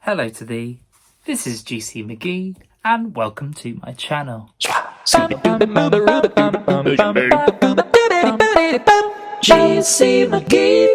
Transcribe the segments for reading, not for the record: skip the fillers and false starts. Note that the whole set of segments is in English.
Hello to thee, this is GC McGee, and welcome to my channel. GC McGee.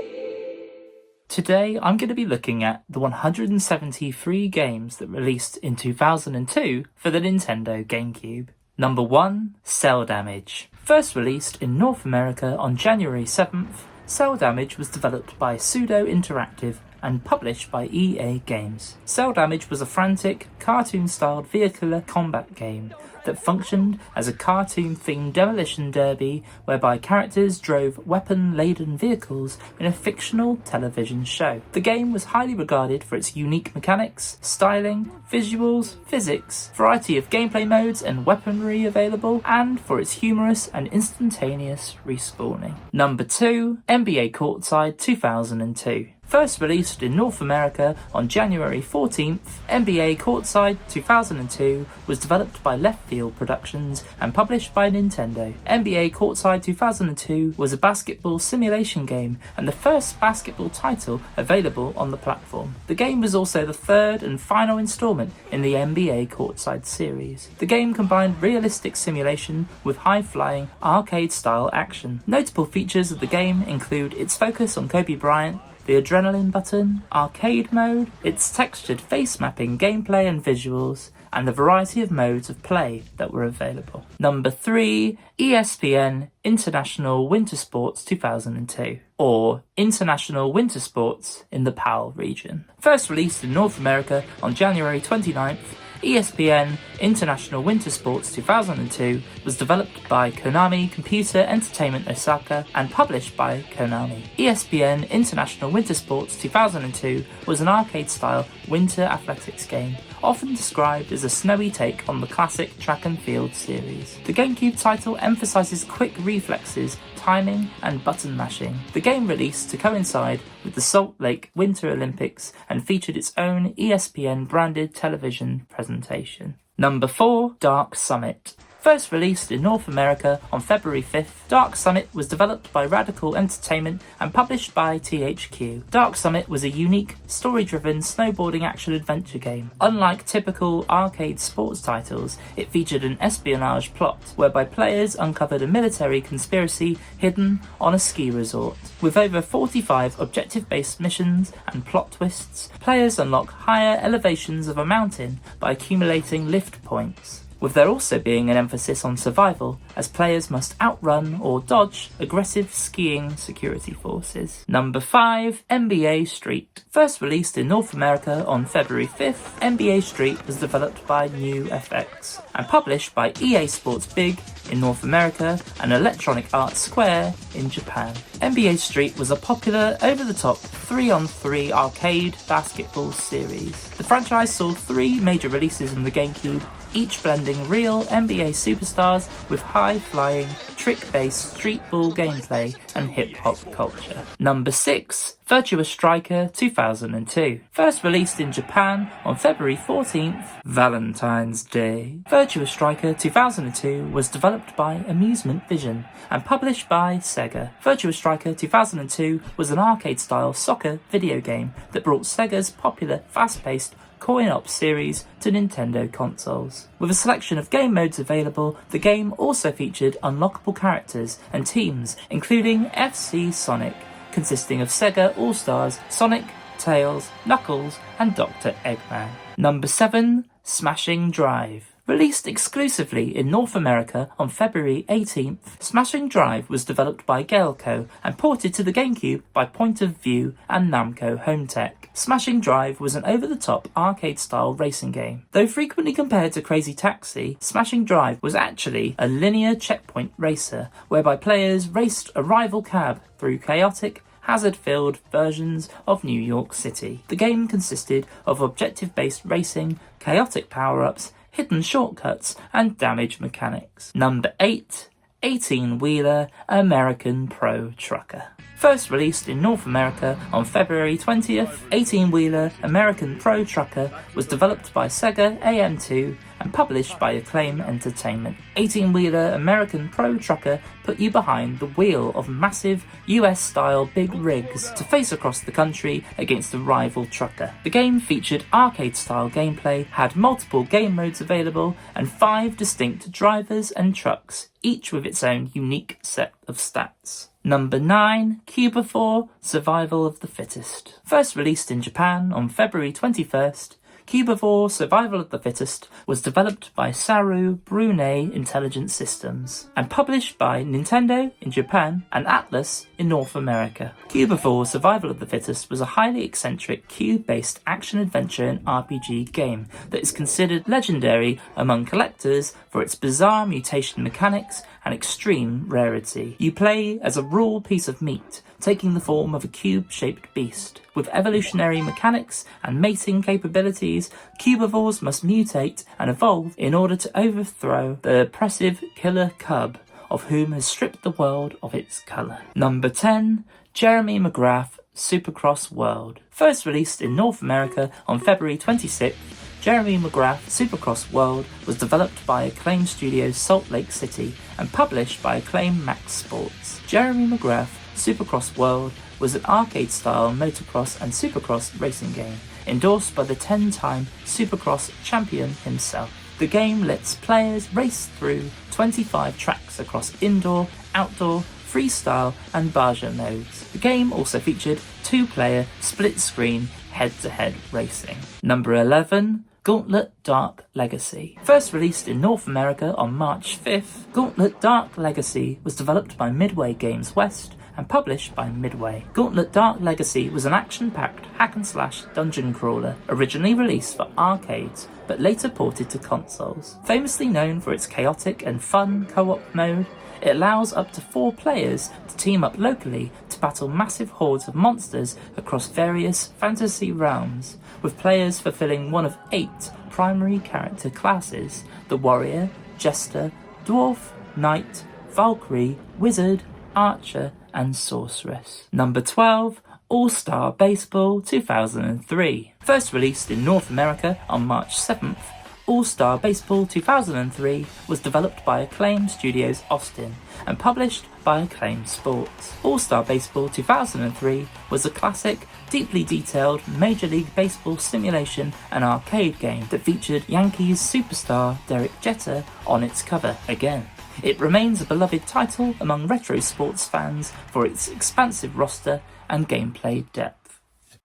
Today I'm going to be looking at the 173 games that released in 2002 for the Nintendo GameCube. Number 1, Cel Damage. First released in North America on January 7th, Cel Damage was developed by Pseudo Interactive and published by EA Games. Cel Damage was a frantic, cartoon-styled vehicular combat game that functioned as a cartoon-themed demolition derby whereby characters drove weapon-laden vehicles in a fictional television show. The game was highly regarded for its unique mechanics, styling, visuals, physics, variety of gameplay modes and weaponry available, and for its humorous and instantaneous respawning. Number 2, NBA Courtside 2002. First released in North America on January 14th, NBA Courtside 2002 was developed by Left Field Productions and published by Nintendo. NBA Courtside 2002 was a basketball simulation game and the first basketball title available on the platform. The game was also the third and final installment in the NBA Courtside series. The game combined realistic simulation with high-flying, arcade-style action. Notable features of the game include its focus on Kobe Bryant, the adrenaline button, arcade mode, its textured face mapping gameplay and visuals, and the variety of modes of play that were available. Number 3, ESPN International Winter Sports 2002, or International Winter Sports in the PAL region. First released in North America on January 29th, ESPN International Winter Sports 2002 was developed by Konami Computer Entertainment Osaka and published by Konami. ESPN International Winter Sports 2002 was an arcade-style winter athletics game, often described as a snowy take on the classic track and field series. The GameCube title emphasizes quick reflexes, timing, and button mashing. The game released to coincide with the Salt Lake Winter Olympics and featured its own ESPN-branded television presentation. Number 4, Dark Summit. First released in North America on February 5th, Dark Summit was developed by Radical Entertainment and published by THQ. Dark Summit was a unique, story-driven snowboarding action-adventure game. Unlike typical arcade sports titles, it featured an espionage plot, whereby players uncovered a military conspiracy hidden on a ski resort. With over 45 objective-based missions and plot twists, players unlock higher elevations of a mountain by accumulating lift points, with there also being an emphasis on survival, as players must outrun or dodge aggressive skiing security forces. Number 5, NBA Street. First released in North America on February 5th, NBA Street was developed by New FX and published by EA Sports Big in North America and Electronic Arts Square in Japan. NBA Street was a popular, over-the-top 3-on-3 arcade basketball series. The franchise saw 3 major releases on the GameCube, each blending real NBA superstars with high-flying, trick-based street ball gameplay and hip-hop culture. Number 6, Virtua Striker 2002. First released in Japan on February 14th, Valentine's Day. Virtua Striker 2002 was developed by Amusement Vision and published by Sega. Virtua Striker 2002 was an arcade-style soccer video game that brought Sega's popular, fast-paced coin-op series to Nintendo consoles. With a selection of game modes available, the game also featured unlockable characters and teams, including FC Sonic, consisting of Sega All-Stars, Sonic, Tails, Knuckles, and Dr. Eggman. Number 7, Smashing Drive. Released exclusively in North America on February 18th, Smashing Drive was developed by Galco and ported to the GameCube by Point of View and Namco Home Tech. Smashing Drive was an over-the-top arcade-style racing game. Though frequently compared to Crazy Taxi, Smashing Drive was actually a linear checkpoint racer, whereby players raced a rival cab through chaotic, hazard-filled versions of New York City. The game consisted of objective-based racing, chaotic power-ups, hidden shortcuts, and damage mechanics. Number 8, 18-wheeler American Pro Trucker. First released in North America on February 20th, 18-wheeler American Pro Trucker was developed by Sega AM2 and published by Acclaim Entertainment. 18-wheeler American pro trucker put you behind the wheel of massive US-style big rigs to face across the country against a rival trucker. The game featured arcade-style gameplay, had multiple game modes available, and 5 distinct drivers and trucks, each with its own unique set of stats. Number 9, Cubivore, Survival of the Fittest. First released in Japan on February 21st, Cubivore Survival of the Fittest was developed by Saru Brunei Intelligent Systems and published by Nintendo in Japan and Atlas in North America. Cubivore Survival of the Fittest was a highly eccentric cube-based action-adventure and RPG game that is considered legendary among collectors for its bizarre mutation mechanics and extreme rarity. You play as a raw piece of meat, taking the form of a cube-shaped beast. With evolutionary mechanics and mating capabilities, Cubivores must mutate and evolve in order to overthrow the oppressive killer cub, of whom has stripped the world of its colour. Number 10, Jeremy McGrath, Supercross World. First released in North America on February 26th, Jeremy McGrath Supercross World was developed by Acclaim Studios Salt Lake City and published by Acclaim Max Sports. Jeremy McGrath Supercross World was an arcade-style motocross and supercross racing game, endorsed by the 10-time Supercross champion himself. The game lets players race through 25 tracks across indoor, outdoor, freestyle and Baja modes. The game also featured 2-player split-screen head-to-head racing. Number 11, Gauntlet Dark Legacy. First released in North America on March 5th, Gauntlet Dark Legacy was developed by Midway Games West and published by Midway. Gauntlet Dark Legacy was an action-packed hack-and-slash dungeon crawler, originally released for arcades, but later ported to consoles. Famously known for its chaotic and fun co-op mode, it allows up to 4 players to team up locally to battle massive hordes of monsters across various fantasy realms, with players fulfilling one of 8 primary character classes: the warrior, jester, dwarf, knight, Valkyrie, wizard, archer, and sorceress. Number 12, All-Star Baseball 2003. First released in North America on March 7th, All-Star Baseball 2003 was developed by Acclaim Studios Austin and published by Acclaim Sports. All-Star Baseball 2003 was a classic, deeply detailed Major League Baseball simulation and arcade game that featured Yankees superstar Derek Jeter on its cover again. It remains a beloved title among retro sports fans for its expansive roster and gameplay depth.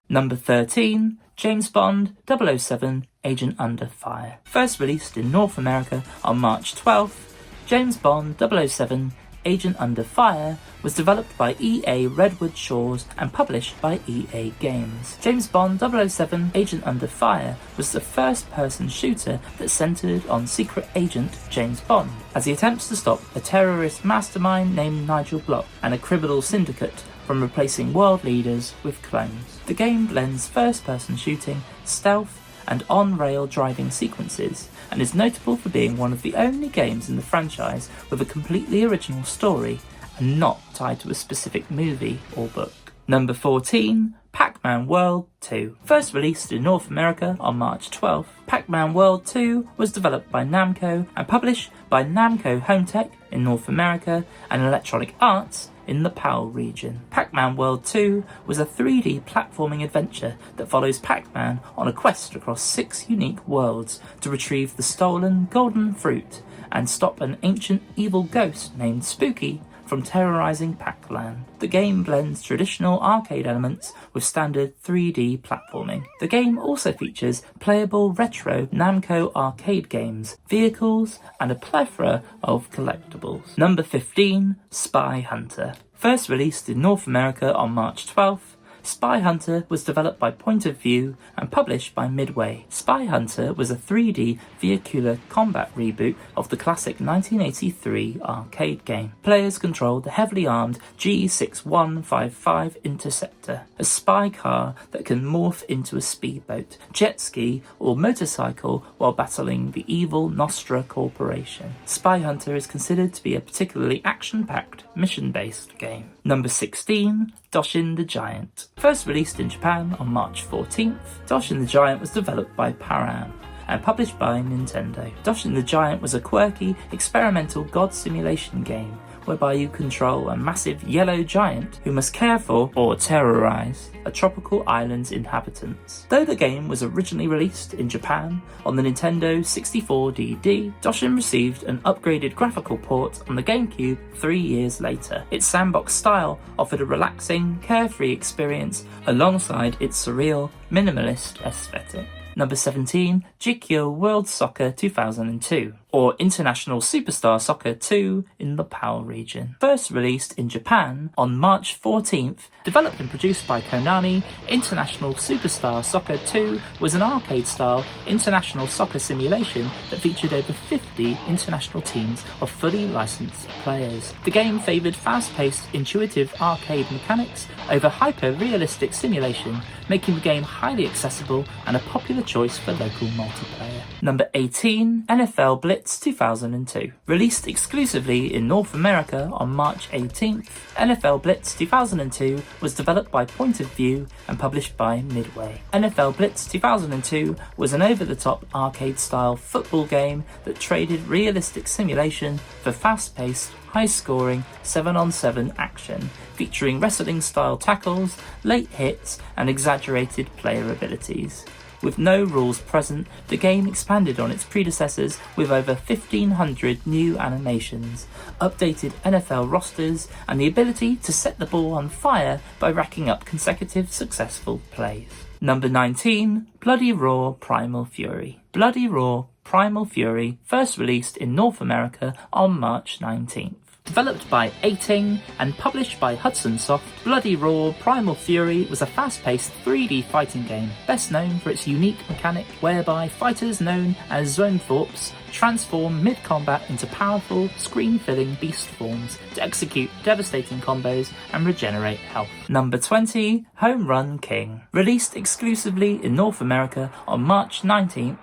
Number 13, James Bond 007 Agent Under Fire. First released in North America on March 12th, James Bond 007 Agent Under Fire was developed by EA Redwood Shores and published by EA Games. James Bond 007 Agent Under Fire was the first-person shooter that centered on secret agent James Bond, as he attempts to stop a terrorist mastermind named Nigel Block and a criminal syndicate from replacing world leaders with clones. The game blends first-person shooting, stealth, and on-rail driving sequences, and is notable for being one of the only games in the franchise with a completely original story and not tied to a specific movie or book. Number 14, Pac-Man World 2. First released in North America on March 12th, Pac-Man World 2 was developed by Namco and published by Namco Home Tech in North America and Electronic Arts in the PAL region. Pac-Man World 2 was a 3D platforming adventure that follows Pac-Man on a quest across 6 unique worlds to retrieve the stolen golden fruit and stop an ancient evil ghost named Spooky from terrorizing Pac-Land. The game blends traditional arcade elements with standard 3D platforming. The game also features playable retro Namco arcade games, vehicles, and a plethora of collectibles. Number 15, SpyHunter. First released in North America on March 12th, SpyHunter was developed by Point of View and published by Midway. SpyHunter was a 3D vehicular combat reboot of the classic 1983 arcade game. Players controlled the heavily armed G6155 Interceptor, a spy car that can morph into a speedboat, jet ski, or motorcycle while battling the evil Nostra Corporation. SpyHunter is considered to be a particularly action-packed, mission-based game. Number 16, Doshin the Giant. First released in Japan on March 14th, Doshin the Giant was developed by Param and published by Nintendo. Doshin the Giant was a quirky, experimental god simulation game whereby you control a massive yellow giant who must care for, or terrorize, a tropical island's inhabitants. Though the game was originally released in Japan on the Nintendo 64DD, Doshin received an upgraded graphical port on the GameCube 3 years later. Its sandbox style offered a relaxing, carefree experience alongside its surreal, minimalist aesthetic. Number 17, Jikkyo World Soccer 2002, or International Superstar Soccer 2 in the PAL region. First released in Japan on March 14th, developed and produced by Konami, International Superstar Soccer 2 was an arcade-style international soccer simulation that featured over 50 international teams of fully licensed players. The game favoured fast-paced, intuitive arcade mechanics over hyper-realistic simulation, making the game highly accessible and a popular choice for local multiplayer. Number 18, NFL Blitz 2002. Released exclusively in North America on March 18th, NFL Blitz 2002 was developed by Point of View and published by Midway. NFL Blitz 2002 was an over-the-top arcade-style football game that traded realistic simulation for fast-paced, high-scoring 7-on-7 action, featuring wrestling-style tackles, late hits, and exaggerated player abilities. With no rules present, the game expanded on its predecessors with over 1,500 new animations, updated NFL rosters, and the ability to set the ball on fire by racking up consecutive successful plays. Number 19, Bloody Raw Primal Fury. Bloody Raw Primal Fury first released in North America on March 19th. Developed by A-Ting and published by Hudson Soft, Bloody Raw Primal Fury was a fast-paced 3D fighting game, best known for its unique mechanic whereby fighters known as Zoanthropes transform mid-combat into powerful, screen-filling beast forms to execute devastating combos and regenerate health. Number 20, Home Run King. Released exclusively in North America on March 19th,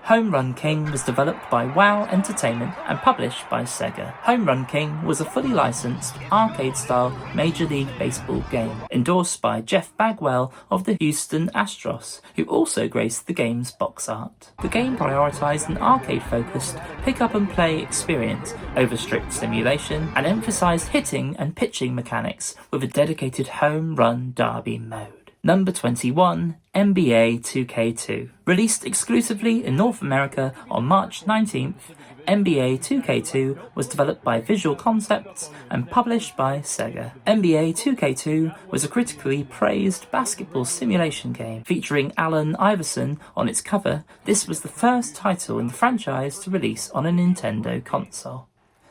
Home Run King was developed by WoW Entertainment and published by Sega. Home Run King was a fully licensed, arcade-style Major League Baseball game, endorsed by Jeff Bagwell of the Houston Astros, who also graced the game's box art. The game prioritized an arcade-focused, pick-up-and-play experience over strict simulation, and emphasized hitting and pitching mechanics with a dedicated home run derby mode. Number 21, NBA 2K2. Released exclusively in North America on March 19th, NBA 2K2 was developed by Visual Concepts and published by Sega. NBA 2K2 was a critically praised basketball simulation game featuring Allen Iverson on its cover. This was the first title in the franchise to release on a Nintendo console.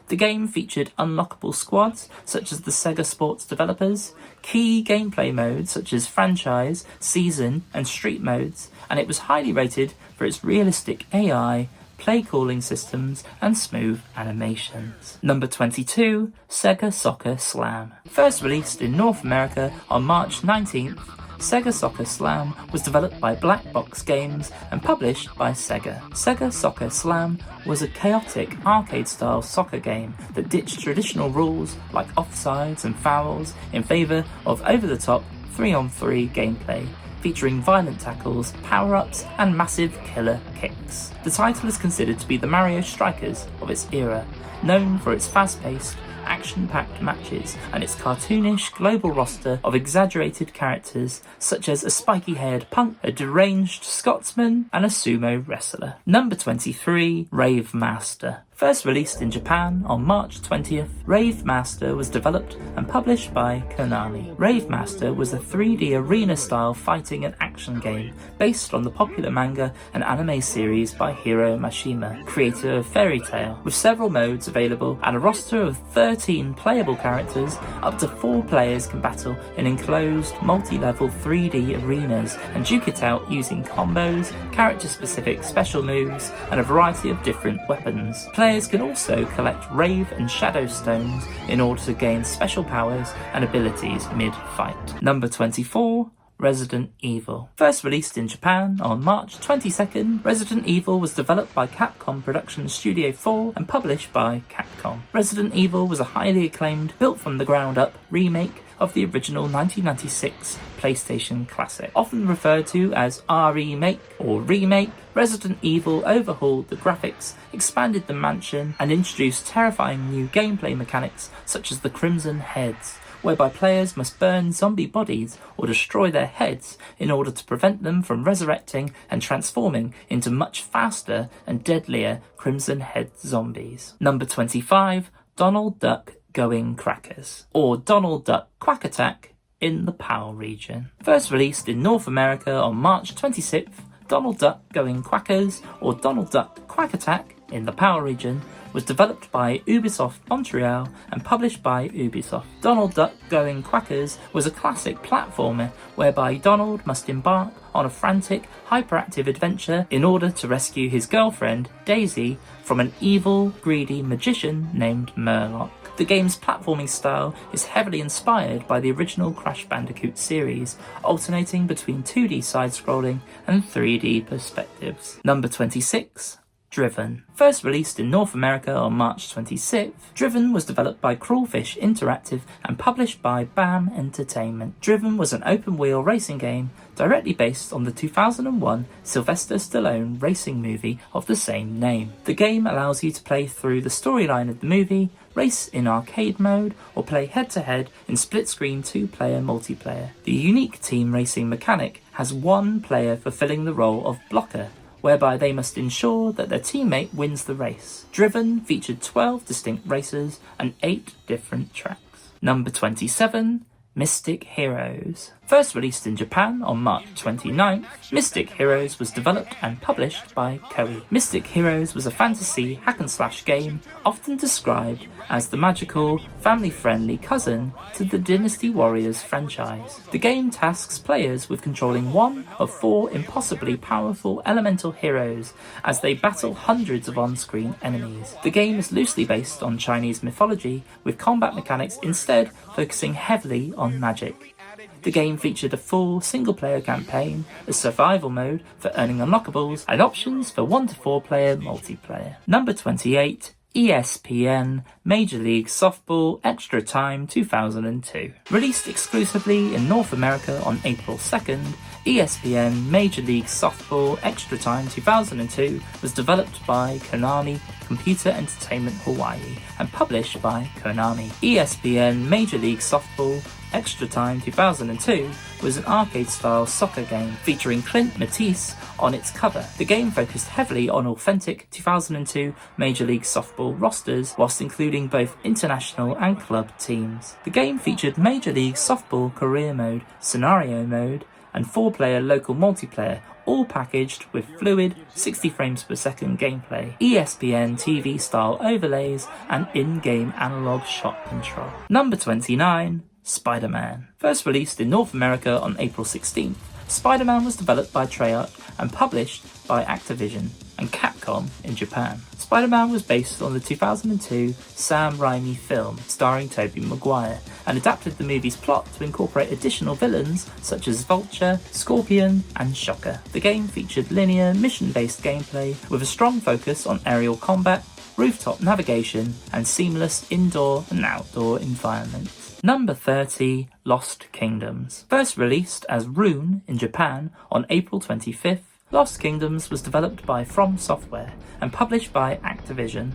The game featured unlockable squads, such as the Sega Sports developers, key gameplay modes such as franchise, season, and street modes, and it was highly rated for its realistic AI, play calling systems, and smooth animations. Number 22, Sega Soccer Slam. First released in North America on March 19th, Sega Soccer Slam was developed by Black Box Games and published by Sega. Sega Soccer Slam was a chaotic arcade-style soccer game that ditched traditional rules like offsides and fouls in favour of over-the-top 3-on-3 gameplay, featuring violent tackles, power-ups, and massive killer kicks. The title is considered to be the Mario Strikers of its era, known for its fast-paced, action-packed matches and its cartoonish global roster of exaggerated characters such as a spiky-haired punk, a deranged Scotsman, and a sumo wrestler. Number 23, Rave Master. First released in Japan on March 20th, Rave Master was developed and published by Konami. Rave Master was a 3D arena-style fighting and action game based on the popular manga and anime series by Hiro Mashima, creator of Fairy Tail, with several modes available and a roster of 13 playable characters. Up to 4 players can battle in enclosed, multi-level 3D arenas and duke it out using combos, character-specific special moves, and a variety of different weapons. Players can also collect Rave and Shadow Stones in order to gain special powers and abilities mid-fight. Number 24, Resident Evil. First released in Japan on March 22nd, Resident Evil was developed by Capcom Productions Studio 4 and published by Capcom. Resident Evil was a highly acclaimed, built from the ground up remake of the original 1996 PlayStation classic. Often referred to as R-Remake or Remake, Resident Evil overhauled the graphics, expanded the mansion, and introduced terrifying new gameplay mechanics such as the Crimson Heads, whereby players must burn zombie bodies or destroy their heads in order to prevent them from resurrecting and transforming into much faster and deadlier Crimson Head zombies. Number 25, Donald Duck Goin Quackers, or Donald Duck Quack Attack in the PAL region. First released in North America on March 26th, Donald Duck Goin Quackers, or Donald Duck Quack Attack in the PAL region, was developed by Ubisoft Montreal and published by Ubisoft. Donald Duck Goin Quackers was a classic platformer whereby Donald must embark on a frantic, hyperactive adventure in order to rescue his girlfriend, Daisy, from an evil, greedy magician named Murloc. The game's platforming style is heavily inspired by the original Crash Bandicoot series, alternating between 2D side-scrolling and 3D perspectives. Number 26. Driven. First released in North America on March 26th, Driven was developed by Crawfish Interactive and published by BAM Entertainment. Driven was an open-wheel racing game directly based on the 2001 Sylvester Stallone racing movie of the same name. The game allows you to play through the storyline of the movie, race in arcade mode, or play head-to-head in split-screen 2-player multiplayer. The unique team racing mechanic has one player fulfilling the role of blocker, whereby they must ensure that their teammate wins the race. Driven featured 12 distinct races and 8 different tracks. Number 27, Mystic Heroes. First released in Japan on March 29th, Mystic Heroes was developed and published by Koei. Mystic Heroes was a fantasy hack-and-slash game often described as the magical, family-friendly cousin to the Dynasty Warriors franchise. The game tasks players with controlling one of 4 impossibly powerful elemental heroes as they battle hundreds of on-screen enemies. The game is loosely based on Chinese mythology, with combat mechanics instead focusing heavily on magic. The game featured a full single-player campaign, a survival mode for earning unlockables, and options for 1 to 4 player multiplayer. Number 28, ESPN Major League Softball ExtraTime 2002. Released exclusively in North America on April 2nd, ESPN Major League Softball ExtraTime 2002 was developed by Konami Computer Entertainment Hawaii and published by Konami. ESPN Major League Softball ExtraTime 2002 was an arcade-style soccer game featuring Clint Matisse on its cover. The game focused heavily on authentic 2002 Major League Softball rosters, whilst including both international and club teams. The game featured Major League Softball Career Mode, Scenario Mode, and 4-player local multiplayer, all packaged with fluid 60 frames per second gameplay, ESPN TV style overlays, and in-game analog shot control. Number 29, Spider-Man. First released in North America on April 16th, Spider-Man was developed by Treyarch and published by Activision and Capcom in Japan. Spider-Man was based on the 2002 Sam Raimi film starring Tobey Maguire and adapted the movie's plot to incorporate additional villains such as Vulture, Scorpion, and Shocker. The game featured linear, mission-based gameplay with a strong focus on aerial combat, rooftop navigation, and seamless indoor and outdoor environments. Number 30, Lost Kingdoms. First released as Rune in Japan on April 25th, Lost Kingdoms was developed by From Software and published by Activision.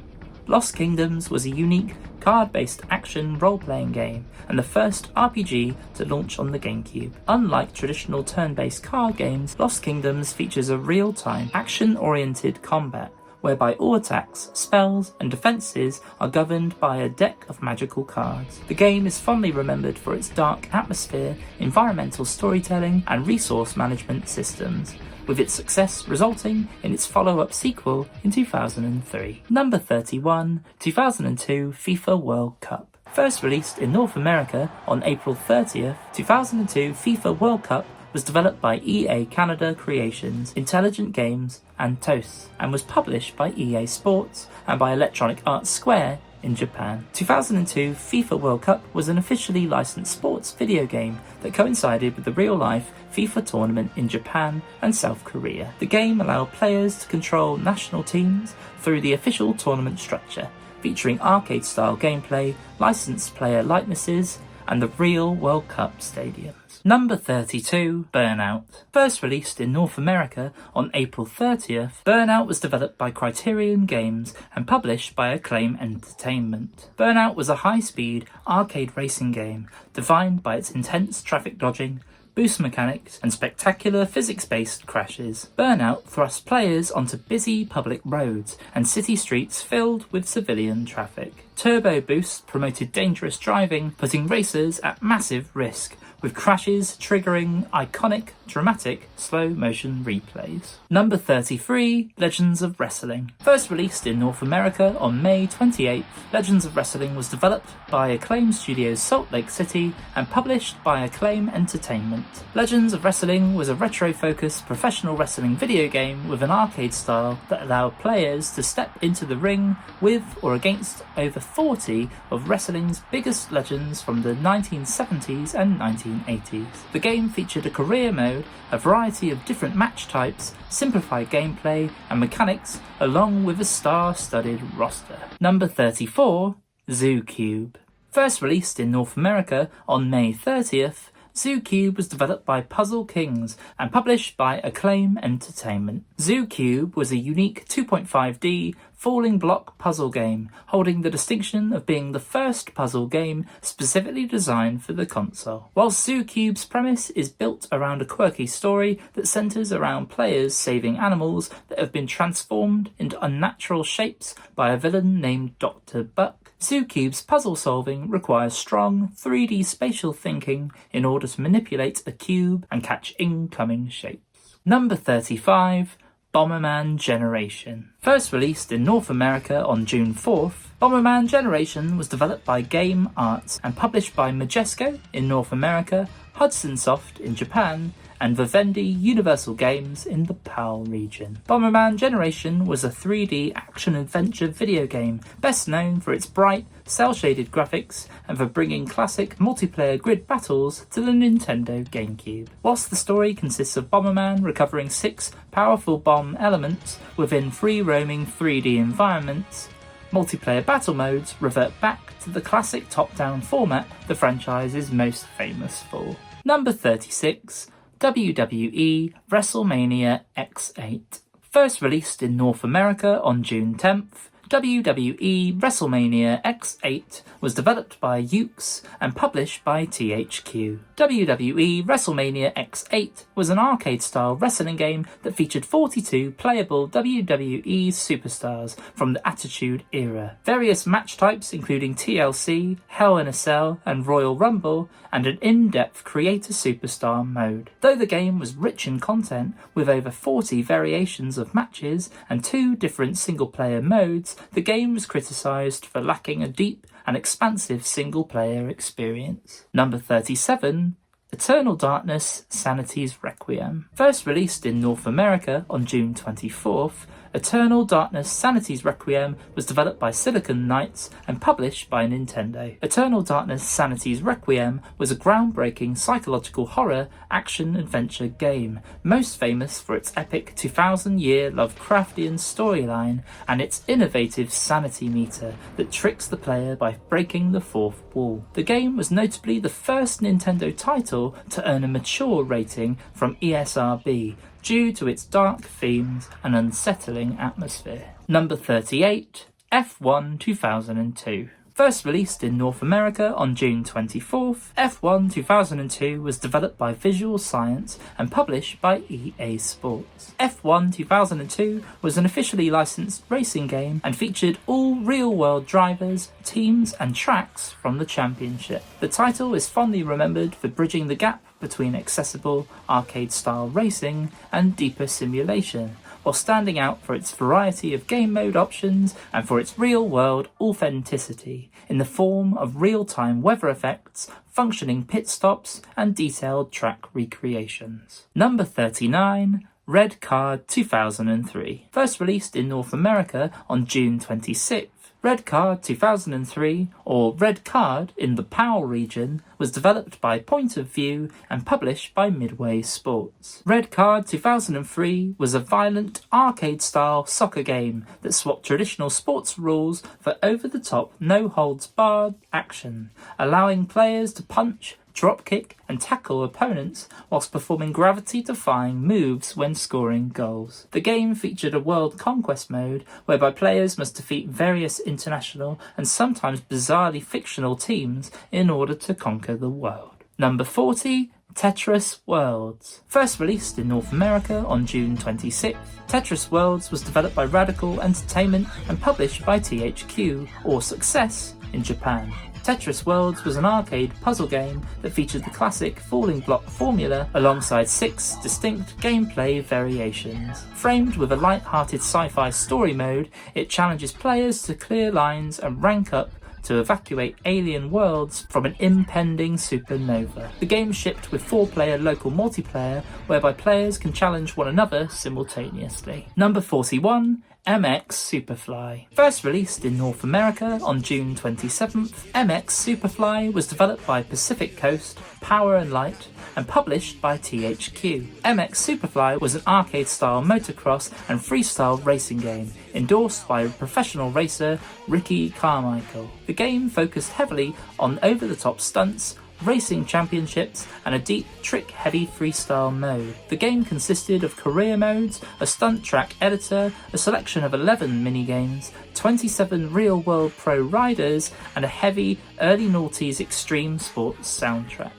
Lost Kingdoms was a unique, card-based action role-playing game and the first RPG to launch on the GameCube. Unlike traditional turn-based card games, Lost Kingdoms features a real-time, action-oriented combat whereby all attacks, spells, and defences are governed by a deck of magical cards. The game is fondly remembered for its dark atmosphere, environmental storytelling, and resource management systems, with its success resulting in its follow-up sequel in 2003. Number 31, 2002 FIFA World Cup. First released in North America on April 30th, 2002 FIFA World Cup was developed by EA Canada Creations, Intelligent Games, and TOS, and was published by EA Sports and by Electronic Arts Square in Japan. 2002 FIFA World Cup was an officially licensed sports video game that coincided with the real-life FIFA tournament in Japan and South Korea. The game allowed players to control national teams through the official tournament structure, featuring arcade-style gameplay, licensed player likenesses, and the real World Cup stadiums. Number 32, Burnout. First released in North America on April 30th, Burnout was developed by Criterion Games and published by Acclaim Entertainment. Burnout was a high-speed, arcade racing game defined by its intense traffic dodging, boost mechanics, and spectacular physics-based crashes. Burnout thrust players onto busy public roads and city streets filled with civilian traffic. Turbo boosts promoted dangerous driving, putting racers at massive risk, with crashes triggering iconic, dramatic, slow-motion replays. Number 33, Legends of Wrestling. First released in North America on May 28th, Legends of Wrestling was developed by Acclaim Studios Salt Lake City and published by Acclaim Entertainment. Legends of Wrestling was a retro-focused professional wrestling video game with an arcade style that allowed players to step into the ring with or against over 40 of wrestling's biggest legends from the 1970s and 1980s. The game featured a career mode, a variety of different match types, simplified gameplay and mechanics, along with a star-studded roster. Number 34, ZooCube. First released in North America on May 30th, ZooCube was developed by Puzzle Kings and published by Acclaim Entertainment. ZooCube was a unique 2.5D falling block puzzle game, holding the distinction of being the first puzzle game specifically designed for the console. Whilst ZooCube's premise is built around a quirky story that centres around players saving animals that have been transformed into unnatural shapes by a villain named Dr. Buck, ZooCube's puzzle solving requires strong 3D spatial thinking in order to manipulate a cube and catch incoming shapes. Number 35, Bomberman Generation. First released in North America on June 4th, Bomberman Generation was developed by Game Arts and published by Majesco in North America, Hudson Soft in Japan, and Vivendi Universal Games in the PAL region. Bomberman Generation was a 3D action-adventure video game, best known for its bright, cel-shaded graphics and for bringing classic multiplayer grid battles to the Nintendo GameCube. Whilst the story consists of Bomberman recovering 6 powerful bomb elements within free-roaming 3D environments, multiplayer battle modes revert back to the classic top-down format the franchise is most famous for. Number 36, WWE WrestleMania X8. First released in North America on June 10th, WWE WrestleMania X8 was developed by Ukes and published by THQ. WWE WrestleMania X8 was an arcade-style wrestling game that featured 42 playable WWE superstars from the Attitude Era, various match types including TLC, Hell in a Cell and Royal Rumble, and an in-depth creator superstar mode. Though the game was rich in content, with over 40 variations of matches and 2 different single-player modes, the game was criticised for lacking a deep and expansive single-player experience. Number 37, Eternal Darkness Sanity's Requiem. First released in North America on June 24th, Eternal Darkness Sanity's Requiem was developed by Silicon Knights and published by Nintendo. Eternal Darkness Sanity's Requiem was a groundbreaking psychological horror action-adventure game, most famous for its epic 2000-year Lovecraftian storyline and its innovative sanity meter that tricks the player by breaking the fourth wall. The game was notably the first Nintendo title to earn a mature rating from ESRB, due to its dark themes and unsettling atmosphere. Number 38, F1 2002. First released in North America on June 24th, F1 2002 was developed by Visual Science and published by EA Sports. F1 2002 was an officially licensed racing game and featured all real-world drivers, teams and tracks from the championship. The title is fondly remembered for bridging the gap between accessible arcade-style racing and deeper simulation, while standing out for its variety of game mode options and for its real-world authenticity in the form of real-time weather effects, functioning pit stops, and detailed track recreations. Number 39, Red Card 2003. First released in North America on June 26th, Red Card 2003, or Red Card in the PAL region, was developed by Point of View and published by Midway Sports. Red Card 2003 was a violent, arcade-style soccer game that swapped traditional sports rules for over-the-top, no-holds-barred action, allowing players to punch, dropkick and tackle opponents whilst performing gravity-defying moves when scoring goals. The game featured a world conquest mode whereby players must defeat various international and sometimes bizarrely fictional teams in order to conquer the world. Number 40. Tetris Worlds. First released in North America on June 26th, Tetris Worlds was developed by Radical Entertainment and published by THQ, or Success, in Japan. Tetris Worlds was an arcade puzzle game that featured the classic falling block formula alongside 6 distinct gameplay variations. Framed with a light-hearted sci-fi story mode, it challenges players to clear lines and rank up to evacuate alien worlds from an impending supernova. The game shipped with 4-player local multiplayer, whereby players can challenge one another simultaneously. Number 41. MX Superfly. First released in North America on June 27th, MX Superfly was developed by Pacific Coast, Power and Light, and published by THQ. MX Superfly was an arcade-style motocross and freestyle racing game, endorsed by professional racer Ricky Carmichael. The game focused heavily on over-the-top stunts, racing championships, and a deep, trick-heavy freestyle mode. The game consisted of career modes, a stunt track editor, a selection of 11 minigames, 27 real-world pro riders, and a heavy, early noughties extreme sports soundtrack.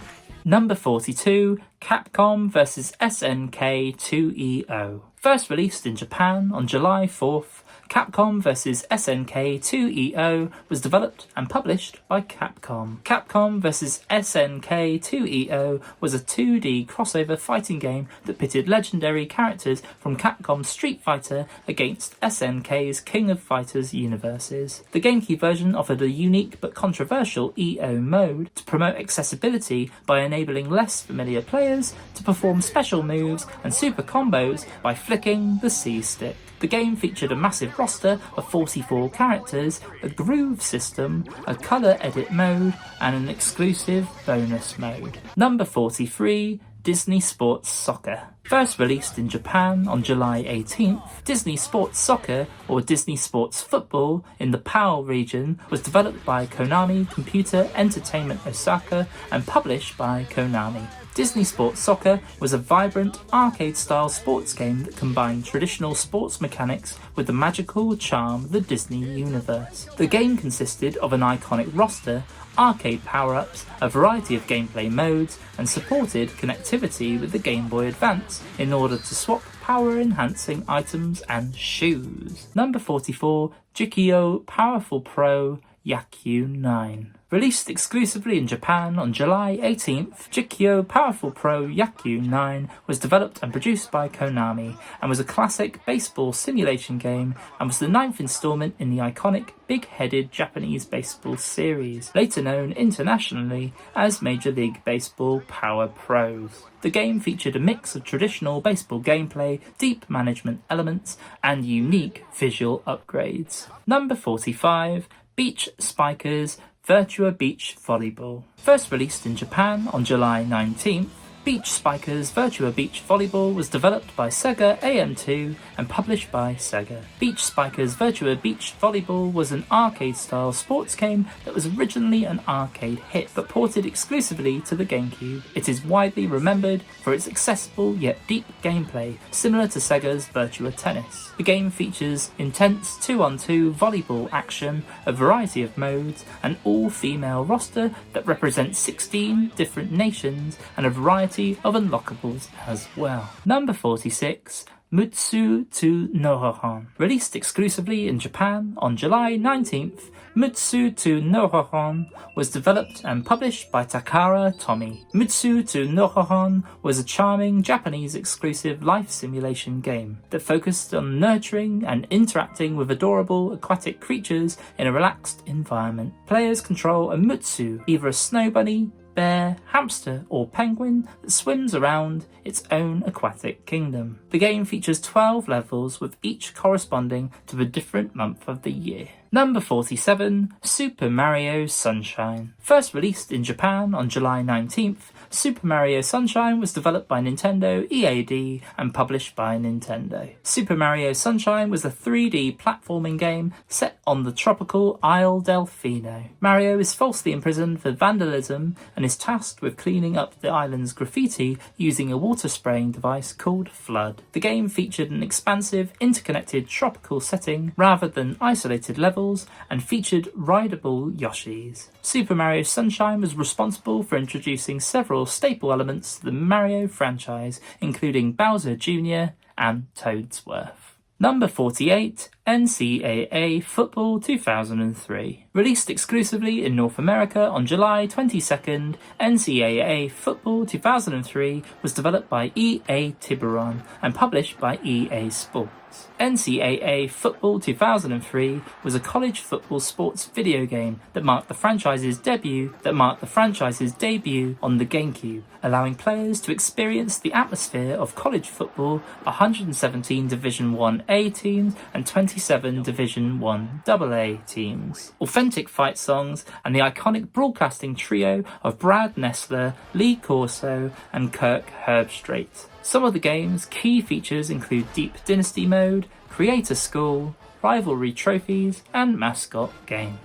Number 42. Capcom vs SNK 2EO. First released in Japan on July 4th, Capcom vs SNK 2EO was developed and published by Capcom. Capcom vs SNK 2EO was a 2D crossover fighting game that pitted legendary characters from Capcom's Street Fighter against SNK's King of Fighters universes. The GameCube version offered a unique but controversial EO mode to promote accessibility by enabling less familiar players to perform special moves and super combos by flicking the C-stick. The game featured a massive roster of 44 characters, a groove system, a colour edit mode, and an exclusive bonus mode. Number 43. Disney Sports Soccer. First released in Japan on July 18th, Disney Sports Soccer, or Disney Sports Football, in the PAL region was developed by Konami Computer Entertainment Osaka and published by Konami. Disney Sports Soccer was a vibrant, arcade-style sports game that combined traditional sports mechanics with the magical charm of the Disney universe. The game consisted of an iconic roster, arcade power-ups, a variety of gameplay modes, and supported connectivity with the Game Boy Advance in order to swap power-enhancing items and shoes. Number 44. Jikkyo Powerful Pro Yakyu 9. Released exclusively in Japan on July 18th, Jikkyo Powerful Pro Yakyu 9 was developed and produced by Konami and was a classic baseball simulation game and was the 9th installment in the iconic big-headed Japanese baseball series, later known internationally as Major League Baseball Power Pros. The game featured a mix of traditional baseball gameplay, deep management elements, and unique visual upgrades. Number 45. Beach Spikers Virtua Beach Volleyball. First released in Japan on July 19th, Beach Spikers Virtua Beach Volleyball was developed by Sega AM2 and published by Sega. Beach Spikers Virtua Beach Volleyball was an arcade-style sports game that was originally an arcade hit but ported exclusively to the GameCube. It is widely remembered for its accessible yet deep gameplay, similar to Sega's Virtua Tennis. The game features intense 2-on-2 volleyball action, a variety of modes, an all-female roster that represents 16 different nations, and a variety of unlockables as well. Number 46. Mutsu to Nohohon. Released exclusively in Japan on July 19th, Mutsu to Nohohon was developed and published by Takara Tomy. Mutsu to Nohohon was a charming Japanese exclusive life simulation game that focused on nurturing and interacting with adorable aquatic creatures in a relaxed environment. Players control a Mutsu, either a snow bunny, bear, hamster or penguin that swims around its own aquatic kingdom. The game features 12 levels with each corresponding to a different month of the year. Number 47, Super Mario Sunshine. First released in Japan on July 19th, Super Mario Sunshine was developed by Nintendo EAD and published by Nintendo. Super Mario Sunshine was a 3D platforming game set on the tropical Isle Delfino. Mario is falsely imprisoned for vandalism and is tasked with cleaning up the island's graffiti using a water spraying device called Flood. The game featured an expansive, interconnected tropical setting rather than isolated levels and featured rideable Yoshis. Super Mario Sunshine was responsible for introducing several staple elements to the Mario franchise, including Bowser Jr. and Toadsworth. Number 48, NCAA Football 2003. Released exclusively in North America on July 22nd, NCAA Football 2003 was developed by EA Tiburon and published by EA Sports. NCAA Football 2003 was a college football sports video game that marked the franchise's debut on the GameCube, allowing players to experience the atmosphere of college football, 117 Division 1A teams and 27 Division 1 AA teams. Authentic fight songs and the iconic broadcasting trio of Brad Nessler, Lee Corso and Kirk Herbstreit. Some of the game's key features include Deep Dynasty mode, Creator School, rivalry trophies, and mascot games.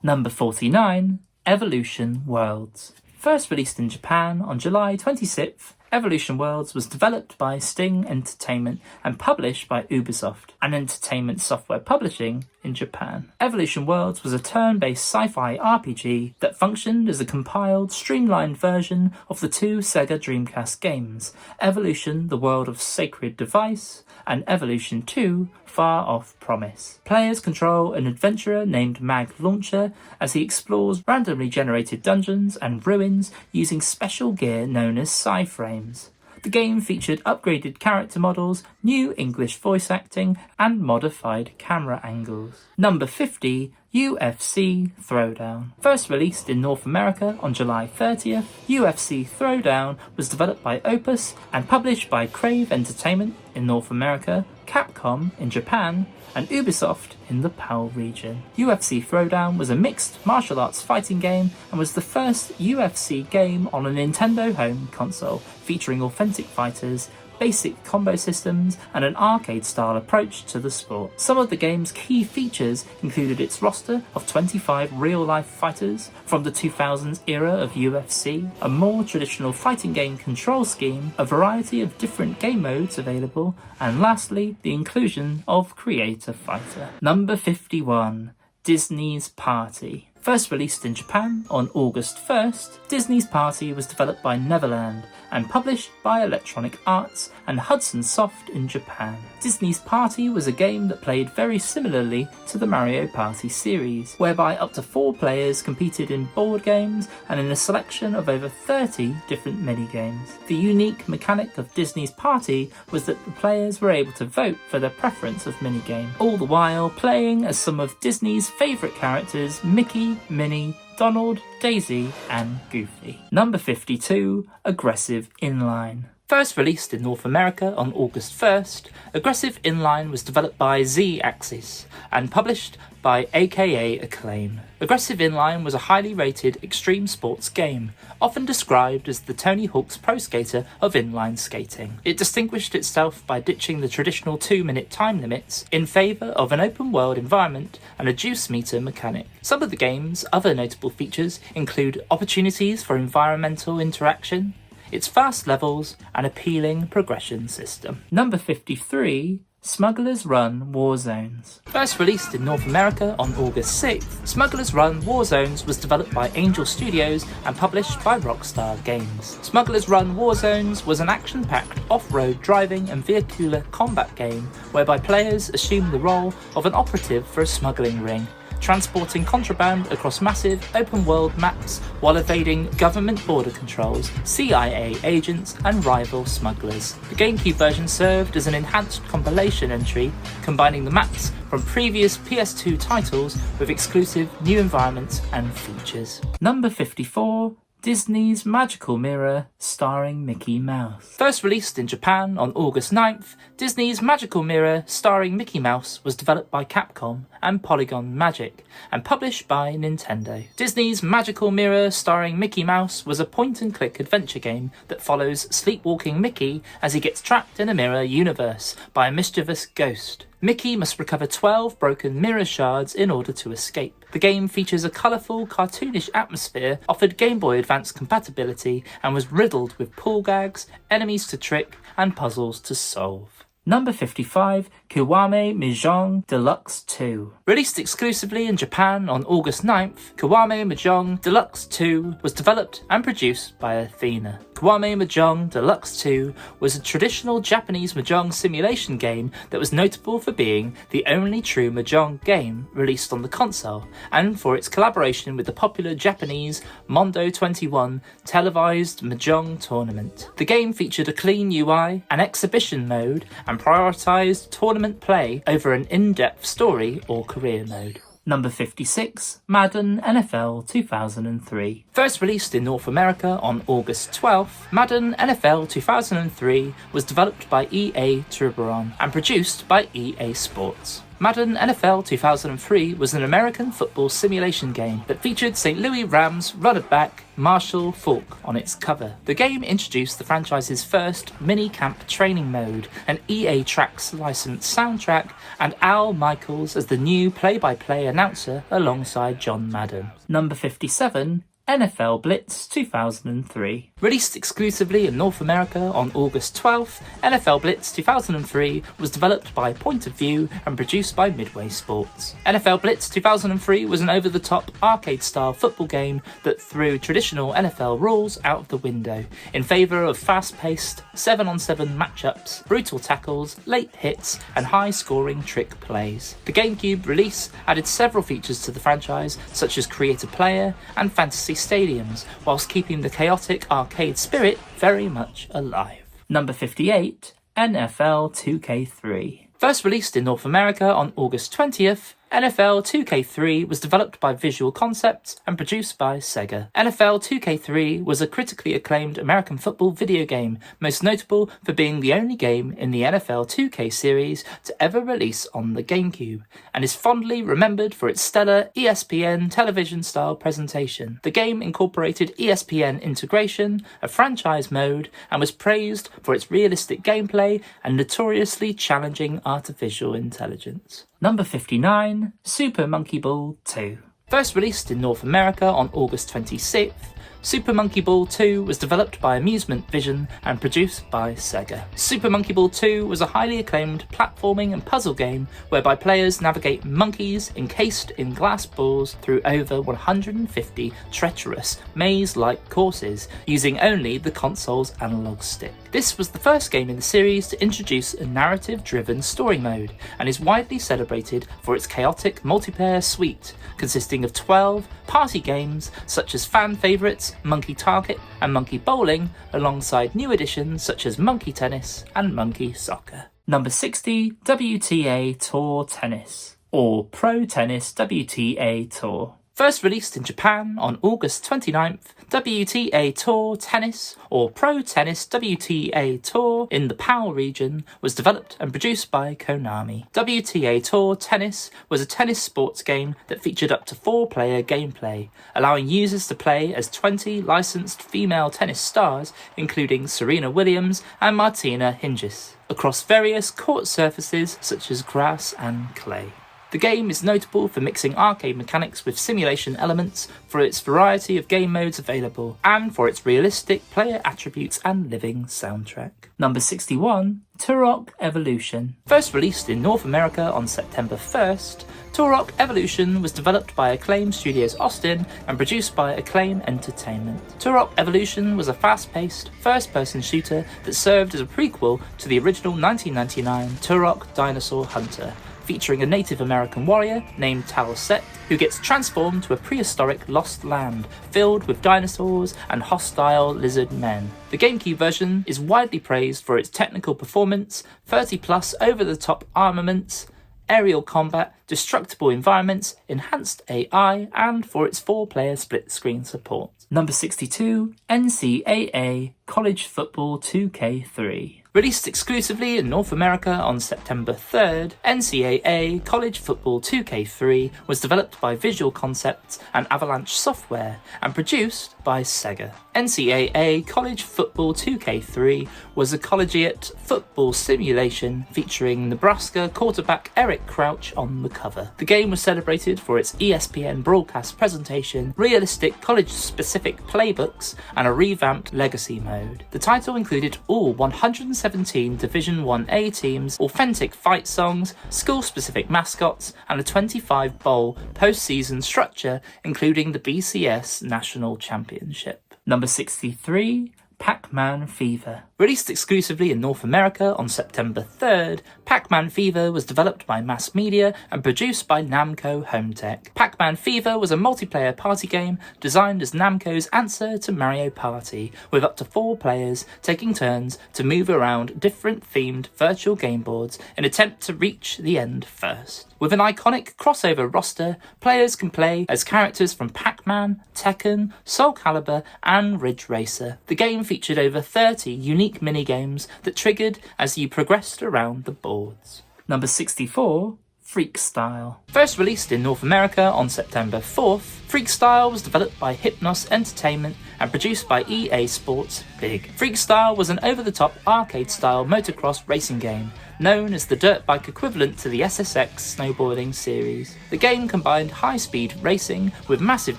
Number 49, Evolution Worlds. First released in Japan on July 26th, Evolution Worlds was developed by Sting Entertainment and published by Ubisoft and Entertainment Software Publishing in Japan. Evolution Worlds was a turn-based sci-fi RPG that functioned as a compiled, streamlined version of the two Sega Dreamcast games, Evolution: The World of Sacred Device and Evolution 2: Far Off Promise. Players control an adventurer named Mag Launcher as he explores randomly generated dungeons and ruins using special gear known as Psy-frames. The game featured upgraded character models, new English voice acting, and modified camera angles. Number 50, UFC Throwdown. First released in North America on July 30th, UFC Throwdown was developed by Opus and published by Crave Entertainment in North America, Capcom in Japan, and Ubisoft in the PAL region. UFC Throwdown was a mixed martial arts fighting game and was the first UFC game on a Nintendo home console, featuring authentic fighters, basic combo systems, and an arcade-style approach to the sport. Some of the game's key features included its roster of 25 real-life fighters from the 2000s era of UFC, a more traditional fighting game control scheme, a variety of different game modes available, and lastly, the inclusion of Creator Fighter. Number 51, Disney's Party. First released in Japan on August 1st, Disney's Party was developed by Neverland and published by Electronic Arts and Hudson Soft in Japan. Disney's Party was a game that played very similarly to the Mario Party series, whereby up to 4 players competed in board games and in a selection of over 30 different minigames. The unique mechanic of Disney's Party was that the players were able to vote for their preference of minigame, all the while playing as some of Disney's favourite characters Mickey, Minnie, Donald, Daisy, and Goofy. Number 52, Aggressive Inline. First released in North America on August 1st, Aggressive Inline was developed by Z-Axis and published by aka Acclaim. Aggressive Inline was a highly rated extreme sports game, often described as the Tony Hawk's Pro Skater of inline skating. It distinguished itself by ditching the traditional 2-minute time limits in favour of an open world environment and a juice meter mechanic. Some of the game's other notable features include opportunities for environmental interaction, its fast levels, and appealing progression system. Number 53, Smuggler's Run Warzones. First released in North America on August 6th, Smuggler's Run Warzones was developed by Angel Studios and published by Rockstar Games. Smuggler's Run Warzones was an action-packed off-road driving and vehicular combat game whereby players assume the role of an operative for a smuggling ring, transporting contraband across massive open-world maps while evading government border controls, CIA agents, and rival smugglers. The GameCube version served as an enhanced compilation entry, combining the maps from previous PS2 titles with exclusive new environments and features. Number 54, Disney's Magical Mirror starring Mickey Mouse. First released in Japan on August 9th, Disney's Magical Mirror starring Mickey Mouse was developed by Capcom and Polygon Magic and published by Nintendo. Disney's Magical Mirror starring Mickey Mouse was a point-and-click adventure game that follows sleepwalking Mickey as he gets trapped in a mirror universe by a mischievous ghost. Mickey must recover 12 broken mirror shards in order to escape. The game features a colourful, cartoonish atmosphere, offered Game Boy Advance compatibility, and was riddled with pull gags, enemies to trick, and puzzles to solve. Number 55, Kiwame Mahjong DX2. Released exclusively in Japan on August 9th, Kiwame Mahjong DX2 was developed and produced by Athena. Kiwame Mahjong DX2 was a traditional Japanese mahjong simulation game that was notable for being the only true mahjong game released on the console, and for its collaboration with the popular Japanese Mondo 21 televised mahjong tournament. The game featured a clean UI, an exhibition mode, and prioritised tournament play over an in-depth story or career mode. Number 56, Madden NFL 2003. First released in North America on August 12th, Madden NFL 2003 was developed by EA Tiburon and produced by EA Sports. Madden NFL 2003 was an American football simulation game that featured St. Louis Rams running back Marshall Faulk on its cover. The game introduced the franchise's first mini-camp training mode, an EA Tracks licensed soundtrack, and Al Michaels as the new play-by-play announcer alongside John Madden. Number 57, NFL Blitz 2003. Released exclusively in North America on August 12th, NFL Blitz 2003 was developed by Point of View and produced by Midway Sports. NFL Blitz 2003 was an over-the-top arcade-style football game that threw traditional NFL rules out of the window in favour of fast-paced 7-on-7 matchups, brutal tackles, late hits, and high-scoring trick plays. The GameCube release added several features to the franchise, such as Create-a-Player and Fantasy Stadiums, whilst keeping the chaotic arcade spirit very much alive. Number 58, NFL 2K3. First released in North America on August 20th, NFL 2K3 was developed by Visual Concepts and produced by Sega. NFL 2K3 was a critically acclaimed American football video game, most notable for being the only game in the NFL 2K series to ever release on the GameCube, and is fondly remembered for its stellar ESPN television-style presentation. The game incorporated ESPN integration, a franchise mode, and was praised for its realistic gameplay and notoriously challenging artificial intelligence. Number 59, Super Monkey Ball 2. First released in North America on August 26th, Super Monkey Ball 2 was developed by Amusement Vision and produced by Sega. Super Monkey Ball 2 was a highly acclaimed platforming and puzzle game whereby players navigate monkeys encased in glass balls through over 150 treacherous maze-like courses using only the console's analog stick. This was the first game in the series to introduce a narrative-driven story mode and is widely celebrated for its chaotic multiplayer suite consisting of 12 party games such as fan favourites Monkey Target and Monkey Bowling, alongside new additions such as Monkey Tennis and Monkey Soccer. Number 60, WTA Tour Tennis, or Pro Tennis WTA Tour. First released in Japan on August 29th, WTA Tour Tennis, or Pro Tennis WTA Tour in the PAL region, was developed and produced by Konami. WTA Tour Tennis was a tennis sports game that featured up to 4-player gameplay, allowing users to play as 20 licensed female tennis stars, including Serena Williams and Martina Hingis, across various court surfaces such as grass and clay. The game is notable for mixing arcade mechanics with simulation elements, for its variety of game modes available, and for its realistic player attributes and living soundtrack. Number 61, Turok Evolution. First released in North America on September 1st, Turok Evolution was developed by Acclaim Studios Austin and produced by Acclaim Entertainment. Turok Evolution was a fast-paced, first-person shooter that served as a prequel to the original 1999 Turok Dinosaur Hunter, featuring a Native American warrior named Talset who gets transformed to a prehistoric lost land filled with dinosaurs and hostile lizard men. The GameCube version is widely praised for its technical performance, 30+ over-the-top armaments, aerial combat, destructible environments, enhanced AI, and for its 4-player split-screen support. Number 62, NCAA College Football 2K3. Released exclusively in North America on September 3rd, NCAA College Football 2K3 was developed by Visual Concepts and Avalanche Software and produced by Sega. NCAA College Football 2K3 was a collegiate football simulation featuring Nebraska quarterback Eric Crouch on the cover. The game was celebrated for its ESPN broadcast presentation, realistic college-specific playbooks, and a revamped legacy mode. The title included all 117 Division 1A teams, authentic fight songs, school-specific mascots, and a 25 bowl postseason structure, including the BCS National Championship. Number 63, Pac-Man Fever. Released exclusively in North America on September 3rd, Pac-Man Fever was developed by Mass Media and produced by Namco Home Tech. Pac-Man Fever was a multiplayer party game designed as Namco's answer to Mario Party, with up to 4 players taking turns to move around different themed virtual game boards in an attempt to reach the end first. With an iconic crossover roster, players can play as characters from Pac-Man, Tekken, Soul Calibur, and Ridge Racer. The game featured over 30 unique minigames that triggered as you progressed around the boards. Number 64, Freakstyle. First released in North America on September 4th, Freakstyle was developed by Hypnos Entertainment and produced by EA Sports Big. Freakstyle was an over-the-top arcade-style motocross racing game, known as the dirt bike equivalent to the SSX snowboarding series. The game combined high-speed racing with massive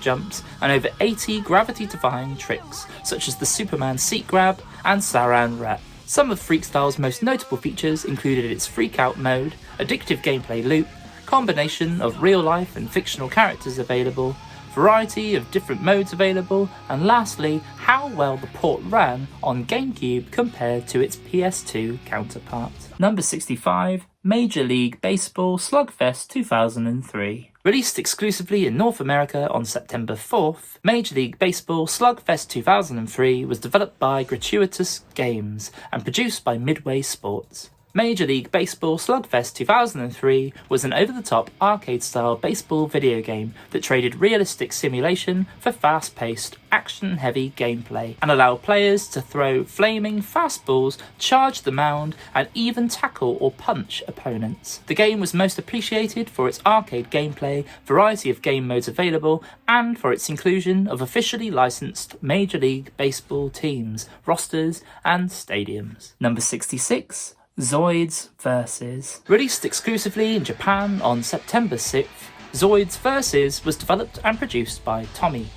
jumps and over 80 gravity-defying tricks, such as the Superman seat grab and Saran wrap. Some of Freakstyle's most notable features included its Freak-Out mode, addictive gameplay loop, combination of real-life and fictional characters available, variety of different modes available, and lastly, how well the port ran on GameCube compared to its PS2 counterpart. Number 65, Major League Baseball Slugfest 2003. Released exclusively in North America on September 4th, Major League Baseball Slugfest 2003 was developed by Gratuitous Games and produced by Midway Sports. Major League Baseball Slugfest 2003 was an over-the-top arcade-style baseball video game that traded realistic simulation for fast-paced, action-heavy gameplay and allowed players to throw flaming fastballs, charge the mound, and even tackle or punch opponents. The game was most appreciated for its arcade gameplay, variety of game modes available, and for its inclusion of officially licensed Major League Baseball teams, rosters, and stadiums. Number 66, Zoids Versus. Released exclusively in Japan on September 6th, Zoids Versus was developed and produced by Tommy.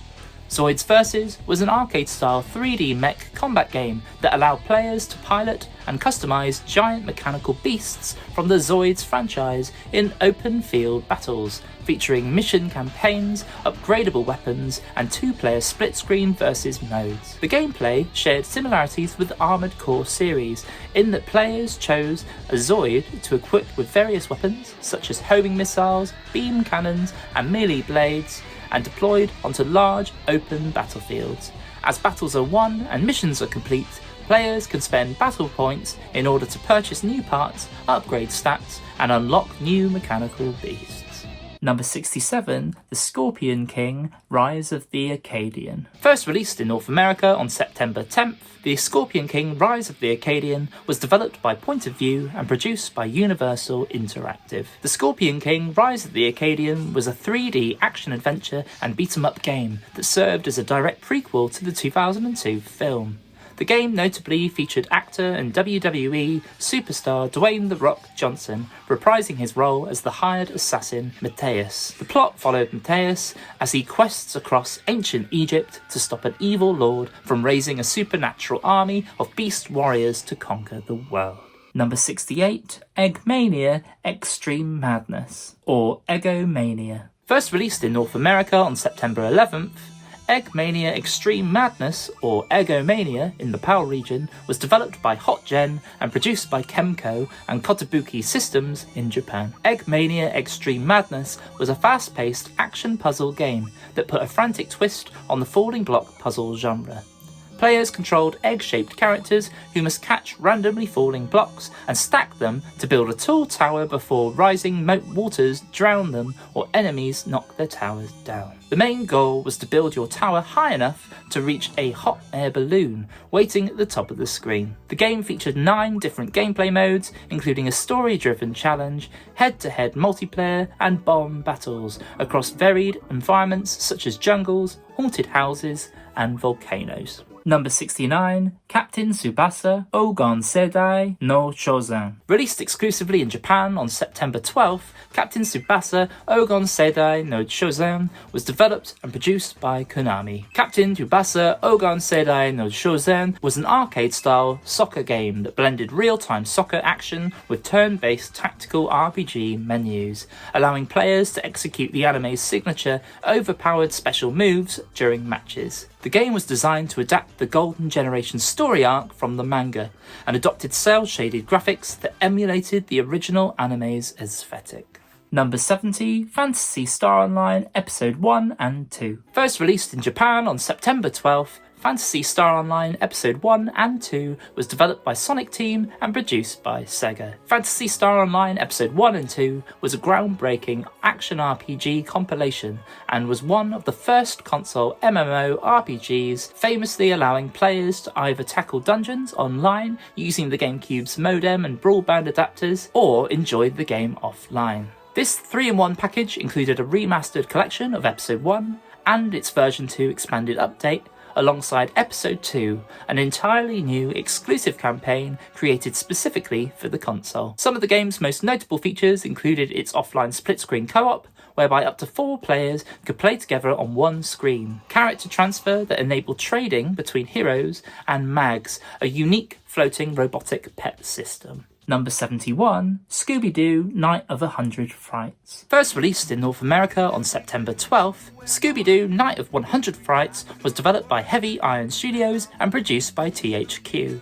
Zoids Versus was an arcade-style 3D mech combat game that allowed players to pilot and customize giant mechanical beasts from the Zoids franchise in open-field battles, featuring mission campaigns, upgradable weapons, and 2-player split-screen versus modes. The gameplay shared similarities with the Armored Core series, in that players chose a Zoid to equip with various weapons, such as homing missiles, beam cannons, and melee blades, and deployed onto large, open battlefields. As battles are won and missions are complete, players can spend battle points in order to purchase new parts, upgrade stats, and unlock new mechanical beasts. Number 67, The Scorpion King, Rise of the Acadian. First released in North America on September 10th, The Scorpion King, Rise of the Acadian was developed by Point of View and produced by Universal Interactive. The Scorpion King, Rise of the Acadian was a 3D action-adventure and beat-em-up game that served as a direct prequel to the 2002 film. The game notably featured actor and WWE superstar Dwayne "The Rock" Johnson, reprising his role as the hired assassin Mateus. The plot followed Mateus as he quests across ancient Egypt to stop an evil lord from raising a supernatural army of beast warriors to conquer the world. Number 68, Eggmania Extreme Madness, or Eggomania. First released in North America on September 11th, Eggmania Extreme Madness, or Eggomania in the PAL region, was developed by HotGen and produced by Kemco and Kotobuki Systems in Japan. Eggmania Extreme Madness was a fast-paced action puzzle game that put a frantic twist on the falling block puzzle genre. Players controlled egg-shaped characters who must catch randomly falling blocks and stack them to build a tall tower before rising moat waters drown them or enemies knock their towers down. The main goal was to build your tower high enough to reach a hot air balloon waiting at the top of the screen. The game featured 9 different gameplay modes, including a story-driven challenge, head-to-head multiplayer, and bomb battles across varied environments such as jungles, haunted houses, and volcanoes. Number 69, Captain Tsubasa Ougan Seidai no Chosen. Released exclusively in Japan on September 12th, Captain Tsubasa Ougan Seidai no Chosen was developed and produced by Konami. Captain Tsubasa Ougan Seidai no Chosen was an arcade-style soccer game that blended real-time soccer action with turn-based tactical RPG menus, allowing players to execute the anime's signature overpowered special moves during matches. The game was designed to adapt the Golden Generation story arc from the manga, and adopted cel-shaded graphics that emulated the original anime's aesthetic. Number 70, Phantasy Star Online Episode 1 and 2. First released in Japan on September 12th, Phantasy Star Online Episode 1 and 2 was developed by Sonic Team and produced by Sega. Phantasy Star Online Episode 1 and 2 was a groundbreaking action RPG compilation and was one of the first console MMO RPGs, famously allowing players to either tackle dungeons online using the GameCube's modem and broadband adapters, or enjoy the game offline. This 3-in-1 package included a remastered collection of Episode 1 and its version 2 expanded update, alongside Episode 2, an entirely new exclusive campaign created specifically for the console. Some of the game's most notable features included its offline split-screen co-op, whereby up to 4 players could play together on one screen, character transfer that enabled trading between heroes, and Mags, a unique floating robotic pet system. Number 71, Scooby-Doo Night of 100 Frights. First released in North America on September 12th, Scooby-Doo Night of 100 Frights was developed by Heavy Iron Studios and produced by THQ.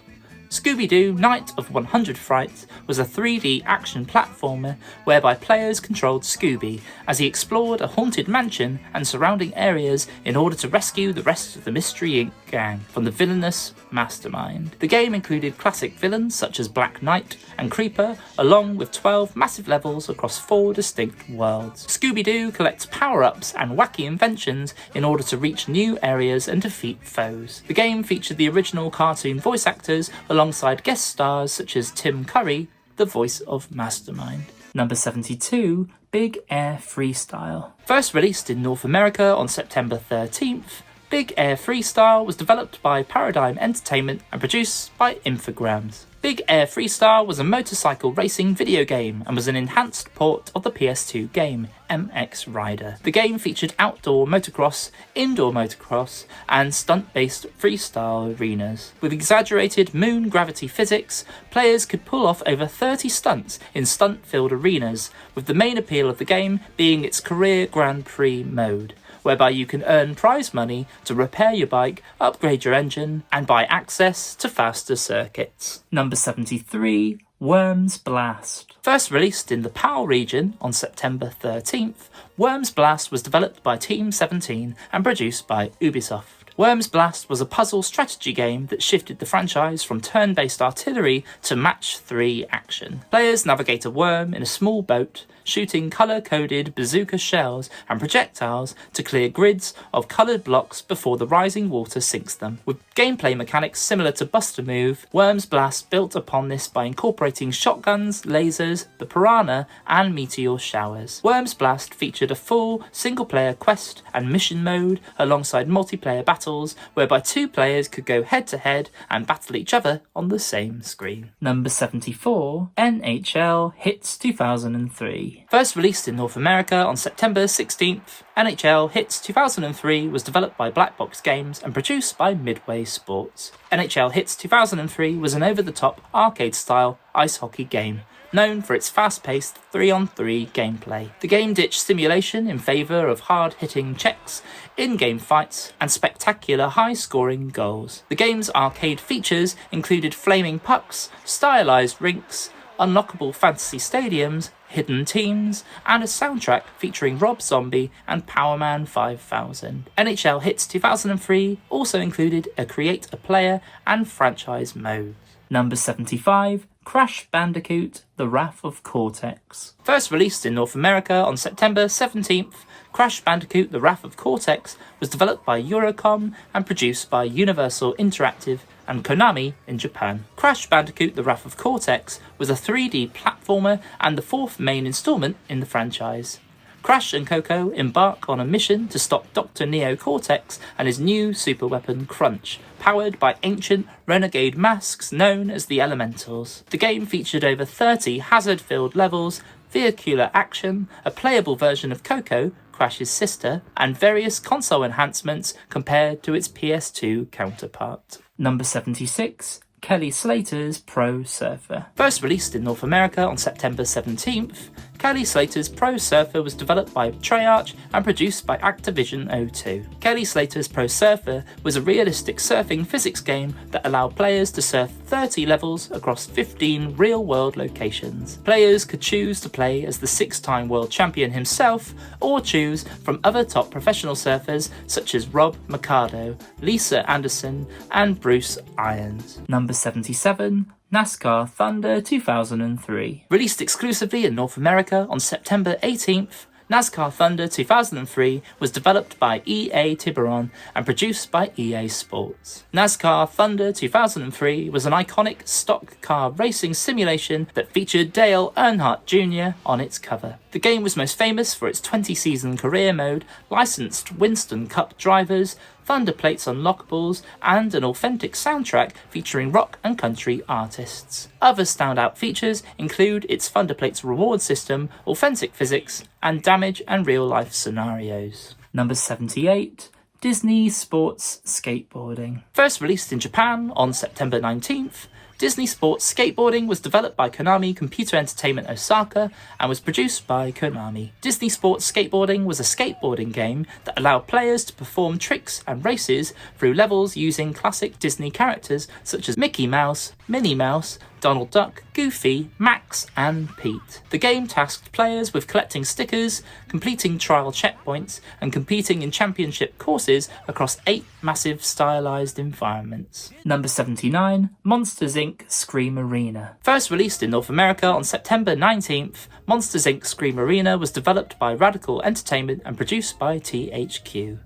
Scooby-Doo Night of 100 Frights was a 3D action platformer whereby players controlled Scooby as he explored a haunted mansion and surrounding areas in order to rescue the rest of the Mystery Inc. gang from the villainous mastermind. The game included classic villains such as Black Knight and Creeper, along with 12 massive levels across 4 distinct worlds. Scooby-Doo collects power-ups and wacky inventions in order to reach new areas and defeat foes. The game featured the original cartoon voice actors alongside guest stars such as Tim Curry, the voice of Mastermind. Number 72, Big Air Freestyle. First released in North America on September 13th, Big Air Freestyle was developed by Paradigm Entertainment and produced by Infogrames. Big Air Freestyle was a motorcycle racing video game and was an enhanced port of the PS2 game MX Rider. The game featured outdoor motocross, indoor motocross, and stunt-based freestyle arenas. With exaggerated moon gravity physics, players could pull off over 30 stunts in stunt-filled arenas, with the main appeal of the game being its career Grand Prix mode, whereby you can earn prize money to repair your bike, upgrade your engine, and buy access to faster circuits. Number 73, Worms Blast. First released in the PAL region on September 13th, Worms Blast was developed by Team 17 and produced by Ubisoft. Worms Blast was a puzzle strategy game that shifted the franchise from turn-based artillery to match 3 action. Players navigate a worm in a small boat, shooting colour-coded bazooka shells and projectiles to clear grids of coloured blocks before the rising water sinks them. With gameplay mechanics similar to Bust a Move, Worms Blast built upon this by incorporating shotguns, lasers, the piranha, and meteor showers. Worms Blast featured a full single-player quest and mission mode alongside multiplayer battles, whereby 2 players could go head-to-head and battle each other on the same screen. Number 74, NHL Hitz 2003. First released in North America on September 16th, NHL Hitz 2003 was developed by Black Box Games and produced by Midway Sports. NHL Hitz 2003 was an over-the-top arcade-style ice hockey game, known for its fast-paced 3-on-3 gameplay. The game ditched simulation in favour of hard-hitting checks, in-game fights, and spectacular high-scoring goals. The game's arcade features included flaming pucks, stylised rinks, unlockable fantasy stadiums, hidden teams, and a soundtrack featuring Rob Zombie and Powerman 5000. NHL Hitz 2003 also included a create a player and franchise mode. Number 75, Crash Bandicoot, The Wrath of Cortex. First released in North America on September 17th, Crash Bandicoot The Wrath of Cortex was developed by Eurocom and produced by Universal Interactive and Konami in Japan. Crash Bandicoot The Wrath of Cortex was a 3D platformer and the fourth main installment in the franchise. Crash and Coco embark on a mission to stop Dr. Neo Cortex and his new superweapon Crunch, powered by ancient renegade masks known as the Elementals. The game featured over 30 hazard-filled levels, vehicular action, a playable version of Coco, Crash's sister, and various console enhancements compared to its PS2 counterpart. Number 76, Kelly Slater's Pro Surfer. First released in North America on September 17th, Kelly Slater's Pro Surfer was developed by Treyarch and produced by Activision O2. Kelly Slater's Pro Surfer was a realistic surfing physics game that allowed players to surf 30 levels across 15 real-world locations. Players could choose to play as the 6-time world champion himself, or choose from other top professional surfers such as Rob Mercado, Lisa Anderson, and Bruce Irons. Number 77, NASCAR Thunder 2003. Released exclusively in North America on September 18th, NASCAR Thunder 2003 was developed by EA Tiburon and produced by EA Sports. NASCAR Thunder 2003 was an iconic stock car racing simulation that featured Dale Earnhardt Jr. on its cover. The game was most famous for its 20-season career mode, licensed Winston Cup drivers, Thunder plates unlockables, and an authentic soundtrack featuring rock and country artists. Other standout features include its Thunder plates reward system, authentic physics, and damage and real-life scenarios. Number 78, Disney Sports Skateboarding. First released in Japan on September 19th, Disney Sports Skateboarding was developed by Konami Computer Entertainment Osaka and was produced by Konami. Disney Sports Skateboarding was a skateboarding game that allowed players to perform tricks and races through levels using classic Disney characters such as Mickey Mouse, Minnie Mouse, Donald Duck, Goofy, Max, and Pete. The game tasked players with collecting stickers, completing trial checkpoints, and competing in championship courses across 8 massive stylized environments. Number 79, Monsters Inc. Scream Arena. First released in North America on September 19th, Monsters Inc. Scream Arena was developed by Radical Entertainment and produced by THQ.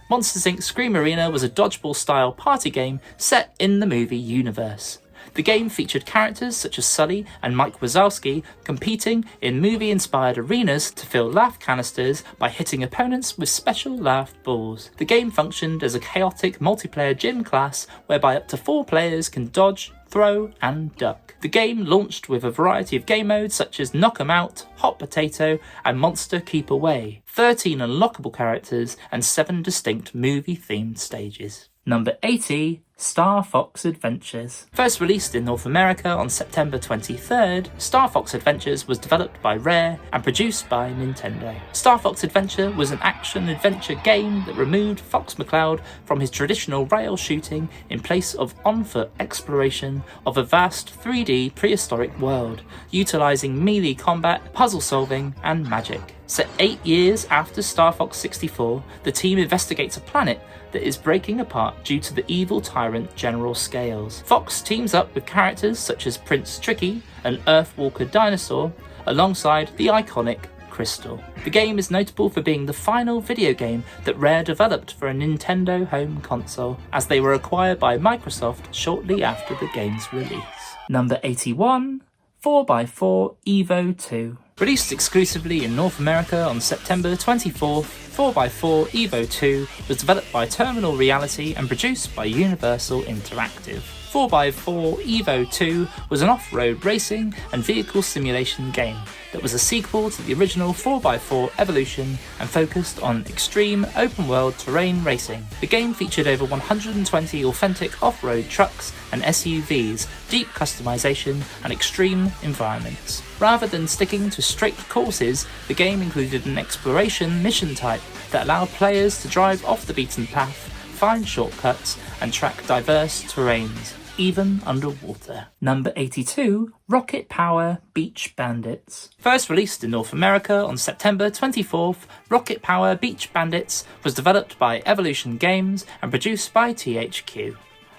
Monsters Inc. Scream Arena was a dodgeball-style party game set in the movie universe. The game featured characters such as Sully and Mike Wazowski competing in movie-inspired arenas to fill laugh canisters by hitting opponents with special laugh balls. The game functioned as a chaotic multiplayer gym class whereby up to 4 players can dodge, throw, and duck. The game launched with a variety of game modes such as Knock 'em Out, Hot Potato, and Monster Keep Away, 13 unlockable characters, and 7 distinct movie-themed stages. Number 80, Star Fox Adventures. First released in North America on September 23rd, Star Fox Adventures was developed by Rare and produced by Nintendo. Star Fox Adventure was an action-adventure game that removed Fox McCloud from his traditional rail shooting in place of on-foot exploration of a vast 3D prehistoric world, utilising melee combat, puzzle solving, and magic. Set 8 years after Star Fox 64, the team investigates a planet that is breaking apart due to the evil tyrant General Scales. Fox teams up with characters such as Prince Tricky, an Earthwalker dinosaur, alongside the iconic Crystal. The game is notable for being the final video game that Rare developed for a Nintendo home console, as they were acquired by Microsoft shortly after the game's release. Number 81, 4x4 Evo 2. Released exclusively in North America on September 24th, 4x4 Evo 2 was developed by Terminal Reality and produced by Universal Interactive. 4x4 Evo 2 was an off-road racing and vehicle simulation game that was a sequel to the original 4x4 Evolution and focused on extreme open-world terrain racing. The game featured over 120 authentic off-road trucks and SUVs, deep customization, and extreme environments. Rather than sticking to strict courses, the game included an exploration mission type that allowed players to drive off the beaten path, find shortcuts, and track diverse terrains. even underwater. Number 82, Rocket Power Beach Bandits. First released in North America on September 24th, Rocket Power Beach Bandits was developed by Evolution Games and produced by THQ.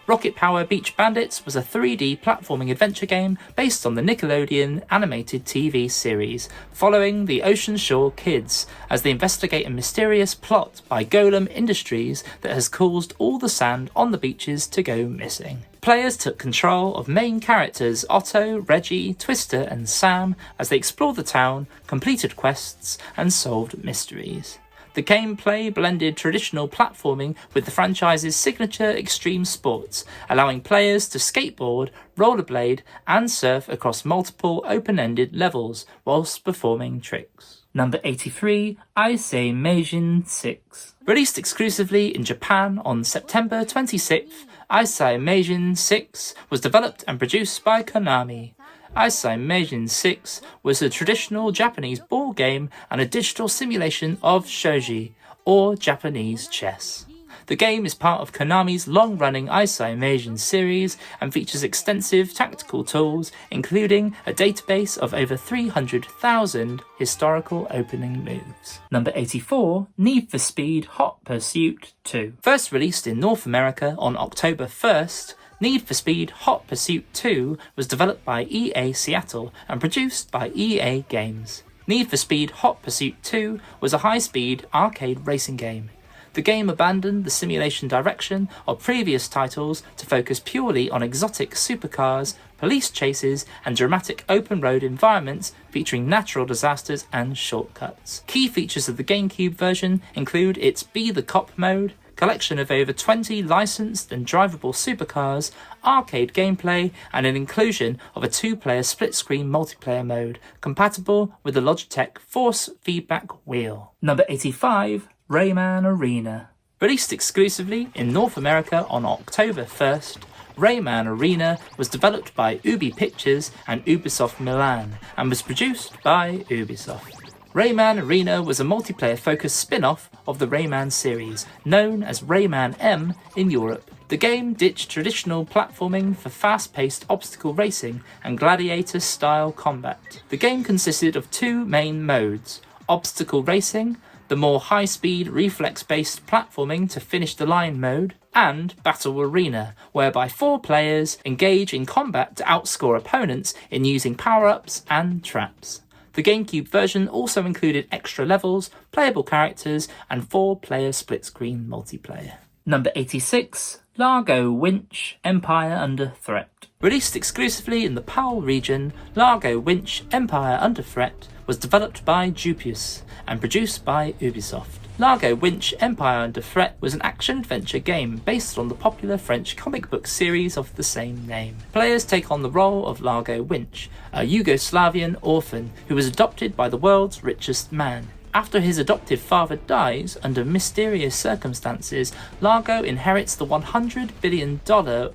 Rocket Power Beach Bandits was a 3D platforming adventure game based on the Nickelodeon animated TV series, following the Ocean Shore Kids as they investigate a mysterious plot by Golem Industries that has caused all the sand on the beaches to go missing. Players took control of main characters Otto, Reggie, Twister and Sam as they explored the town, completed quests and solved mysteries. The gameplay blended traditional platforming with the franchise's signature extreme sports, allowing players to skateboard, rollerblade, and surf across multiple open-ended levels whilst performing tricks. Number 83, Issei Meijin 6. Released exclusively in Japan on September 26th, Issei Meijin 6 was developed and produced by Konami. Issei Meijin 6 was a traditional Japanese board game and a digital simulation of shogi, or Japanese chess. The game is part of Konami's long-running Issei Meijin series and features extensive tactical tools, including a database of over 300,000 historical opening moves. Number 84, Need for Speed Hot Pursuit 2. First released in North America on October 1st, Need for Speed Hot Pursuit 2 was developed by EA Seattle and produced by EA Games. Need for Speed Hot Pursuit 2 was a high-speed arcade racing game. The game abandoned the simulation direction of previous titles to focus purely on exotic supercars, police chases, and dramatic open-road environments featuring natural disasters and shortcuts. Key features of the GameCube version include its Be the Cop mode, collection of over 20 licensed and drivable supercars, arcade gameplay, and an inclusion of a 2-player split-screen multiplayer mode, compatible with the Logitech Force Feedback Wheel. Number 85, Rayman Arena. Released exclusively in North America on October 1st, Rayman Arena was developed by Ubi Pictures and Ubisoft Milan, and was produced by Ubisoft. Rayman Arena was a multiplayer-focused spin-off of the Rayman series, known as Rayman M in Europe. The game ditched traditional platforming for fast-paced obstacle racing and gladiator-style combat. The game consisted of 2 main modes: obstacle racing, the more high-speed, reflex-based platforming to finish the line mode, and Battle Arena, whereby 4 players engage in combat to outscore opponents in using power-ups and traps. The GameCube version also included extra levels, playable characters, and 4-player split-screen multiplayer. Number 86, Largo Winch Empire Under Threat. Released exclusively in the PAL region, Largo Winch Empire Under Threat was developed by Dupius and produced by Ubisoft. Largo Winch Empire Under Threat was an action-adventure game based on the popular French comic book series of the same name. Players take on the role of Largo Winch, a Yugoslavian orphan who was adopted by the world's richest man. After his adoptive father dies under mysterious circumstances, Largo inherits the $100 billion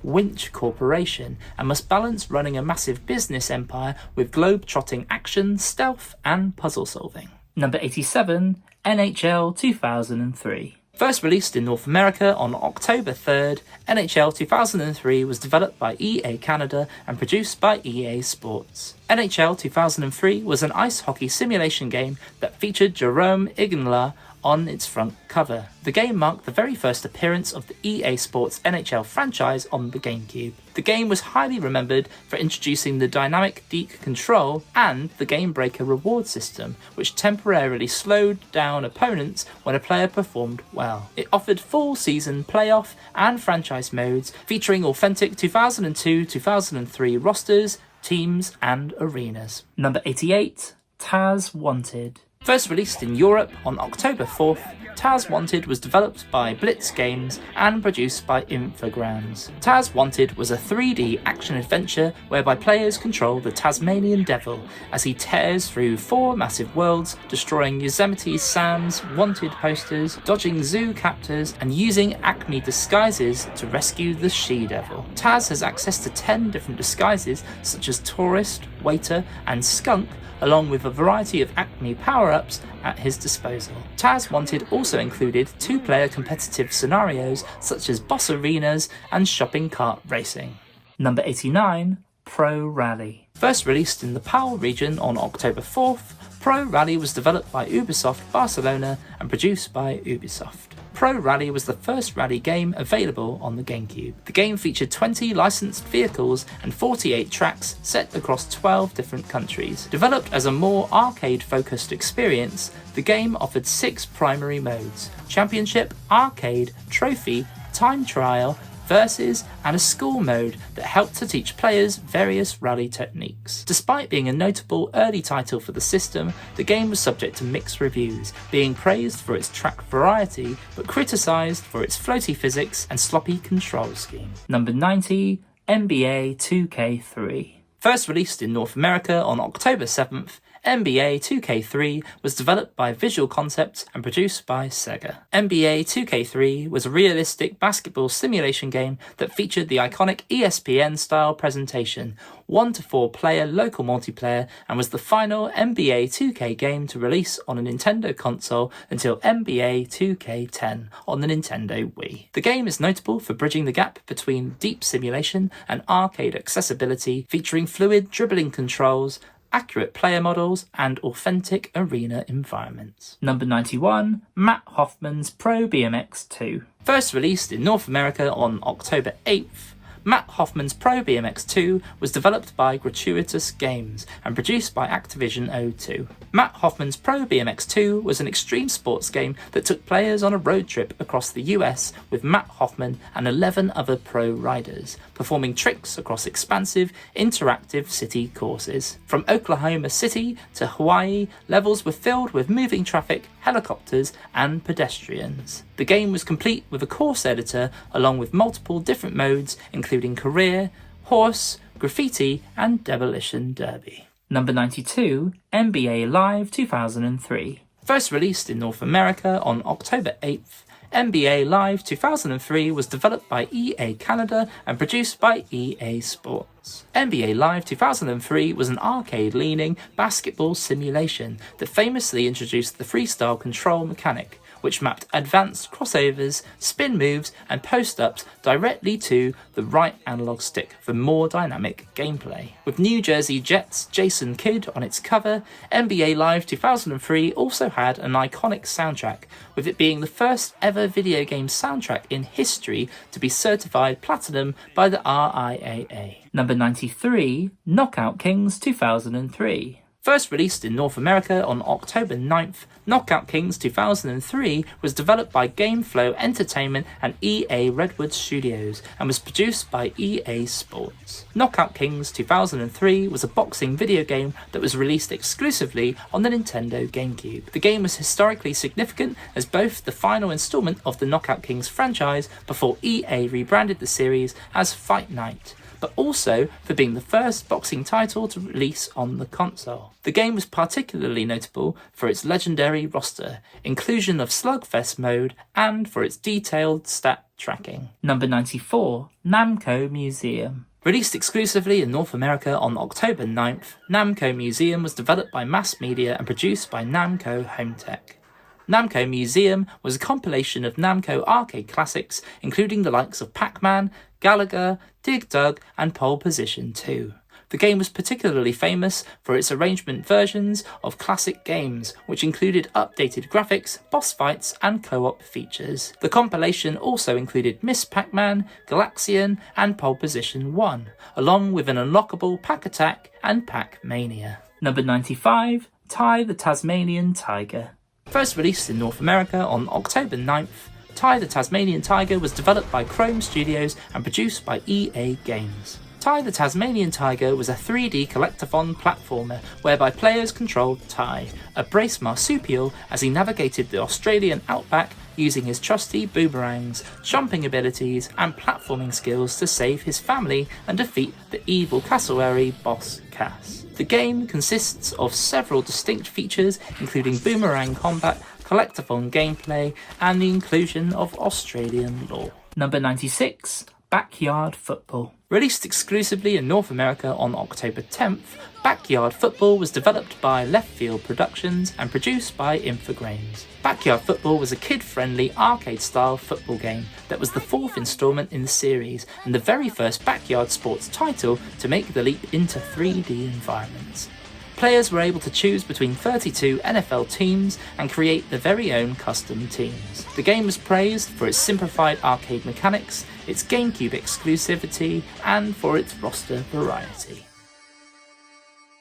Winch Corporation and must balance running a massive business empire with globe-trotting action, stealth, and puzzle solving. Number 87, NHL 2003. First released in North America on October 3rd, NHL 2003 was developed by EA Canada and produced by EA Sports. NHL 2003 was an ice hockey simulation game that featured Jerome Iginla on its front cover. The game marked the very first appearance of the EA Sports NHL franchise on the GameCube. The game was highly remembered for introducing the dynamic deke control and the Game Breaker reward system, which temporarily slowed down opponents when a player performed well. It offered full season playoff and franchise modes featuring authentic 2002-2003 rosters, teams and arenas. Number 88, Taz Wanted. First released in Europe on October 4th, Taz Wanted was developed by Blitz Games and produced by Infogrames. Taz Wanted was a 3D action-adventure whereby players control the Tasmanian Devil as he tears through 4 massive worlds, destroying Yosemite Sam's wanted posters, dodging zoo captors, and using Acme disguises to rescue the She-Devil. Taz has access to 10 different disguises such as Tourist, Waiter, and Skunk, along with a variety of Acme power-ups at his disposal. Taz Wanted also included 2-player competitive scenarios such as boss arenas and shopping cart racing. Number 89, Pro Rally. First released in the PAL region on October 4th, Pro Rally was developed by Ubisoft Barcelona and produced by Ubisoft. Pro Rally was the first rally game available on the GameCube. The game featured 20 licensed vehicles and 48 tracks set across 12 different countries. Developed as a more arcade-focused experience, the game offered 6 primary modes: Championship, Arcade, Trophy, Time Trial, Versus, and a school mode that helped to teach players various rally techniques. Despite being a notable early title for the system, the game was subject to mixed reviews, being praised for its track variety, but criticised for its floaty physics and sloppy control scheme. Number 90, NBA 2K3. First released in North America on October 7th, NBA 2K3 was developed by Visual Concepts and produced by Sega. NBA 2K3 was a realistic basketball simulation game that featured the iconic ESPN-style presentation, 1-to-4 player local multiplayer, and was the final NBA 2K game to release on a Nintendo console until NBA 2K10 on the Nintendo Wii. The game is notable for bridging the gap between deep simulation and arcade accessibility, featuring fluid dribbling controls, accurate player models, and authentic arena environments. Number 91, Matt Hoffman's Pro BMX 2. First released in North America on October 8th, Matt Hoffman's Pro BMX 2 was developed by Gratuitous Games and produced by Activision O2. Matt Hoffman's Pro BMX 2 was an extreme sports game that took players on a road trip across the US with Matt Hoffman and 11 other pro riders, performing tricks across expansive, interactive city courses. From Oklahoma City to Hawaii, levels were filled with moving traffic, helicopters, and pedestrians. The game was complete with a course editor along with multiple different modes including career, horse, graffiti, and demolition derby. Number 92, NBA Live 2003. First released in North America on October 8th, NBA Live 2003 was developed by EA Canada and produced by EA Sports. NBA Live 2003 was an arcade-leaning basketball simulation that famously introduced the freestyle control mechanic, which mapped advanced crossovers, spin moves, and post-ups directly to the right analog stick for more dynamic gameplay. With New Jersey Jets' Jason Kidd on its cover, NBA Live 2003 also had an iconic soundtrack, with it being the first ever video game soundtrack in history to be certified platinum by the RIAA. Number 93, Knockout Kings 2003. First released in North America on October 9th, Knockout Kings 2003 was developed by GameFlow Entertainment and EA Redwood Studios and was produced by EA Sports. Knockout Kings 2003 was a boxing video game that was released exclusively on the Nintendo GameCube. The game was historically significant as both the final installment of the Knockout Kings franchise before EA rebranded the series as Fight Night, but also for being the first boxing title to release on the console. The game was particularly notable for its legendary roster, inclusion of Slugfest mode, and for its detailed stat tracking. Number 94, Namco Museum. Released exclusively in North America on October 9th, Namco Museum was developed by Mass Media and produced by Namco Home Tech. Namco Museum was a compilation of Namco arcade classics, including the likes of Pac-Man, Galaga, Dig Dug, and Pole Position 2. The game was particularly famous for its arrangement versions of classic games, which included updated graphics, boss fights, and co-op features. The compilation also included Miss Pac-Man, Galaxian, and Pole Position 1, along with an unlockable Pac Attack and Pac-Mania. Number 95, Ty the Tasmanian Tiger. First released in North America on October 9th, Ty the Tasmanian Tiger was developed by Chrome Studios and produced by EA Games. Ty the Tasmanian Tiger was a 3D collectathon platformer whereby players controlled Ty, a brace marsupial, as he navigated the Australian outback using his trusty boomerangs, jumping abilities, and platforming skills to save his family and defeat the evil cassowary boss Cass. The game consists of several distinct features, including boomerang combat, collectathon gameplay, and the inclusion of Australian lore. Number 96, Backyard Football. Released exclusively in North America on October 10th, Backyard Football was developed by Left Field Productions and produced by Infogrames. Backyard Football was a kid-friendly arcade-style football game that was the fourth installment in the series and the very first backyard sports title to make the leap into 3D environments. Players were able to choose between 32 NFL teams and create their very own custom teams. The game was praised for its simplified arcade mechanics, its GameCube exclusivity, and for its roster variety.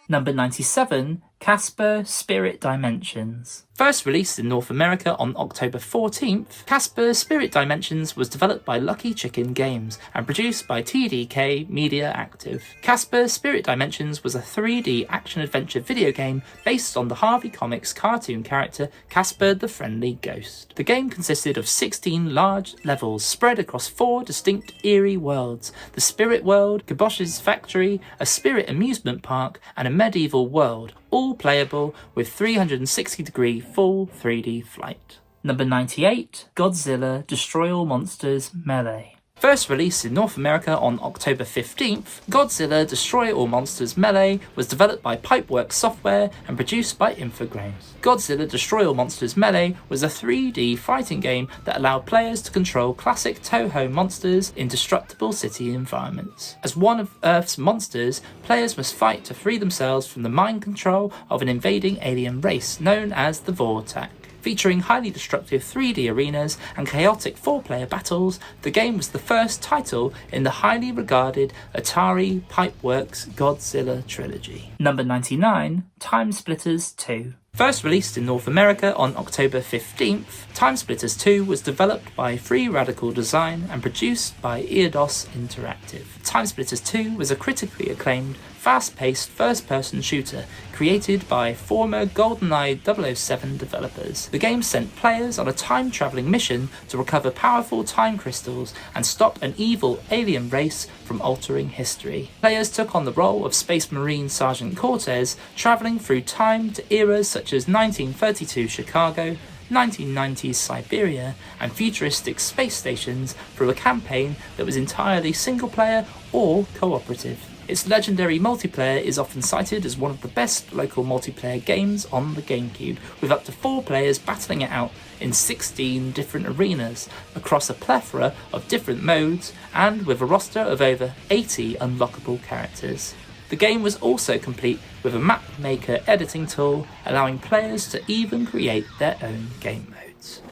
Number 97, Casper Spirit Dimensions. First released in North America on October 14th, Casper Spirit Dimensions was developed by Lucky Chicken Games and produced by TDK Media Active. Casper Spirit Dimensions was a 3D action-adventure video game based on the Harvey Comics cartoon character Casper the Friendly Ghost. The game consisted of 16 large levels spread across 4 distinct eerie worlds: the Spirit World, Kibosh's Factory, a Spirit Amusement Park, and a medieval world, all playable with 360-degree full 3D flight. Number 98, Godzilla Destroy All Monsters Melee. First released in North America on October 15th, Godzilla Destroy All Monsters Melee was developed by Pipeworks Software and produced by Infogrames. Godzilla Destroy All Monsters Melee was a 3D fighting game that allowed players to control classic Toho monsters in destructible city environments. As one of Earth's monsters, players must fight to free themselves from the mind control of an invading alien race known as the Vortak. Featuring highly destructive 3D arenas and chaotic 4-player battles, the game was the first title in the highly regarded Atari Pipeworks Godzilla trilogy. Number 99, Time Splitters 2. First released in North America on October 15th, Time Splitters 2 was developed by Free Radical Design and produced by Eidos Interactive. Time Splitters 2 was a critically acclaimed, fast-paced first-person shooter created by former GoldenEye 007 developers. The game sent players on a time-travelling mission to recover powerful time crystals and stop an evil alien race from altering history. Players took on the role of Space Marine Sergeant Cortez, travelling through time to eras such as 1932 Chicago, 1990s Siberia, and futuristic space stations through a campaign that was entirely single-player or cooperative. Its legendary multiplayer is often cited as one of the best local multiplayer games on the GameCube, with up to 4 players battling it out in 16 different arenas across a plethora of different modes and with a roster of over 80 unlockable characters. The game was also complete with a map maker editing tool, allowing players to even create their own game modes.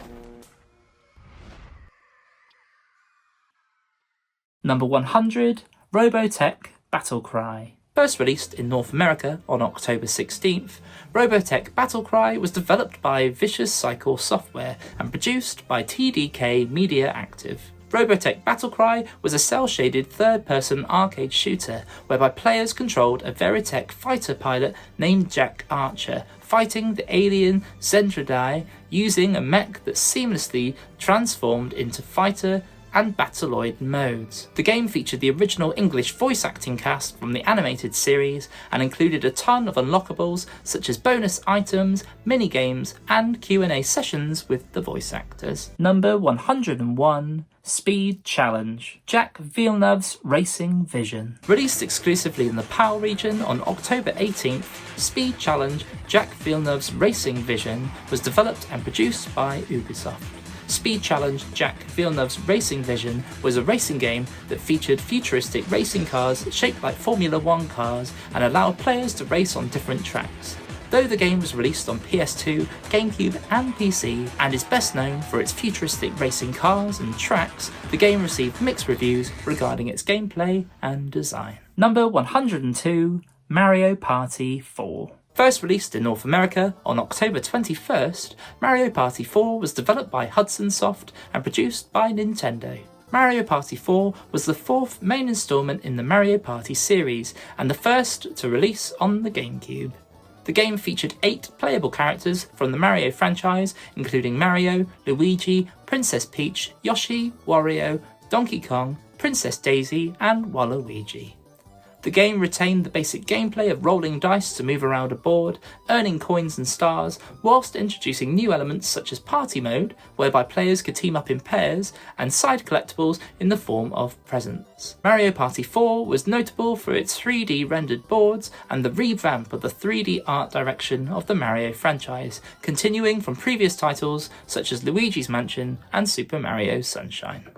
Number 100, Robotech Battle Cry. First released in North America on October 16th, Robotech Battle Cry was developed by Vicious Cycle Software and produced by TDK Media Active. Robotech Battle Cry was a cel-shaded third-person arcade shooter whereby players controlled a Veritech fighter pilot named Jack Archer, fighting the alien Zentradi using a mech that seamlessly transformed into fighter and Battleoid modes. The game featured the original English voice acting cast from the animated series and included a ton of unlockables such as bonus items, mini-games, and Q&A sessions with the voice actors. Number 101, Speed Challenge, Jacques Villeneuve's Racing Vision. Released exclusively in the PAL region on October 18th, Speed Challenge, Jacques Villeneuve's Racing Vision was developed and produced by Ubisoft. Speed Challenge Jacques Villeneuve's Racing Vision was a racing game that featured futuristic racing cars shaped like Formula 1 cars and allowed players to race on different tracks. Though the game was released on PS2, GameCube and PC and is best known for its futuristic racing cars and tracks, the game received mixed reviews regarding its gameplay and design. Number 102, Mario Party 4. First released in North America on October 21st, Mario Party 4 was developed by Hudson Soft and produced by Nintendo. Mario Party 4 was the 4th main installment in the Mario Party series and the first to release on the GameCube. The game featured 8 playable characters from the Mario franchise, including Mario, Luigi, Princess Peach, Yoshi, Wario, Donkey Kong, Princess Daisy, and Waluigi. The game retained the basic gameplay of rolling dice to move around a board, earning coins and stars, whilst introducing new elements such as party mode, whereby players could team up in pairs, and side collectibles in the form of presents. Mario Party 4 was notable for its 3D rendered boards and the revamp of the 3D art direction of the Mario franchise, continuing from previous titles such as Luigi's Mansion and Super Mario Sunshine.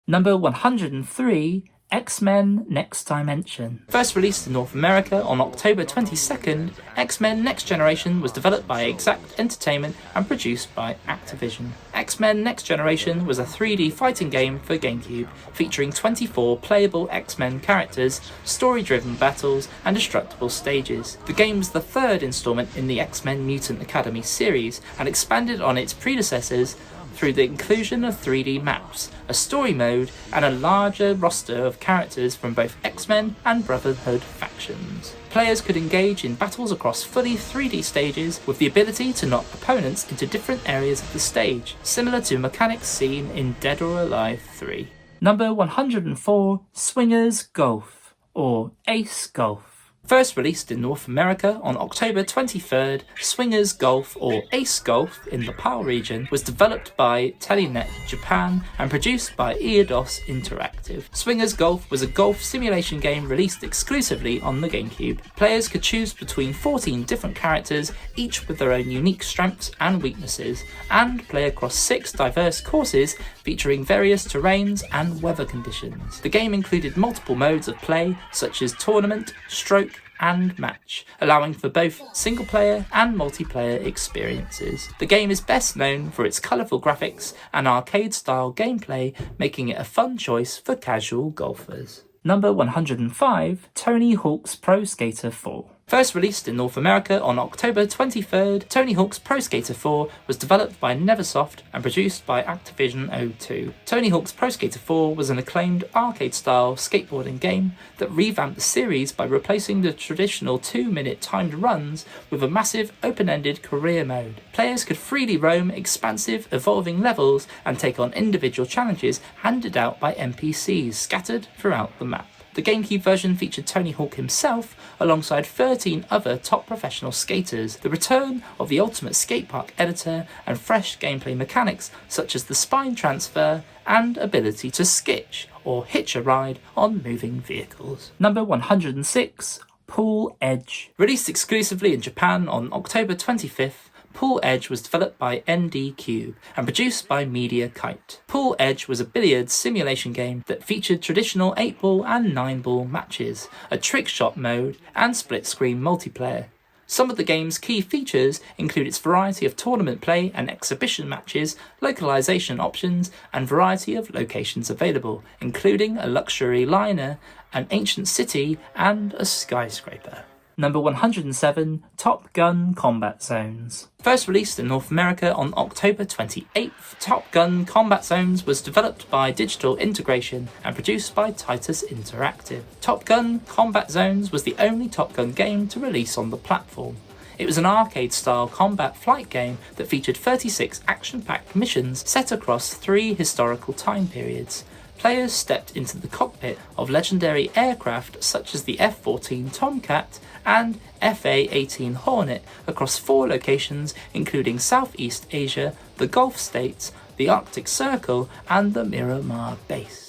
Number 103, X-Men Next Dimension. First released in North America on October 22nd, X-Men Next Generation was developed by Exact Entertainment and produced by Activision. X-Men Next Generation was a 3D fighting game for GameCube, featuring 24 playable X-Men characters, story-driven battles, and destructible stages. The game was the third installment in the X-Men Mutant Academy series, and expanded on its predecessors through the inclusion of 3D maps, a story mode, and a larger roster of characters from both X-Men and Brotherhood factions. Players could engage in battles across fully 3D stages with the ability to knock opponents into different areas of the stage, similar to mechanics seen in Dead or Alive 3. Number 104, Swingers Golf, or Ace Golf. First released in North America on October 23rd, Swingers Golf, or Ace Golf in the PAL region, was developed by Telenet Japan and produced by Eidos Interactive. Swingers Golf was a golf simulation game released exclusively on the GameCube. Players could choose between 14 different characters, each with their own unique strengths and weaknesses, and play across 6 diverse courses featuring various terrains and weather conditions. The game included multiple modes of play, such as tournament, stroke, and match, allowing for both single-player and multiplayer experiences. The game is best known for its colourful graphics and arcade-style gameplay, making it a fun choice for casual golfers. Number 105, Tony Hawk's Pro Skater 4. First released in North America on October 23rd, Tony Hawk's Pro Skater 4 was developed by Neversoft and produced by Activision O2. Tony Hawk's Pro Skater 4 was an acclaimed arcade-style skateboarding game that revamped the series by replacing the traditional 2-minute timed runs with a massive open-ended career mode. Players could freely roam expansive, evolving levels and take on individual challenges handed out by NPCs scattered throughout the map. The GameCube version featured Tony Hawk himself alongside 13 other top professional skaters, the return of the Ultimate Skate Park editor, and fresh gameplay mechanics such as the spine transfer and ability to skitch or hitch a ride on moving vehicles. Number 106, Pool Edge. Released exclusively in Japan on October 25th, Pool Edge was developed by NDQ and produced by Media Kite. Pool Edge was a billiards simulation game that featured traditional 8-ball and 9-ball matches, a trick shot mode, and split-screen multiplayer. Some of the game's key features include its variety of tournament play and exhibition matches, localization options, and variety of locations available, including a luxury liner, an ancient city, and a skyscraper. Number 107, Top Gun Combat Zones. First released in North America on October 28th, Top Gun Combat Zones was developed by Digital Integration and produced by Titus Interactive. Top Gun Combat Zones was the only Top Gun game to release on the platform. It was an arcade-style combat flight game that featured 36 action-packed missions set across 3 historical time periods. Players stepped into the cockpit of legendary aircraft such as the F-14 Tomcat and FA-18 Hornet across 4 locations including Southeast Asia, the Gulf States, the Arctic Circle, and the Miramar Base.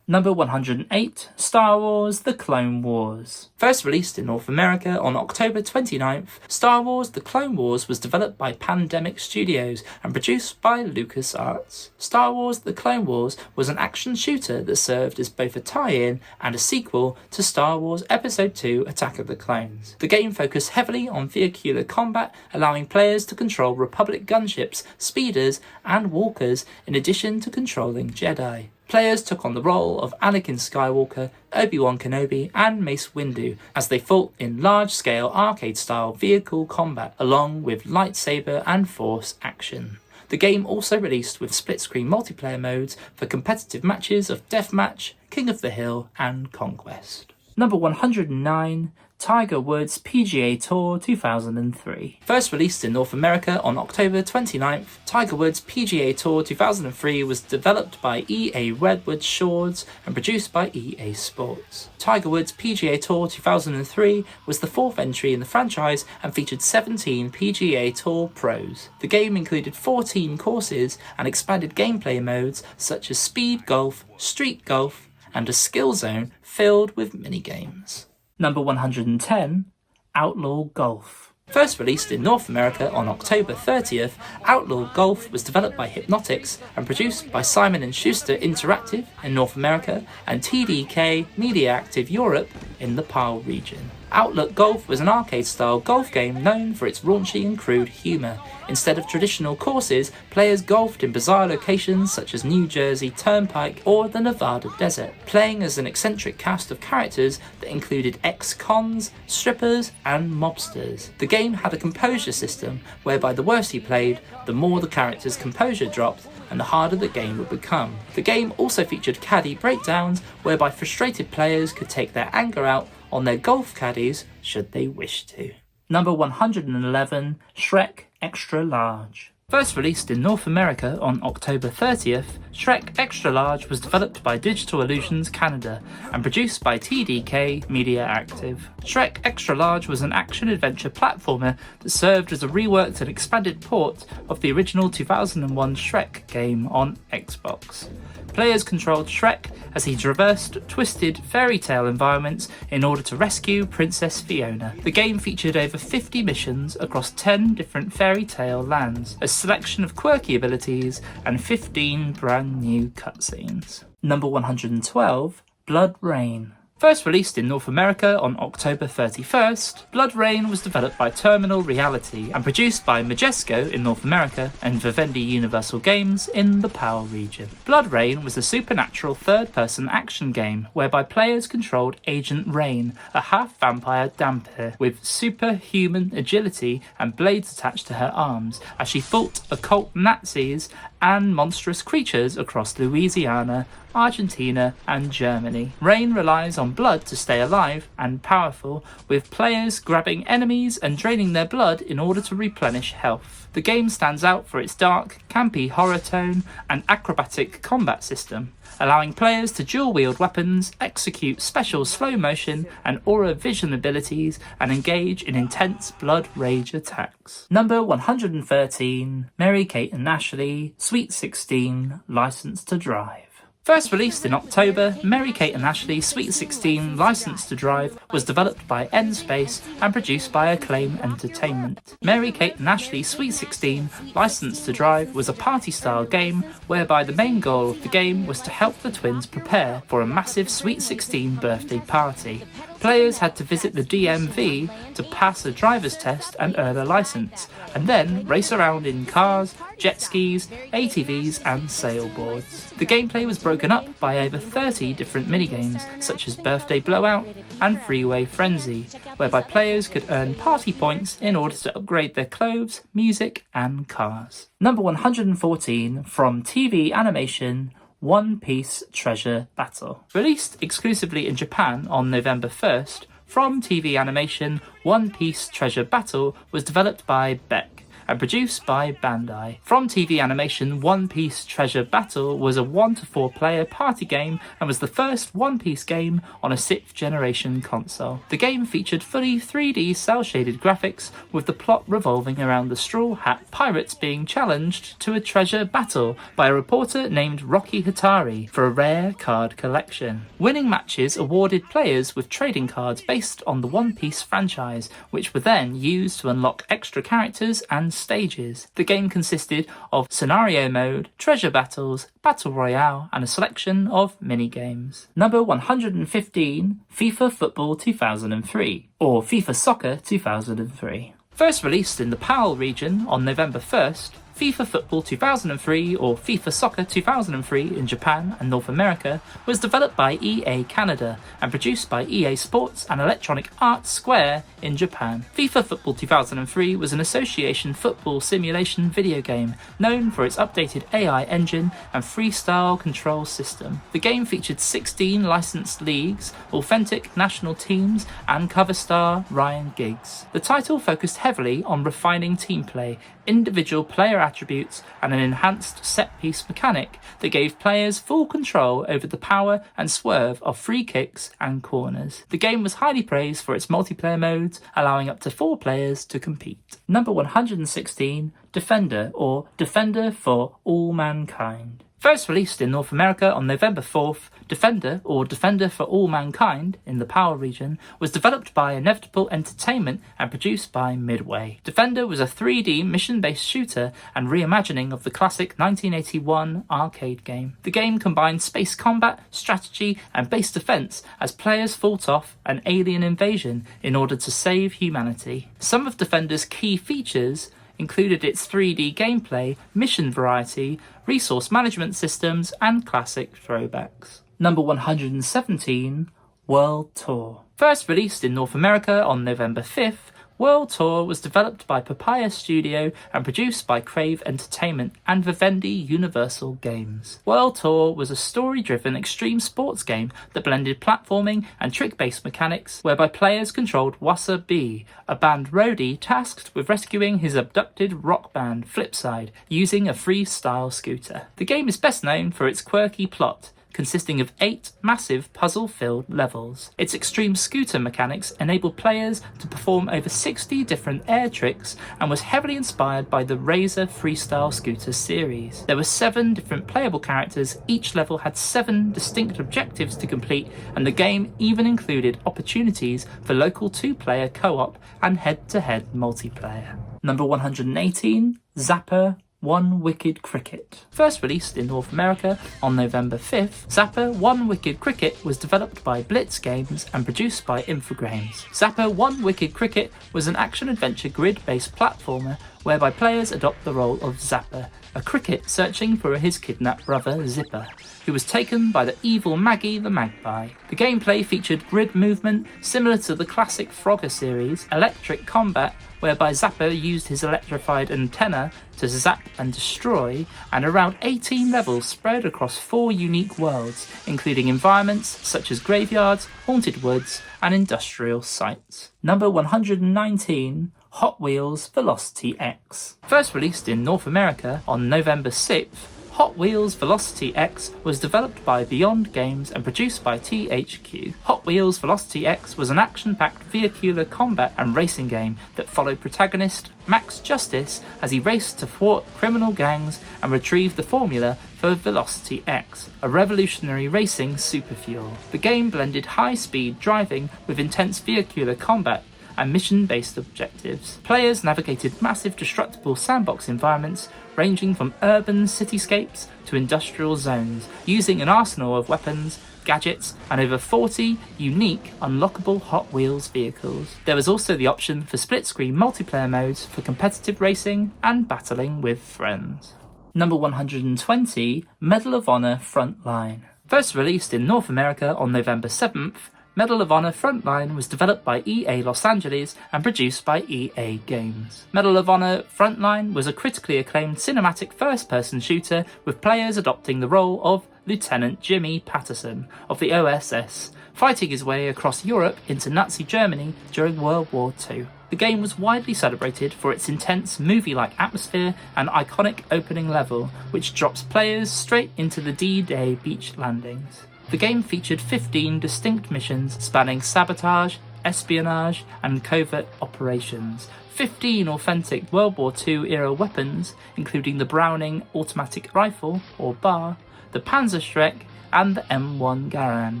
Number 108, Star Wars The Clone Wars. First released in North America on October 29th, Star Wars The Clone Wars was developed by Pandemic Studios and produced by LucasArts. Star Wars The Clone Wars was an action shooter that served as both a tie-in and a sequel to Star Wars Episode II Attack of the Clones. The game focused heavily on vehicular combat, allowing players to control Republic gunships, speeders, and walkers, in addition to controlling Jedi. Players took on the role of Anakin Skywalker, Obi-Wan Kenobi, and Mace Windu as they fought in large-scale arcade-style vehicle combat, along with lightsaber and force action. The game also released with split-screen multiplayer modes for competitive matches of Deathmatch, King of the Hill, and Conquest. Number 109, Tiger Woods PGA Tour 2003. First released in North America on October 29th, Tiger Woods PGA Tour 2003 was developed by EA Redwood Shores and produced by EA Sports. Tiger Woods PGA Tour 2003 was the fourth entry in the franchise and featured 17 PGA Tour pros. The game included 14 courses and expanded gameplay modes such as speed golf, street golf, and a skill zone filled with minigames. Number 110, Outlaw Golf. First released in North America on October 30th, Outlaw Golf was developed by Hypnotics and produced by Simon & Schuster Interactive in North America and TDK Media Active Europe in the PAL region. Outlaw Golf was an arcade-style golf game known for its raunchy and crude humour. Instead of traditional courses, players golfed in bizarre locations such as New Jersey Turnpike or the Nevada desert, playing as an eccentric cast of characters that included ex-cons, strippers, and mobsters. The game had a composure system whereby the worse you played, the more the character's composure dropped, and the harder the game would become. The game also featured caddy breakdowns whereby frustrated players could take their anger out on their golf caddies should they wish to. Number 111, Shrek Extra Large. First released in North America on October 30th, Shrek Extra Large was developed by Digital Illusions Canada and produced by TDK Media Active. Shrek Extra Large was an action-adventure platformer that served as a reworked and expanded port of the original 2001 Shrek game on Xbox. Players controlled Shrek as he traversed twisted fairy tale environments in order to rescue Princess Fiona. The game featured over 50 missions across 10 different fairy tale lands, a selection of quirky abilities, and 15 brand new cutscenes. Number 112, Blood Rain. First released in North America on October 31st, Blood Rain was developed by Terminal Reality and produced by Majesco in North America and Vivendi Universal Games in the PAL region. Blood Rain was a supernatural third-person action game whereby players controlled Agent Rain, a half-vampire dampier with superhuman agility and blades attached to her arms, as she fought occult Nazis and monstrous creatures across Louisiana, Argentina, and Germany. Rain relies on blood to stay alive and powerful, with players grabbing enemies and draining their blood in order to replenish health. The game stands out for its dark, campy horror tone and acrobatic combat system, allowing players to dual-wield weapons, execute special slow-motion and aura vision abilities, and engage in intense blood rage attacks. Number 113, Mary-Kate and Ashley, Sweet 16, License to Drive. First released in October, Mary-Kate and Ashley Sweet 16 License to Drive was developed by N-Space and produced by Acclaim Entertainment. Mary-Kate and Ashley Sweet 16 License to Drive was a party-style game whereby the main goal of the game was to help the twins prepare for a massive Sweet 16 birthday party. Players had to visit the DMV to pass a driver's test and earn a license, and then race around in cars, jet skis, ATVs and sailboards. The gameplay was broken up by over 30 different minigames such as Birthday Blowout and Freeway Frenzy, whereby players could earn party points in order to upgrade their clothes, music and cars. Number 114, from TV animation, One Piece Treasure Battle. Released exclusively in Japan on November 1st, from TV animation, One Piece Treasure Battle was developed by Beck and produced by Bandai. From TV animation, One Piece Treasure Battle was a 1 to 4 player party game and was the first One Piece game on a 6th generation console. The game featured fully 3D cel-shaded graphics, with the plot revolving around the Straw Hat Pirates being challenged to a treasure battle by a reporter named Rocky Hatari for a rare card collection. Winning matches awarded players with trading cards based on the One Piece franchise, which were then used to unlock extra characters and stages. The game consisted of scenario mode, treasure battles, battle royale, and a selection of mini-games. Number 115, FIFA Football 2003, or FIFA Soccer 2003. First released in the PAL region on November 1st, FIFA Football 2003, or FIFA Soccer 2003 in Japan and North America, was developed by EA Canada and produced by EA Sports and Electronic Arts Square in Japan. FIFA Football 2003 was an association football simulation video game known for its updated AI engine and freestyle control system. The game featured 16 licensed leagues, authentic national teams, and cover star Ryan Giggs. The title focused heavily on refining team play, individual player attributes, and an enhanced set-piece mechanic that gave players full control over the power and swerve of free kicks and corners. The game was highly praised for its multiplayer modes, allowing up to 4 players to compete. Number 116, Defender, or Defender for All Mankind. First released in North America on November 4th, Defender, or Defender for All Mankind, in the PAL region, was developed by Inevitable Entertainment and produced by Midway. Defender was a 3D mission-based shooter and reimagining of the classic 1981 arcade game. The game combined space combat, strategy, and base defense as players fought off an alien invasion in order to save humanity. Some of Defender's key features included its 3D gameplay, mission variety, resource management systems, and classic throwbacks. Number 117, World Tour. First released in North America on November 5th, World Tour was developed by Papaya Studio and produced by Crave Entertainment and Vivendi Universal Games. World Tour was a story-driven extreme sports game that blended platforming and trick-based mechanics, whereby players controlled Wassa B, a band roadie tasked with rescuing his abducted rock band Flipside using a freestyle scooter. The game is best known for its quirky plot, consisting of 8 massive puzzle-filled levels. Its extreme scooter mechanics enabled players to perform over 60 different air tricks and was heavily inspired by the Razor Freestyle Scooter series. There were 7 different playable characters, each level had 7 distinct objectives to complete, and the game even included opportunities for local 2-player co-op and head-to-head multiplayer. Number 118, Zapper One Wicked Cricket. First released in North America on November 5th, Zapper One Wicked Cricket was developed by Blitz Games and produced by Infogrames. Zapper One Wicked Cricket was an action-adventure grid-based platformer whereby players adopt the role of Zapper, a cricket searching for his kidnapped brother Zipper, who was taken by the evil Maggie the Magpie. The gameplay featured grid movement similar to the classic Frogger series, electric combat whereby Zapper used his electrified antenna to zap and destroy, and around 18 levels spread across 4 unique worlds, including environments such as graveyards, haunted woods, and industrial sites. Number 119, Hot Wheels Velocity X. First released in North America on November 6th, Hot Wheels Velocity X was developed by Beyond Games and produced by THQ. Hot Wheels Velocity X was an action-packed vehicular combat and racing game that followed protagonist Max Justice as he raced to thwart criminal gangs and retrieve the formula for Velocity X, a revolutionary racing superfuel. The game blended high-speed driving with intense vehicular combat and mission-based objectives. Players navigated massive destructible sandbox environments ranging from urban cityscapes to industrial zones, using an arsenal of weapons, gadgets, and over 40 unique unlockable Hot Wheels vehicles. There was also the option for split-screen multiplayer modes for competitive racing and battling with friends. Number 120, Medal of Honor Frontline. First released in North America on November 7th, Medal of Honor Frontline was developed by EA Los Angeles and produced by EA Games. Medal of Honor Frontline was a critically acclaimed cinematic first-person shooter with players adopting the role of Lieutenant Jimmy Patterson of the OSS, fighting his way across Europe into Nazi Germany during World War II. The game was widely celebrated for its intense movie-like atmosphere and iconic opening level, which drops players straight into the D-Day beach landings. The game featured 15 distinct missions spanning sabotage, espionage, and covert operations, 15 authentic World War II era weapons, including the Browning automatic rifle, or BAR, the Panzerschreck, and the M1 Garand,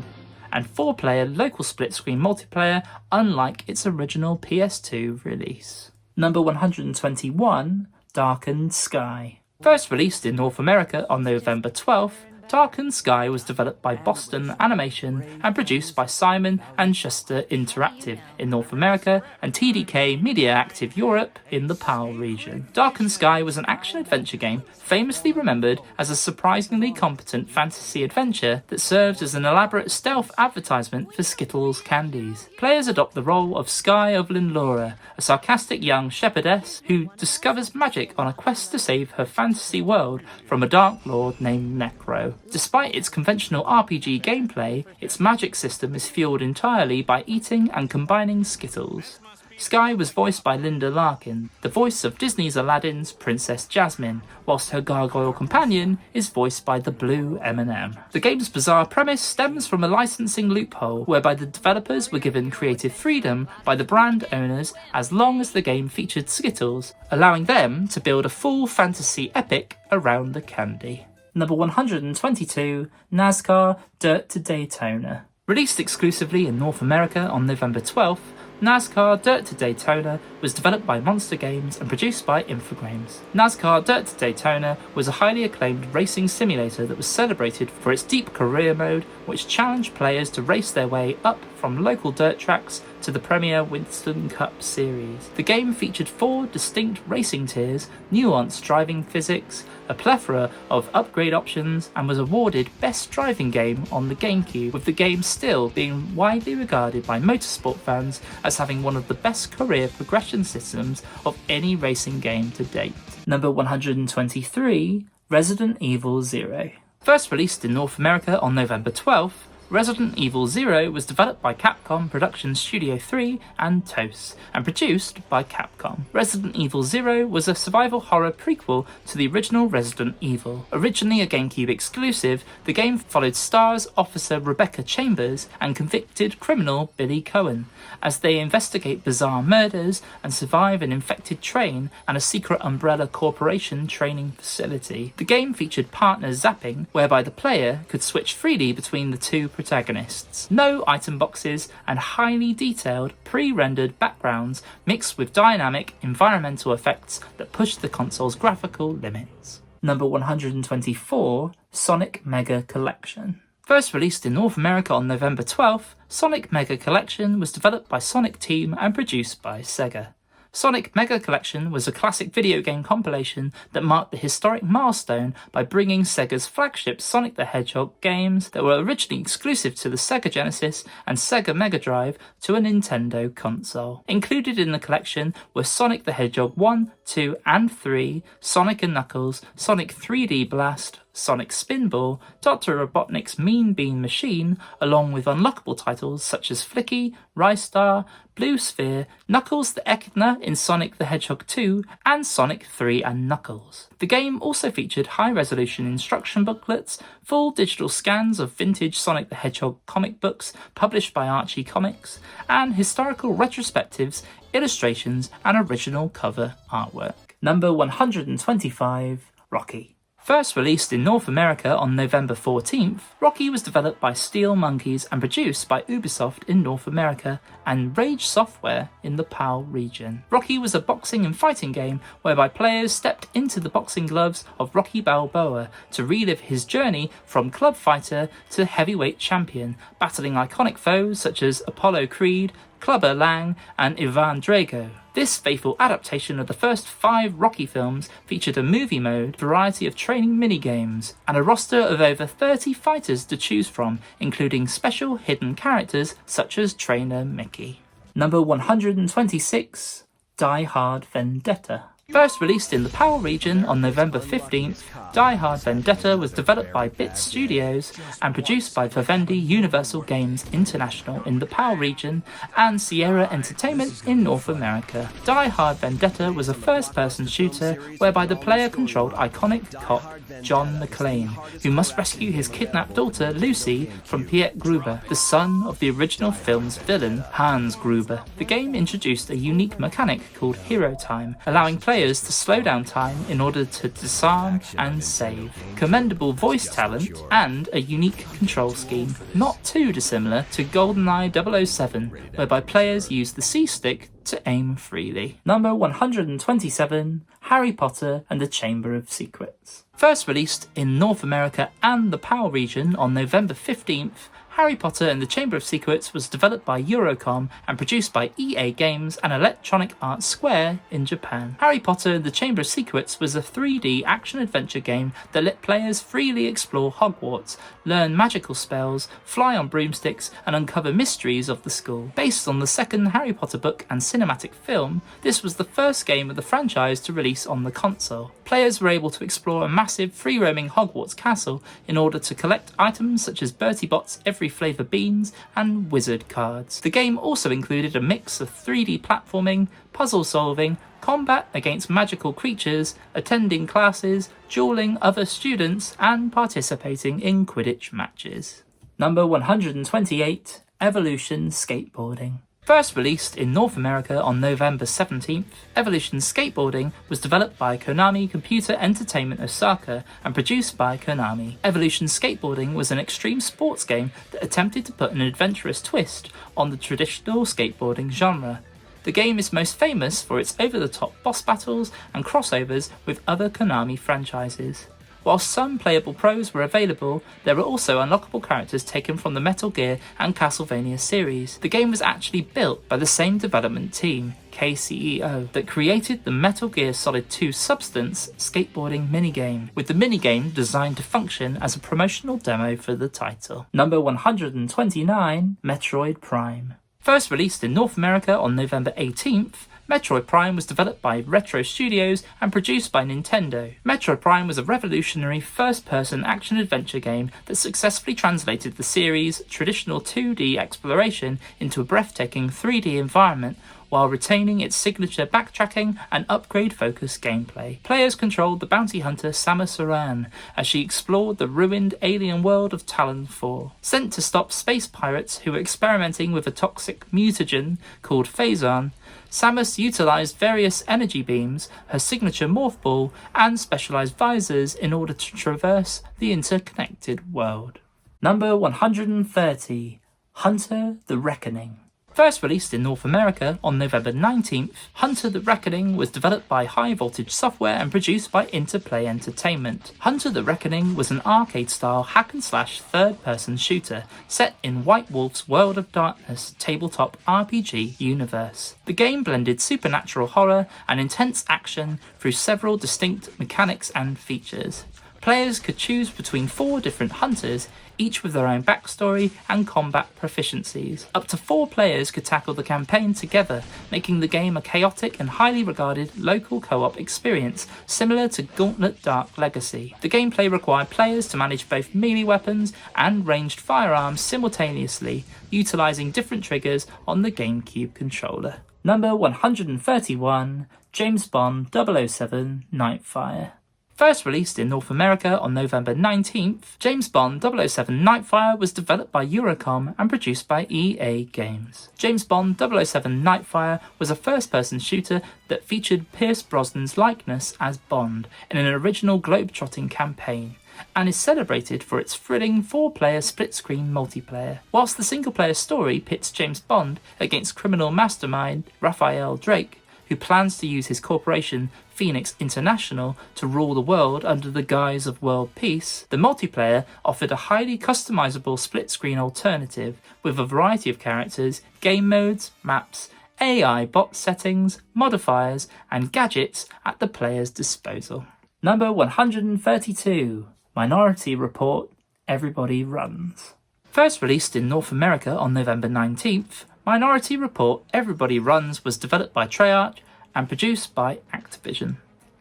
and 4-player local split-screen multiplayer unlike its original PS2 release. Number 121, Darkened Sky. First released in North America on November 12th, Darkened Sky was developed by Boston Animation and produced by Simon and Schuster Interactive in North America and TDK Media Active Europe in the PAL region. Darkened Sky was an action-adventure game famously remembered as a surprisingly competent fantasy adventure that served as an elaborate stealth advertisement for Skittles candies. Players adopt the role of Sky of Linlora, a sarcastic young shepherdess who discovers magic on a quest to save her fantasy world from a dark lord named Necro. Despite its conventional RPG gameplay, its magic system is fueled entirely by eating and combining Skittles. Sky was voiced by Linda Larkin, the voice of Disney's Aladdin's Princess Jasmine, whilst her gargoyle companion is voiced by the Blue M&M. The game's bizarre premise stems from a licensing loophole whereby the developers were given creative freedom by the brand owners as long as the game featured Skittles, allowing them to build a full fantasy epic around the candy. Number 122, NASCAR Dirt to Daytona. Released exclusively in North America on November 12th, NASCAR Dirt to Daytona was developed by Monster Games and produced by Infogrames. NASCAR Dirt to Daytona was a highly acclaimed racing simulator that was celebrated for its deep career mode, which challenged players to race their way up from local dirt tracks to the premier Winston Cup Series. The game featured 4 distinct racing tiers, nuanced driving physics, a plethora of upgrade options, and was awarded Best Driving Game on the GameCube, with the game still being widely regarded by motorsport fans as having one of the best career progression systems of any racing game to date. Number 123, Resident Evil 0. First released in North America on November 12th, Resident Evil 0 was developed by Capcom Productions Studio 3 and TOS, and produced by Capcom. Resident Evil 0 was a survival horror prequel to the original Resident Evil. Originally a GameCube exclusive, the game followed stars Officer Rebecca Chambers and convicted criminal Billy Cohen as they investigate bizarre murders and survive an infected train and a secret Umbrella Corporation training facility. The game featured partner zapping, whereby the player could switch freely between the two protagonists. No item boxes and highly detailed pre-rendered backgrounds mixed with dynamic environmental effects that push the console's graphical limits. Number 124, Sonic Mega Collection. First released in North America on November 12th, Sonic Mega Collection was developed by Sonic Team and produced by Sega. Sonic Mega Collection was a classic video game compilation that marked the historic milestone by bringing Sega's flagship Sonic the Hedgehog games that were originally exclusive to the Sega Genesis and Sega Mega Drive to a Nintendo console. Included in the collection were Sonic the Hedgehog 1, 2 and 3, Sonic & Knuckles, Sonic 3D Blast, Sonic Spinball, Dr. Robotnik's Mean Bean Machine, along with unlockable titles such as Flicky, Rystar, Blue Sphere, Knuckles the Echidna in Sonic the Hedgehog 2, and Sonic 3 and Knuckles. The game also featured high-resolution instruction booklets, full digital scans of vintage Sonic the Hedgehog comic books published by Archie Comics, and historical retrospectives, illustrations, and original cover artwork. Number 125, Rocky. First released in North America on November 14th, Rocky was developed by Steel Monkeys and produced by Ubisoft in North America and Rage Software in the PAL region. Rocky was a boxing and fighting game whereby players stepped into the boxing gloves of Rocky Balboa to relive his journey from club fighter to heavyweight champion, battling iconic foes such as Apollo Creed, Clubber Lang, and Ivan Drago. This faithful adaptation of the first 5 Rocky films featured a movie mode, variety of training minigames, and a roster of over 30 fighters to choose from, including special hidden characters such as Trainer Mickey. Number 126, Die Hard Vendetta. First released in the PAL region on November 15th, Die Hard Vendetta was developed by Bit Studios and produced by Vivendi Universal Games International in the PAL region and Sierra Entertainment in North America. Die Hard Vendetta was a first-person shooter whereby the player controlled iconic cop John McClane, who must rescue his kidnapped daughter Lucy from Piet Gruber, the son of the original film's villain Hans Gruber. The game introduced a unique mechanic called Hero Time, allowing players players to slow down time in order to disarm and save, commendable voice talent, and a unique control scheme, not too dissimilar to GoldenEye 007, whereby players use the C-stick to aim freely. Number 127, Harry Potter and the Chamber of Secrets. First released in North America and the PAL region on November 15th, Harry Potter and the Chamber of Secrets was developed by Eurocom and produced by EA Games and Electronic Arts Square in Japan. Harry Potter and the Chamber of Secrets was a 3D action-adventure game that let players freely explore Hogwarts, learn magical spells, fly on broomsticks, and uncover mysteries of the school. Based on the second Harry Potter book and cinematic film, this was the first game of the franchise to release on the console. Players were able to explore a massive free-roaming Hogwarts castle in order to collect items such as Bertie Bott's every flavour beans and wizard cards. The game also included a mix of 3D platforming, puzzle solving, combat against magical creatures, attending classes, dueling other students, and participating in Quidditch matches. Number 128, Evolution Skateboarding. First released in North America on November 17th, Evolution Skateboarding was developed by Konami Computer Entertainment Osaka and produced by Konami. Evolution Skateboarding was an extreme sports game that attempted to put an adventurous twist on the traditional skateboarding genre. The game is most famous for its over-the-top boss battles and crossovers with other Konami franchises. While some playable pros were available, there were also unlockable characters taken from the Metal Gear and Castlevania series. The game was actually built by the same development team, KCEO, that created the Metal Gear Solid 2 Substance skateboarding minigame, with the minigame designed to function as a promotional demo for the title. Number 129, Metroid Prime. First released in North America on November 18th, Metroid Prime was developed by Retro Studios and produced by Nintendo. Metroid Prime was a revolutionary first-person action-adventure game that successfully translated the series' traditional 2D exploration into a breathtaking 3D environment while retaining its signature backtracking and upgrade-focused gameplay. Players controlled the bounty hunter Samus Aran as she explored the ruined alien world of Talon 4. Sent to stop space pirates who were experimenting with a toxic mutagen called Phazon, Samus utilised various energy beams, her signature morph ball, and specialised visors in order to traverse the interconnected world. Number 130, Hunter the Reckoning. First released in North America on November 19th, Hunter the Reckoning was developed by High Voltage Software and produced by Interplay Entertainment. Hunter the Reckoning was an arcade-style hack-and-slash third-person shooter set in White Wolf's World of Darkness tabletop RPG universe. The game blended supernatural horror and intense action through several distinct mechanics and features. Players could choose between 4 different hunters, each with their own backstory and combat proficiencies. Up to 4 players could tackle the campaign together, making the game a chaotic and highly regarded local co-op experience, similar to Gauntlet Dark Legacy. The gameplay required players to manage both melee weapons and ranged firearms simultaneously, utilising different triggers on the GameCube controller. Number 131, James Bond 007 Nightfire. First released in North America on November 19th, James Bond 007 Nightfire was developed by Eurocom and produced by EA Games. James Bond 007 Nightfire was a first-person shooter that featured Pierce Brosnan's likeness as Bond in an original globe-trotting campaign, and is celebrated for its thrilling 4-player split-screen multiplayer. Whilst the single-player story pits James Bond against criminal mastermind Raphael Drake, who plans to use his corporation Phoenix International to rule the world under the guise of world peace, the multiplayer offered a highly customizable split-screen alternative with a variety of characters, game modes, maps, AI bot settings, modifiers, and gadgets at the player's disposal. Number 132, Minority Report, Everybody Runs. First released in North America on November 19th, Minority Report Everybody Runs was developed by Treyarch and produced by Activision.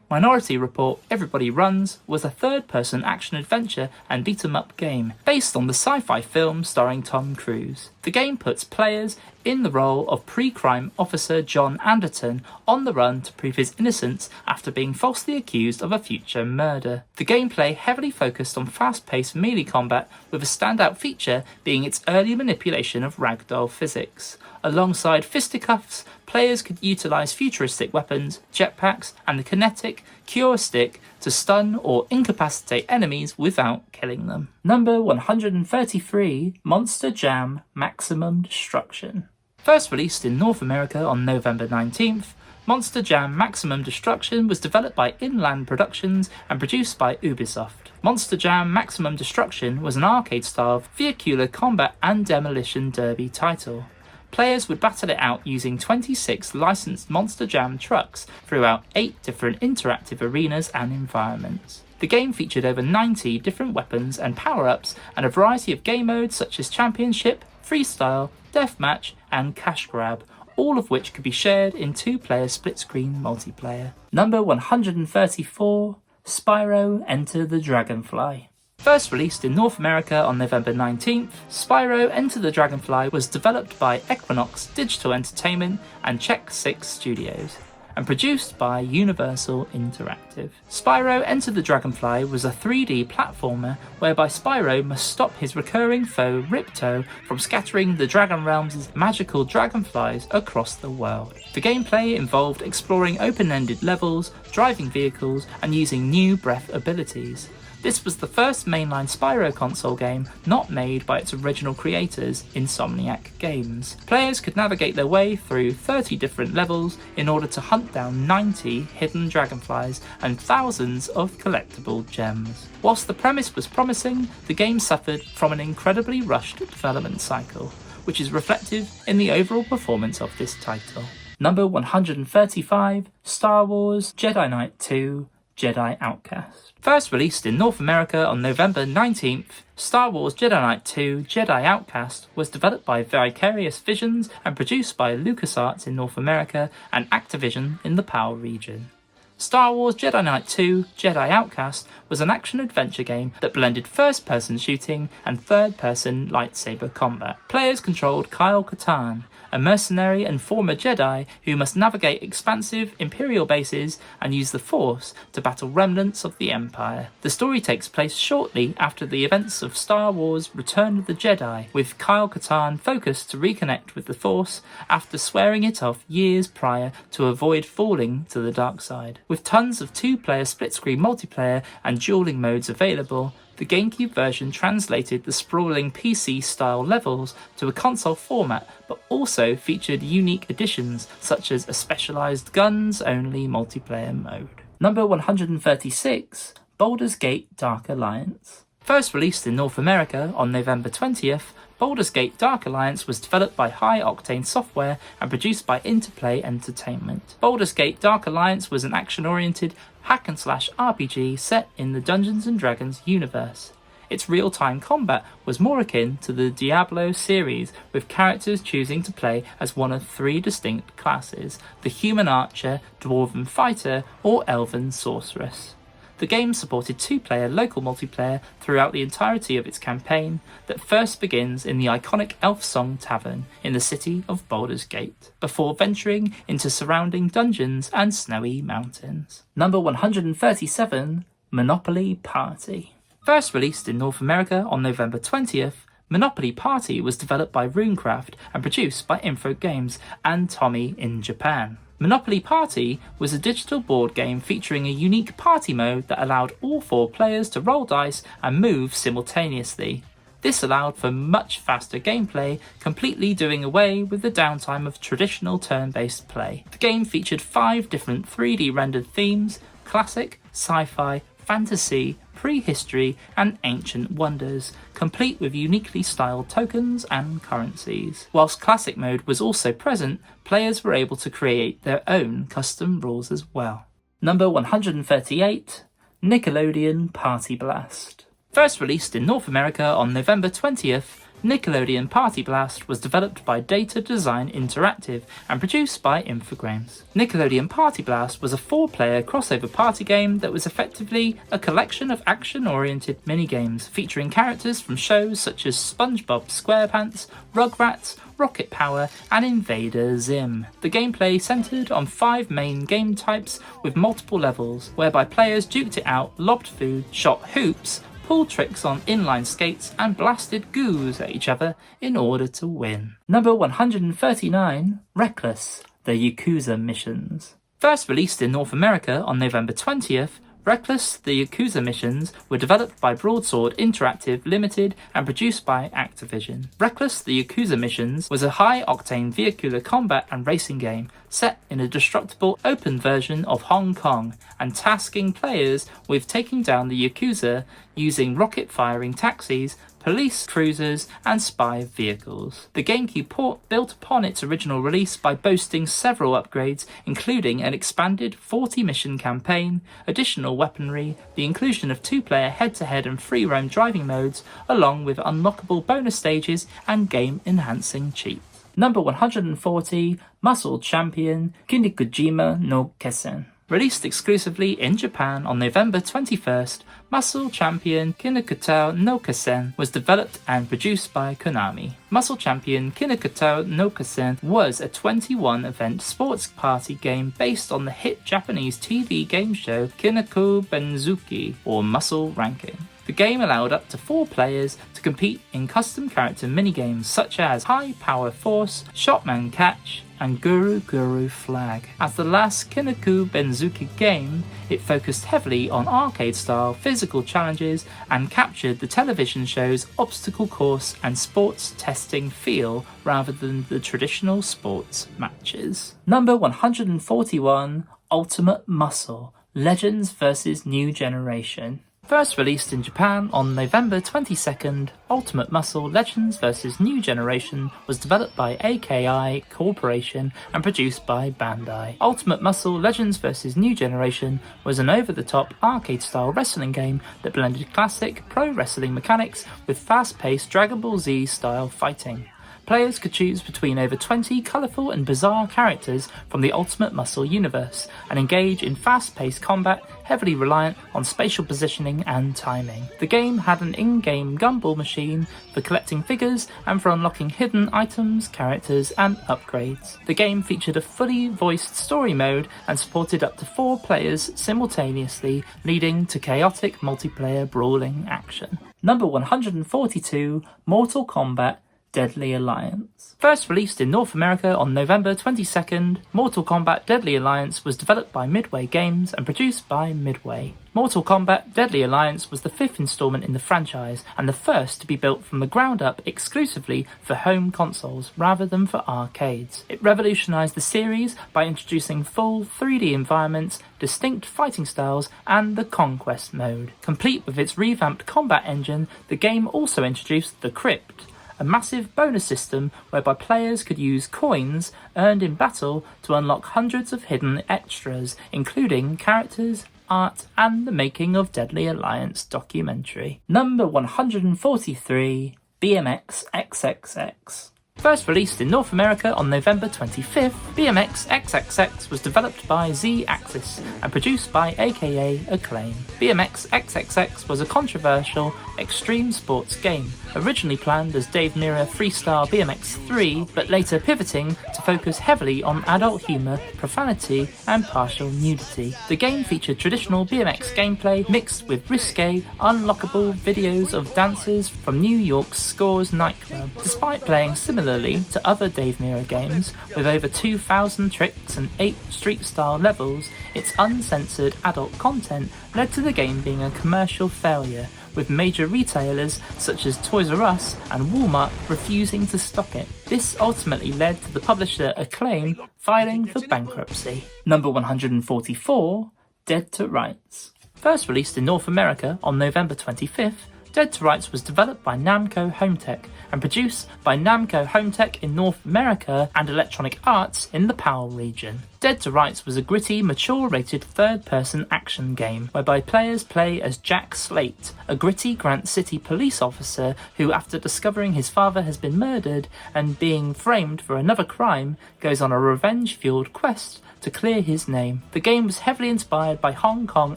Minority Report Everybody Runs was a third-person action-adventure and beat-em-up game based on the sci-fi film starring Tom Cruise. The game puts players in the role of pre-crime officer John Anderton on the run to prove his innocence after being falsely accused of a future murder. The gameplay heavily focused on fast-paced melee combat, with a standout feature being its early manipulation of ragdoll physics. Alongside fisticuffs, players could utilise futuristic weapons, jetpacks, and the kinetic cure stick to stun or incapacitate enemies without killing them. Number 133, Monster Jam Maximum Destruction. First released in North America on November 19th, Monster Jam Maximum Destruction was developed by Inland Productions and produced by Ubisoft. Monster Jam Maximum Destruction was an arcade-style vehicular combat and demolition derby title. Players would battle it out using 26 licensed Monster Jam trucks throughout 8 different interactive arenas and environments. The game featured over 90 different weapons and power-ups and a variety of game modes such as Championship, Freestyle, Deathmatch and Cash Grab, all of which could be shared in 2-player split-screen multiplayer. Number 134, Spyro Enter the Dragonfly. First released in North America on November 19th, Spyro Enter the Dragonfly was developed by Equinox Digital Entertainment and Check 6 Studios, and produced by Universal Interactive. Spyro Enter the Dragonfly was a 3D platformer whereby Spyro must stop his recurring foe Ripto from scattering the Dragon Realm's magical dragonflies across the world. The gameplay involved exploring open-ended levels, driving vehicles, and using new breath abilities. This was the first mainline Spyro console game not made by its original creators, Insomniac Games. Players could navigate their way through 30 different levels in order to hunt down 90 hidden dragonflies and thousands of collectible gems. Whilst the premise was promising, the game suffered from an incredibly rushed development cycle, which is reflective in the overall performance of this title. Number 135, Star Wars Jedi Knight 2 Jedi Outcast. First released in North America on November 19th, Star Wars Jedi Knight 2 Jedi Outcast was developed by Vicarious Visions and produced by LucasArts in North America and Activision in the PAL region. Star Wars Jedi Knight 2 Jedi Outcast was an action-adventure game that blended first-person shooting and third-person lightsaber combat. Players controlled Kyle Katarn, a mercenary and former Jedi who must navigate expansive Imperial bases and use the Force to battle remnants of the Empire. The story takes place shortly after the events of Star Wars Return of the Jedi, with Kyle Katarn focused to reconnect with the Force after swearing it off years prior to avoid falling to the dark side. With tons of 2-player split-screen multiplayer and dueling modes available, the GameCube version translated the sprawling PC-style levels to a console format, but also featured unique additions such as a specialised guns-only multiplayer mode. Number 136, Baldur's Gate Dark Alliance. First released in North America on November 20th, Baldur's Gate Dark Alliance was developed by High Octane Software and produced by Interplay Entertainment. Baldur's Gate Dark Alliance was an action-oriented hack-and-slash RPG set in the Dungeons & Dragons universe. Its real-time combat was more akin to the Diablo series, with characters choosing to play as one of 3 distinct classes: the Human Archer, Dwarven Fighter, or Elven Sorceress. The game supported 2-player local multiplayer throughout the entirety of its campaign that first begins in the iconic Elf Song Tavern in the city of Baldur's Gate, before venturing into surrounding dungeons and snowy mountains. Number 137, Monopoly Party. First released in North America on November 20th, Monopoly Party was developed by Runecraft and produced by Info Games and Tommy in Japan. Monopoly Party was a digital board game featuring a unique party mode that allowed all 4 players to roll dice and move simultaneously. This allowed for much faster gameplay, completely doing away with the downtime of traditional turn-based play. The game featured 5 different 3D rendered themes: classic, sci-fi, fantasy, prehistory and ancient wonders, complete with uniquely styled tokens and currencies. Whilst classic mode was also present, players were able to create their own custom rules as well. Number 138, Nickelodeon Party Blast. First released in North America on November 20th, Nickelodeon Party Blast was developed by Data Design Interactive and produced by Infogrames. Nickelodeon Party Blast was a 4-player crossover party game that was effectively a collection of action-oriented minigames featuring characters from shows such as SpongeBob SquarePants, Rugrats, Rocket Power, and Invader Zim. The gameplay centered on 5 main game types with multiple levels, whereby players duked it out, lobbed food, shot hoops, pulled tricks on inline skates, and blasted goos at each other in order to win. Number 139, Reckless, the Yakuza Missions. First released in North America on November 20th, Reckless, the Yakuza Missions were developed by Broadsword Interactive Limited and produced by Activision. Reckless, the Yakuza Missions was a high-octane vehicular combat and racing game set in a destructible open version of Hong Kong and tasking players with taking down the Yakuza using rocket-firing taxis, police cruisers, and spy vehicles. The GameCube port built upon its original release by boasting several upgrades, including an expanded 40-mission campaign, additional weaponry, the inclusion of 2-player head-to-head and free-roam driving modes, along with unlockable bonus stages and game-enhancing cheats. Number 140, Muscle Champion Kinikujima no Kessen. Released exclusively in Japan on November 21st, Muscle Champion Kinikutao no Kessen was developed and produced by Konami. Muscle Champion Kinikutao no Kessen was a 21-event sports party game based on the hit Japanese TV game show Kinoku Benzuki, or Muscle Ranking. The game allowed up to 4 players to compete in custom character minigames such as High Power Force, Shotman Catch, and Guru Guru Flag. As the last Kinoku Benzuki game, it focused heavily on arcade-style physical challenges and captured the television show's obstacle course and sports testing feel rather than the traditional sports matches. Number 141, Ultimate Muscle, Legends vs. New Generation. First released in Japan on November 22nd, Ultimate Muscle Legends vs. New Generation was developed by AKI Corporation and produced by Bandai. Ultimate Muscle Legends vs. New Generation was an over-the-top arcade-style wrestling game that blended classic pro wrestling mechanics with fast-paced Dragon Ball Z-style fighting. Players could choose between over 20 colourful and bizarre characters from the Ultimate Muscle universe and engage in fast-paced combat heavily reliant on spatial positioning and timing. The game had an in-game gumball machine for collecting figures and for unlocking hidden items, characters, and upgrades. The game featured a fully voiced story mode and supported up to 4 players simultaneously, leading to chaotic multiplayer brawling action. Number 142, Mortal Kombat Deadly Alliance. First released in North America on November 22nd, Mortal Kombat Deadly Alliance was developed by Midway Games and produced by Midway. Mortal Kombat Deadly Alliance was the 5th installment in the franchise and the first to be built from the ground up exclusively for home consoles rather than for arcades. It revolutionized the series by introducing full 3D environments, distinct fighting styles, and the Conquest mode. Complete with its revamped combat engine, the game also introduced the Crypt, a massive bonus system whereby players could use coins earned in battle to unlock hundreds of hidden extras, including characters, art, and the making of Deadly Alliance documentary. Number 143, BMX XXX. First released in North America on November 25th, BMX XXX was developed by Z-Axis and produced by AKA Acclaim. BMX XXX was a controversial extreme sports game, originally planned as Dave Mirra Freestyle BMX 3, but later pivoting to focus heavily on adult humour, profanity, and partial nudity. The game featured traditional BMX gameplay mixed with risque, unlockable videos of dancers from New York's Scores nightclub. Despite playing similarly to other Dave Mirra games, with over 2,000 tricks and 8 street-style levels, its uncensored adult content led to the game being a commercial failure, with major retailers such as Toys R Us and Walmart refusing to stock it. This ultimately led to the publisher Acclaim filing for bankruptcy. Number 144, Dead to Rights. First released in North America on November 25th, Dead to Rights was developed by Namco Hometech and produced by Namco Hometech in North America and Electronic Arts in the PAL region. Dead to Rights was a gritty, mature-rated third-person action game whereby players play as Jack Slate, a gritty Grant City police officer who, after discovering his father has been murdered and being framed for another crime, goes on a revenge-fueled quest to clear his name. The game was heavily inspired by Hong Kong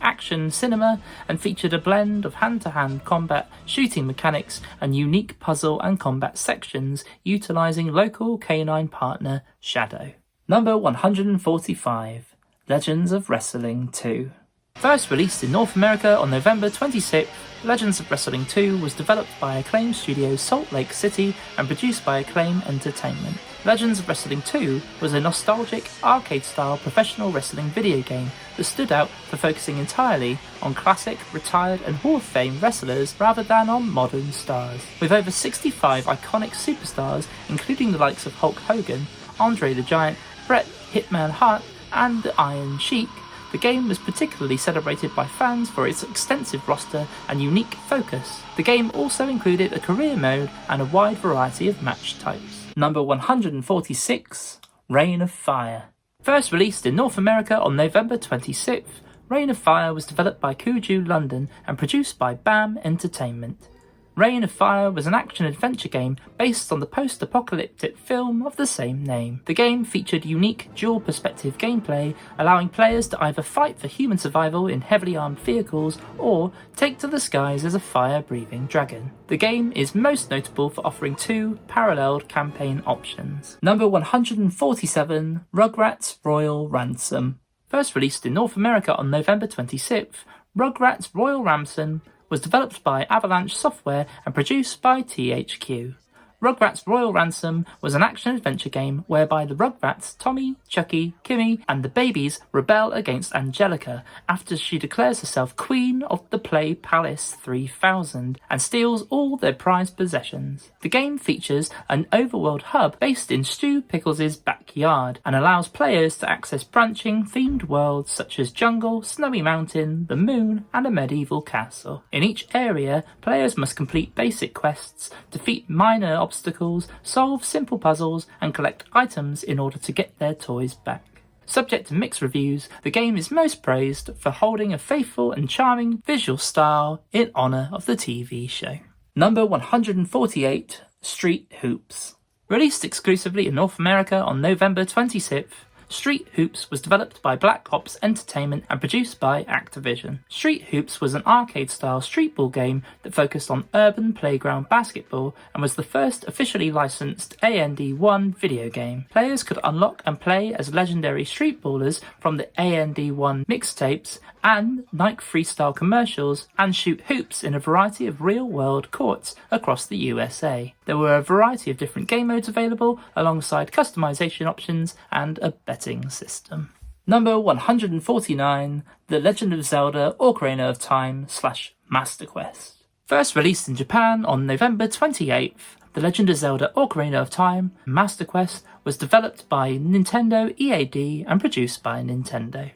action cinema and featured a blend of hand-to-hand combat, shooting mechanics, and unique puzzle and combat sections utilising local canine partner Shadow. Number 145, Legends of Wrestling 2. First released in North America on November 26th, Legends of Wrestling 2 was developed by Acclaim Studios Salt Lake City and produced by Acclaim Entertainment. Legends of Wrestling 2 was a nostalgic, arcade-style professional wrestling video game that stood out for focusing entirely on classic, retired and Hall of Fame wrestlers rather than on modern stars. With over 65 iconic superstars, including the likes of Hulk Hogan, Andre the Giant, Bret Hitman Hart and the Iron Sheik, the game was particularly celebrated by fans for its extensive roster and unique focus. The game also included a career mode and a wide variety of match types. Number 146, Reign of Fire. First released in North America on November 26th, Reign of Fire was developed by Kuju London and produced by BAM Entertainment. Reign of Fire was an action-adventure game based on the post-apocalyptic film of the same name. The game featured unique dual-perspective gameplay, allowing players to either fight for human survival in heavily armed vehicles or take to the skies as a fire-breathing dragon. The game is most notable for offering two paralleled campaign options. Number 147, Rugrats Royal Ransom. First released in North America on November 26th, Rugrats Royal Ransom was developed by Avalanche Software and produced by THQ. Rugrats Royal Ransom was an action-adventure game whereby the Rugrats, Tommy, Chucky, Kimmy, and the babies rebel against Angelica after she declares herself Queen of the Play Palace 3000 and steals all their prized possessions. The game features an overworld hub based in Stu Pickles' backyard and allows players to access branching themed worlds such as Jungle, Snowy Mountain, the Moon, and a medieval castle. In each area, players must complete basic quests, defeat minor obstacles, solve simple puzzles, and collect items in order to get their toys back. Subject to mixed reviews, the game is most praised for holding a faithful and charming visual style in honour of the TV show. Number 148, Street Hoops. Released exclusively in North America on November 26th, Street Hoops was developed by Black Ops Entertainment and produced by Activision. Street Hoops was an arcade-style streetball game that focused on urban playground basketball and was the first officially licensed AND1 video game. Players could unlock and play as legendary streetballers from the AND1 mixtapes and Nike Freestyle commercials and shoot hoops in a variety of real-world courts across the USA. There were a variety of different game modes available alongside customization options and a betting system. Number 149, The Legend of Zelda Ocarina of Time / Master Quest. First released in Japan on November 28th, The Legend of Zelda Ocarina of Time / Master Quest was developed by Nintendo EAD and produced by Nintendo.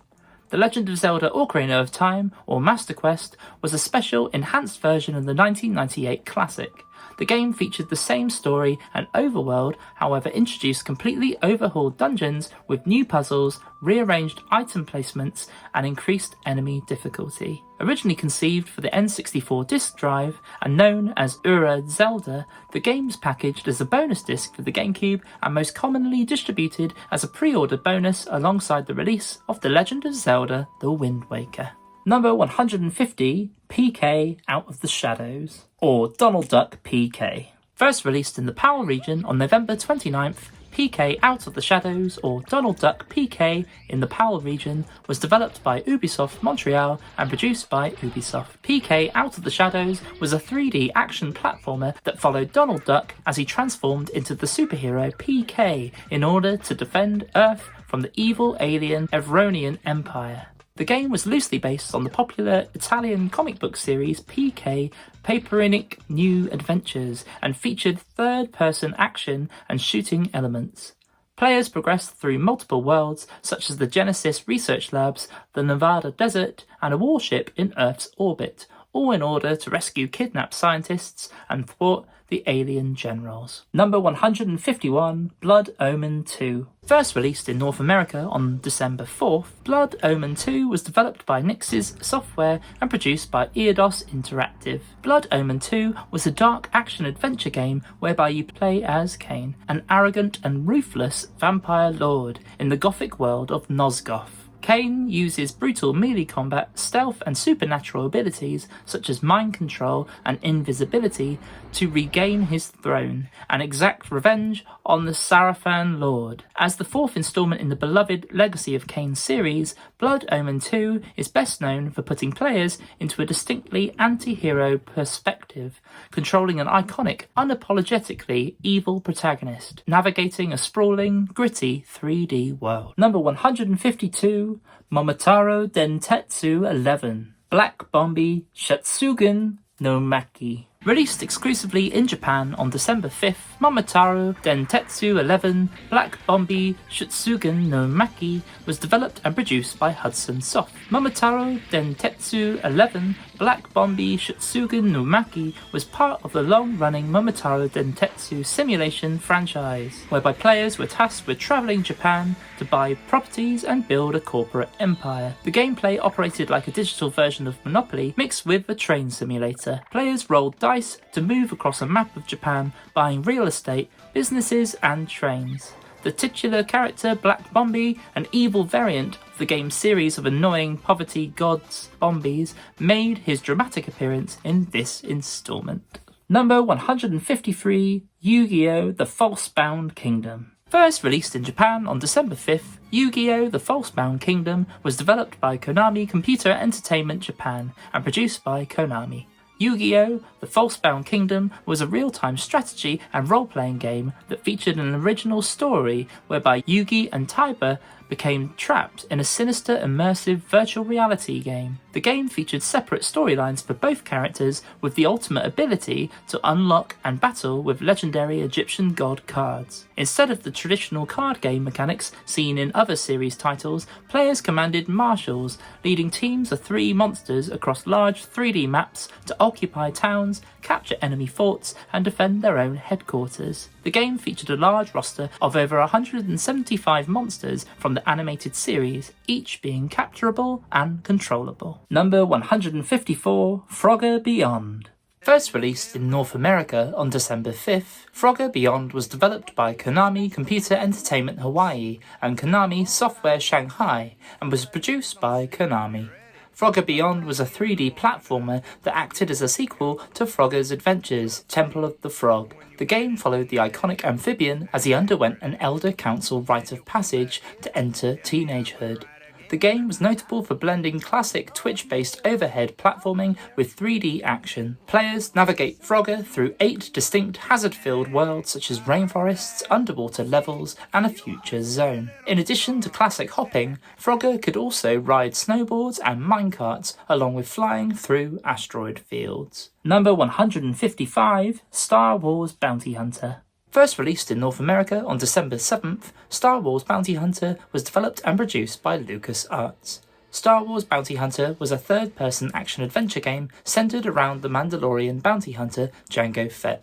The Legend of Zelda Ocarina of Time, or Master Quest, was a special enhanced version of the 1998 classic. The game featured the same story and overworld, however introduced completely overhauled dungeons with new puzzles, rearranged item placements, and increased enemy difficulty. Originally conceived for the N64 disk drive and known as Ura Zelda, the game was packaged as a bonus disc for the GameCube and most commonly distributed as a pre-order bonus alongside the release of The Legend of Zelda: The Wind Waker. Number 150, PK Out of the Shadows, or Donald Duck PK. First released in the PAL region on November 29th, PK Out of the Shadows, or Donald Duck PK in the PAL region, was developed by Ubisoft Montreal and produced by Ubisoft. PK Out of the Shadows was a 3D action platformer that followed Donald Duck as he transformed into the superhero PK in order to defend Earth from the evil alien Evronian Empire. The game was loosely based on the popular Italian comic book series PK Paperinic New Adventures and featured third-person action and shooting elements. Players progressed through multiple worlds such as the Genesis Research Labs, the Nevada Desert, and a warship in Earth's orbit, all in order to rescue kidnapped scientists and thwart the alien generals. Number 151, Blood Omen 2. First released in North America on December 4th, Blood Omen 2 was developed by Nix's Software and produced by Eidos Interactive. Blood Omen 2 was a dark action-adventure game whereby you play as Cain, an arrogant and ruthless vampire lord in the gothic world of Nosgoth. Cain uses brutal melee combat, stealth and supernatural abilities such as mind control and invisibility to regain his throne and exact revenge on the Sarafan Lord. As the fourth installment in the beloved Legacy of Kain series, Blood Omen 2 is best known for putting players into a distinctly anti-hero perspective, controlling an iconic, unapologetically evil protagonist, navigating a sprawling, gritty 3D world. Number 152, Momotaro Dentetsu 11, Black Bombi Shatsugan no Maki. Released exclusively in Japan on December 5th, Momotaro Dentetsu 11 Black Bombi Shutsugen no Maki was developed and produced by Hudson Soft. Momotaro Dentetsu 11 Black Bombi Shutsugen no Maki was part of the long-running Momotaro Dentetsu simulation franchise, whereby players were tasked with travelling Japan to buy properties and build a corporate empire. The gameplay operated like a digital version of Monopoly mixed with a train simulator. Players rolled dice to move across a map of Japan, buying real estate, businesses and trains. The titular character Black Bombi, an evil variant of the game's series of annoying poverty gods Bombis, made his dramatic appearance in this installment. Number 153, Yu-Gi-Oh! The False-Bound Kingdom. First released in Japan on December 5th, Yu-Gi-Oh! The False-Bound Kingdom was developed by Konami Computer Entertainment Japan and produced by Konami. Yu-Gi-Oh! The False-Bound Kingdom was a real-time strategy and role-playing game that featured an original story whereby Yugi and Taiba became trapped in a sinister, immersive virtual reality game. The game featured separate storylines for both characters with the ultimate ability to unlock and battle with legendary Egyptian god cards. Instead of the traditional card game mechanics seen in other series titles, players commanded marshals, leading teams of 3 monsters across large 3D maps to occupy towns, capture enemy forts, and defend their own headquarters. The game featured a large roster of over 175 monsters from the animated series, each being capturable and controllable. Number 154, Frogger Beyond. First released in North America on December 5th, Frogger Beyond was developed by Konami Computer Entertainment Hawaii and Konami Software Shanghai and was produced by Konami. Frogger Beyond was a 3D platformer that acted as a sequel to Frogger's Adventures, Temple of the Frog. The game followed the iconic amphibian as he underwent an Elder Council rite of passage to enter teenagehood. The game was notable for blending classic Twitch-based overhead platforming with 3D action. Players navigate Frogger through 8 distinct hazard-filled worlds such as rainforests, underwater levels, and a future zone. In addition to classic hopping, Frogger could also ride snowboards and minecarts along with flying through asteroid fields. Number 155, Star Wars Bounty Hunter. First released in North America on December 7th, Star Wars Bounty Hunter was developed and produced by LucasArts. Star Wars Bounty Hunter was a third-person action-adventure game centered around the Mandalorian bounty hunter Jango Fett.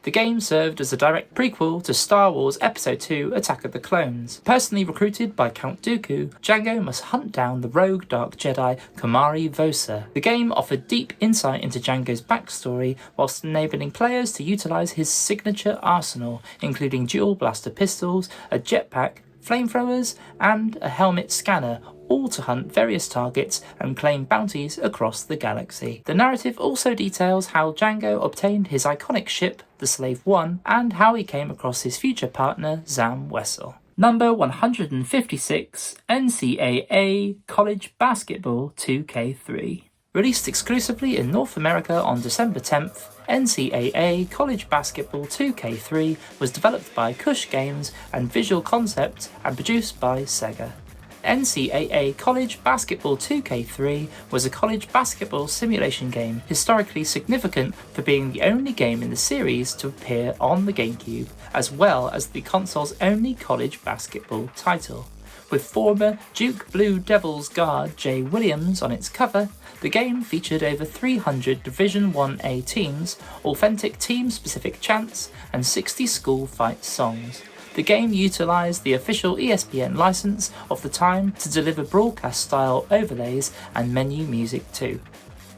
The game served as a direct prequel to Star Wars Episode II Attack of the Clones. Personally recruited by Count Dooku, Jango must hunt down the rogue Dark Jedi Kamari Vosa. The game offered deep insight into Jango's backstory whilst enabling players to utilise his signature arsenal, including dual blaster pistols, a jetpack, flamethrowers, and a helmet scanner, all to hunt various targets and claim bounties across the galaxy. The narrative also details how Jango obtained his iconic ship, the Slave One, and how he came across his future partner, Zam Wessel. Number 156, NCAA College Basketball 2K3. Released exclusively in North America on December 10th, NCAA College Basketball 2K3 was developed by Kush Games and Visual Concept and produced by Sega. NCAA College Basketball 2K3 was a college basketball simulation game historically significant for being the only game in the series to appear on the GameCube, as well as the console's only college basketball title. With former Duke Blue Devils guard Jay Williams on its cover, the game featured over 300 Division 1A teams, authentic team-specific chants, and 60 school fight songs. The game utilised the official ESPN license of the time to deliver broadcast-style overlays and menu music too.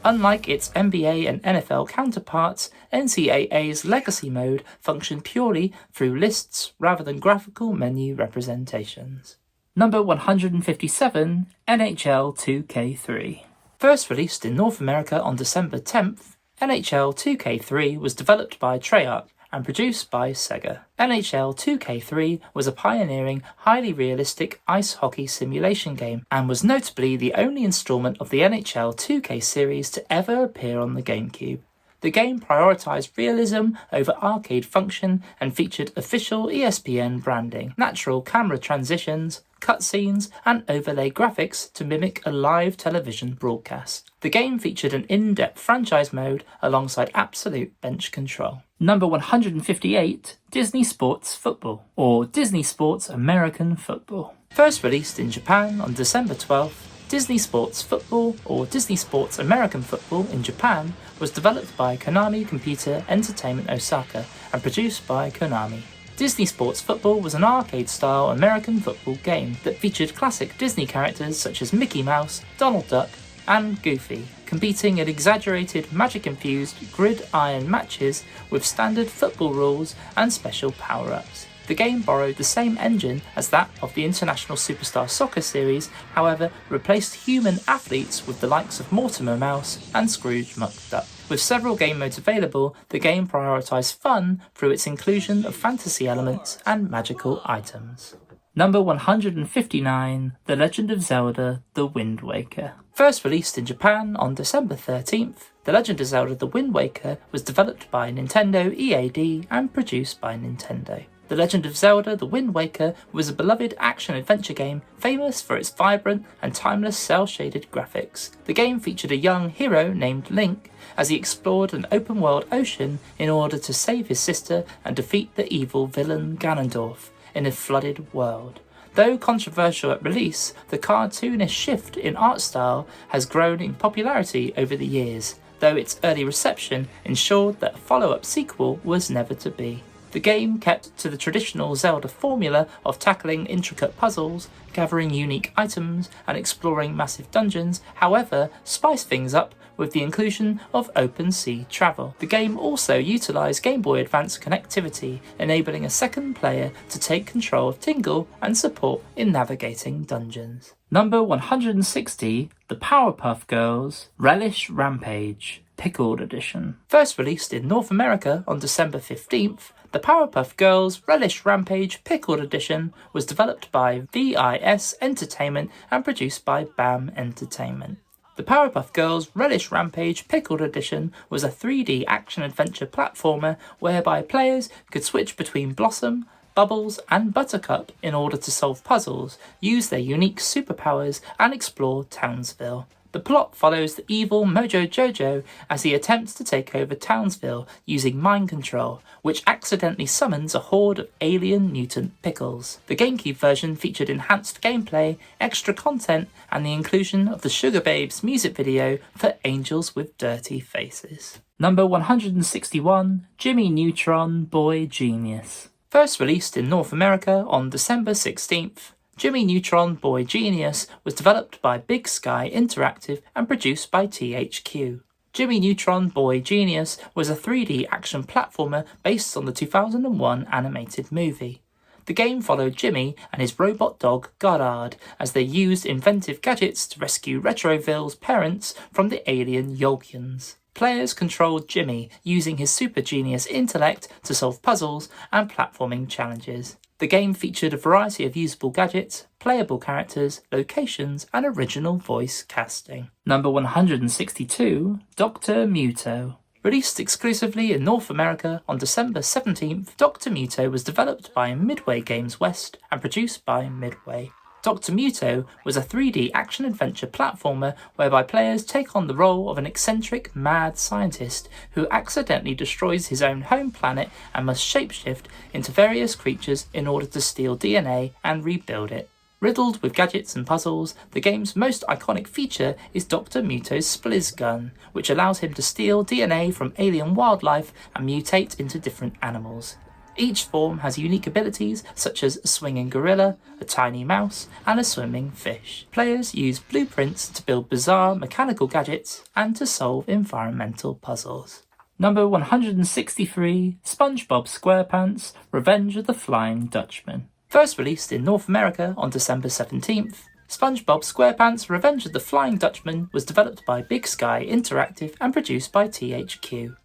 Unlike its NBA and NFL counterparts, NCAA's Legacy Mode functioned purely through lists rather than graphical menu representations. Number 157, NHL 2K3. First released in North America on December 10th, NHL 2K3 was developed by Treyarch and produced by Sega. NHL 2K3 was a pioneering, highly realistic ice hockey simulation game and was notably the only installment of the NHL 2K series to ever appear on the GameCube. The game prioritised realism over arcade function and featured official ESPN branding, natural camera transitions, cutscenes, and overlay graphics to mimic a live television broadcast. The game featured an in-depth franchise mode alongside absolute bench control. Number 158, Disney Sports Football, or Disney Sports American Football. First released in Japan on December 12th, Disney Sports Football, or Disney Sports American Football in Japan, was developed by Konami Computer Entertainment Osaka and produced by Konami. Disney Sports Football was an arcade-style American football game that featured classic Disney characters such as Mickey Mouse, Donald Duck, and Goofy, competing in exaggerated magic-infused gridiron matches with standard football rules and special power-ups. The game borrowed the same engine as that of the International Superstar Soccer series, however replaced human athletes with the likes of Mortimer Mouse and Scrooge McDuck. With several game modes available, the game prioritised fun through its inclusion of fantasy elements and magical items. Number 159, The Legend of Zelda: The Wind Waker. First released in Japan on December 13th, The Legend of Zelda: The Wind Waker was developed by Nintendo EAD and produced by Nintendo. The Legend of Zelda: The Wind Waker was a beloved action-adventure game famous for its vibrant and timeless cel-shaded graphics. The game featured a young hero named Link as he explored an open-world ocean in order to save his sister and defeat the evil villain Ganondorf in a flooded world. Though controversial at release, the cartoonish shift in art style has grown in popularity over the years, though its early reception ensured that a follow-up sequel was never to be. The game kept to the traditional Zelda formula of tackling intricate puzzles, gathering unique items, and exploring massive dungeons, however, spiced things up with the inclusion of open sea travel. The game also utilised Game Boy Advance connectivity, enabling a second player to take control of Tingle and support in navigating dungeons. Number 160, The Powerpuff Girls Relish Rampage, Pickled Edition. First released in North America on December 15th, The Powerpuff Girls Relish Rampage Pickled Edition was developed by VIS Entertainment and produced by BAM Entertainment. The Powerpuff Girls Relish Rampage Pickled Edition was a 3D action-adventure platformer whereby players could switch between Blossom, Bubbles, and Buttercup in order to solve puzzles, use their unique superpowers, and explore Townsville. The plot follows the evil Mojo Jojo as he attempts to take over Townsville using mind control, which accidentally summons a horde of alien mutant pickles. The GameCube version featured enhanced gameplay, extra content, and the inclusion of the Sugar Babes music video for Angels with Dirty Faces. Number 161, Jimmy Neutron Boy Genius. First released in North America on December 16th, Jimmy Neutron Boy Genius was developed by Big Sky Interactive and produced by THQ. Jimmy Neutron Boy Genius was a 3D action platformer based on the 2001 animated movie. The game followed Jimmy and his robot dog Goddard as they used inventive gadgets to rescue Retroville's parents from the alien Yolkians. Players controlled Jimmy using his super genius intellect to solve puzzles and platforming challenges. The game featured a variety of usable gadgets, playable characters, locations, and original voice casting. Number 162, Dr. Muto. Released exclusively in North America on December 17th, Dr. Muto was developed by Midway Games West and produced by Midway. Dr. Muto was a 3D action-adventure platformer whereby players take on the role of an eccentric, mad scientist who accidentally destroys his own home planet and must shapeshift into various creatures in order to steal DNA and rebuild it. Riddled with gadgets and puzzles, the game's most iconic feature is Dr. Muto's Spliz gun, which allows him to steal DNA from alien wildlife and mutate into different animals. Each form has unique abilities such as a swinging gorilla, a tiny mouse, and a swimming fish. Players use blueprints to build bizarre mechanical gadgets and to solve environmental puzzles. Number 163, SpongeBob SquarePants Revenge of the Flying Dutchman. First released in North America on December 17th, SpongeBob SquarePants Revenge of the Flying Dutchman was developed by Big Sky Interactive and produced by THQ.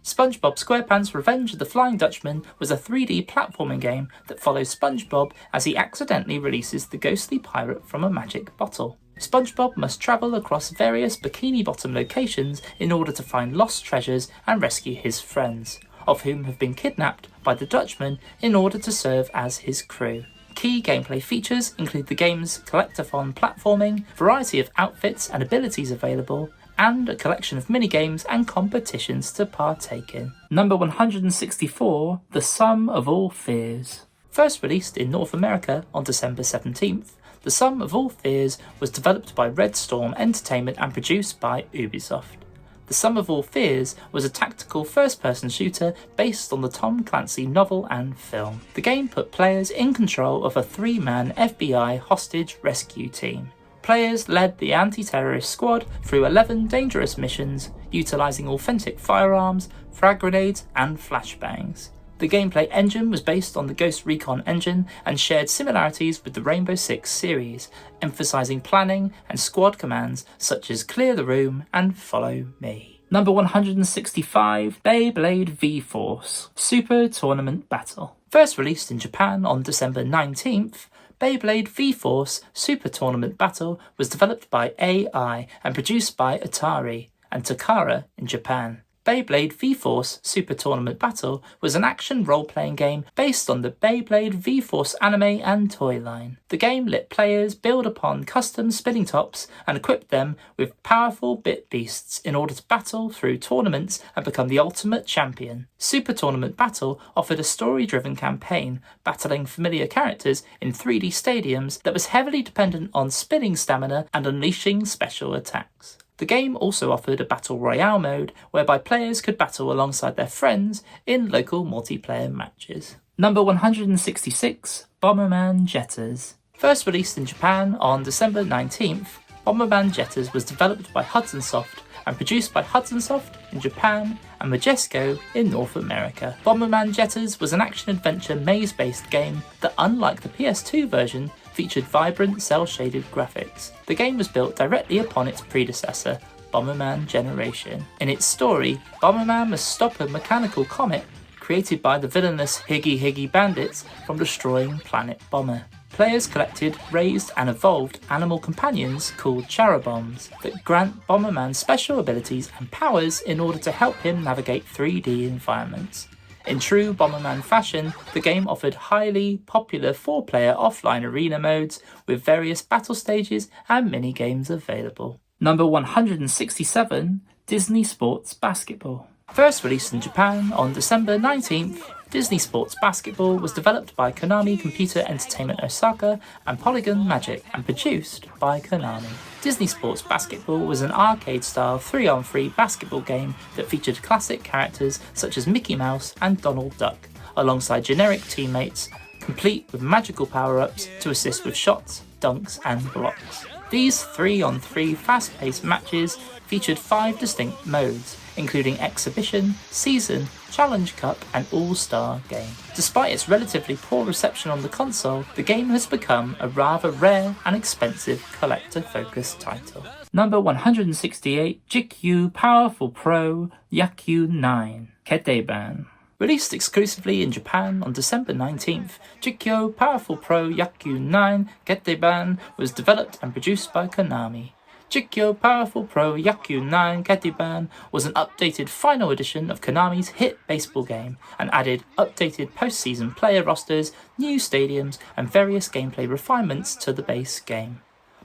SpongeBob SquarePants Revenge of the Flying Dutchman was a 3D platforming game that follows SpongeBob as he accidentally releases the ghostly pirate from a magic bottle. SpongeBob must travel across various Bikini Bottom locations in order to find lost treasures and rescue his friends, of whom have been kidnapped by the Dutchman in order to serve as his crew. Key gameplay features include the game's collectathon platforming, variety of outfits and abilities available, and a collection of minigames and competitions to partake in. Number 164, The Sum of All Fears. First released in North America on December 17th, The Sum of All Fears was developed by Red Storm Entertainment and produced by Ubisoft. The Sum of All Fears was a tactical first-person shooter based on the Tom Clancy novel and film. The game put players in control of a 3-man FBI hostage rescue team. Players led the anti-terrorist squad through 11 dangerous missions, utilising authentic firearms, frag grenades and flashbangs. The gameplay engine was based on the Ghost Recon engine and shared similarities with the Rainbow Six series, emphasising planning and squad commands such as clear the room and follow me. Number 165, Beyblade V-Force Super Tournament Battle. First released in Japan on December 19th, Beyblade V-Force Super Tournament Battle was developed by AI and produced by Atari and Takara in Japan. Beyblade V-Force Super Tournament Battle was an action role-playing game based on the Beyblade V-Force anime and toy line. The game let players build upon custom spinning tops and equip them with powerful bit beasts in order to battle through tournaments and become the ultimate champion. Super Tournament Battle offered a story-driven campaign, battling familiar characters in 3D stadiums that was heavily dependent on spinning stamina and unleashing special attacks. The game also offered a Battle Royale mode, whereby players could battle alongside their friends in local multiplayer matches. Number 166, Bomberman Jetters. First released in Japan on December 19th, Bomberman Jetters was developed by Hudson Soft and produced by Hudson Soft in Japan and Majesco in North America. Bomberman Jetters was an action-adventure maze-based game that, unlike the PS2 version, featured vibrant cel-shaded graphics. The game was built directly upon its predecessor, Bomberman Generation. In its story, Bomberman must stop a mechanical comet created by the villainous Higgy Higgy bandits from destroying Planet Bomber. Players collected, raised and evolved animal companions called Charabombs that grant Bomberman special abilities and powers in order to help him navigate 3D environments. In true Bomberman fashion, the game offered highly popular 4-player offline arena modes with various battle stages and mini-games available. Number 167, Disney Sports Basketball. First released in Japan on December 19th, Disney Sports Basketball was developed by Konami Computer Entertainment Osaka and Polygon Magic and produced by Konami. Disney Sports Basketball was an arcade-style 3-on-3 basketball game that featured classic characters such as Mickey Mouse and Donald Duck, alongside generic teammates, complete with magical power-ups to assist with shots, dunks and blocks. These 3-on-3 fast-paced matches featured 5 distinct modes, including Exhibition, Season, Challenge Cup and All-Star Game. Despite its relatively poor reception on the console, the game has become a rather rare and expensive collector-focused title. Number 168, Jikkyo Powerful Pro Yakyu 9 Keteban. Released exclusively in Japan on December 19th, Jikkyo Powerful Pro Yakyu 9 Keteban was developed and produced by Konami. Jikkyo Powerful Pro Yakyu 9 Keteban was an updated final edition of Konami's hit baseball game and added updated post-season player rosters, new stadiums and various gameplay refinements to the base game.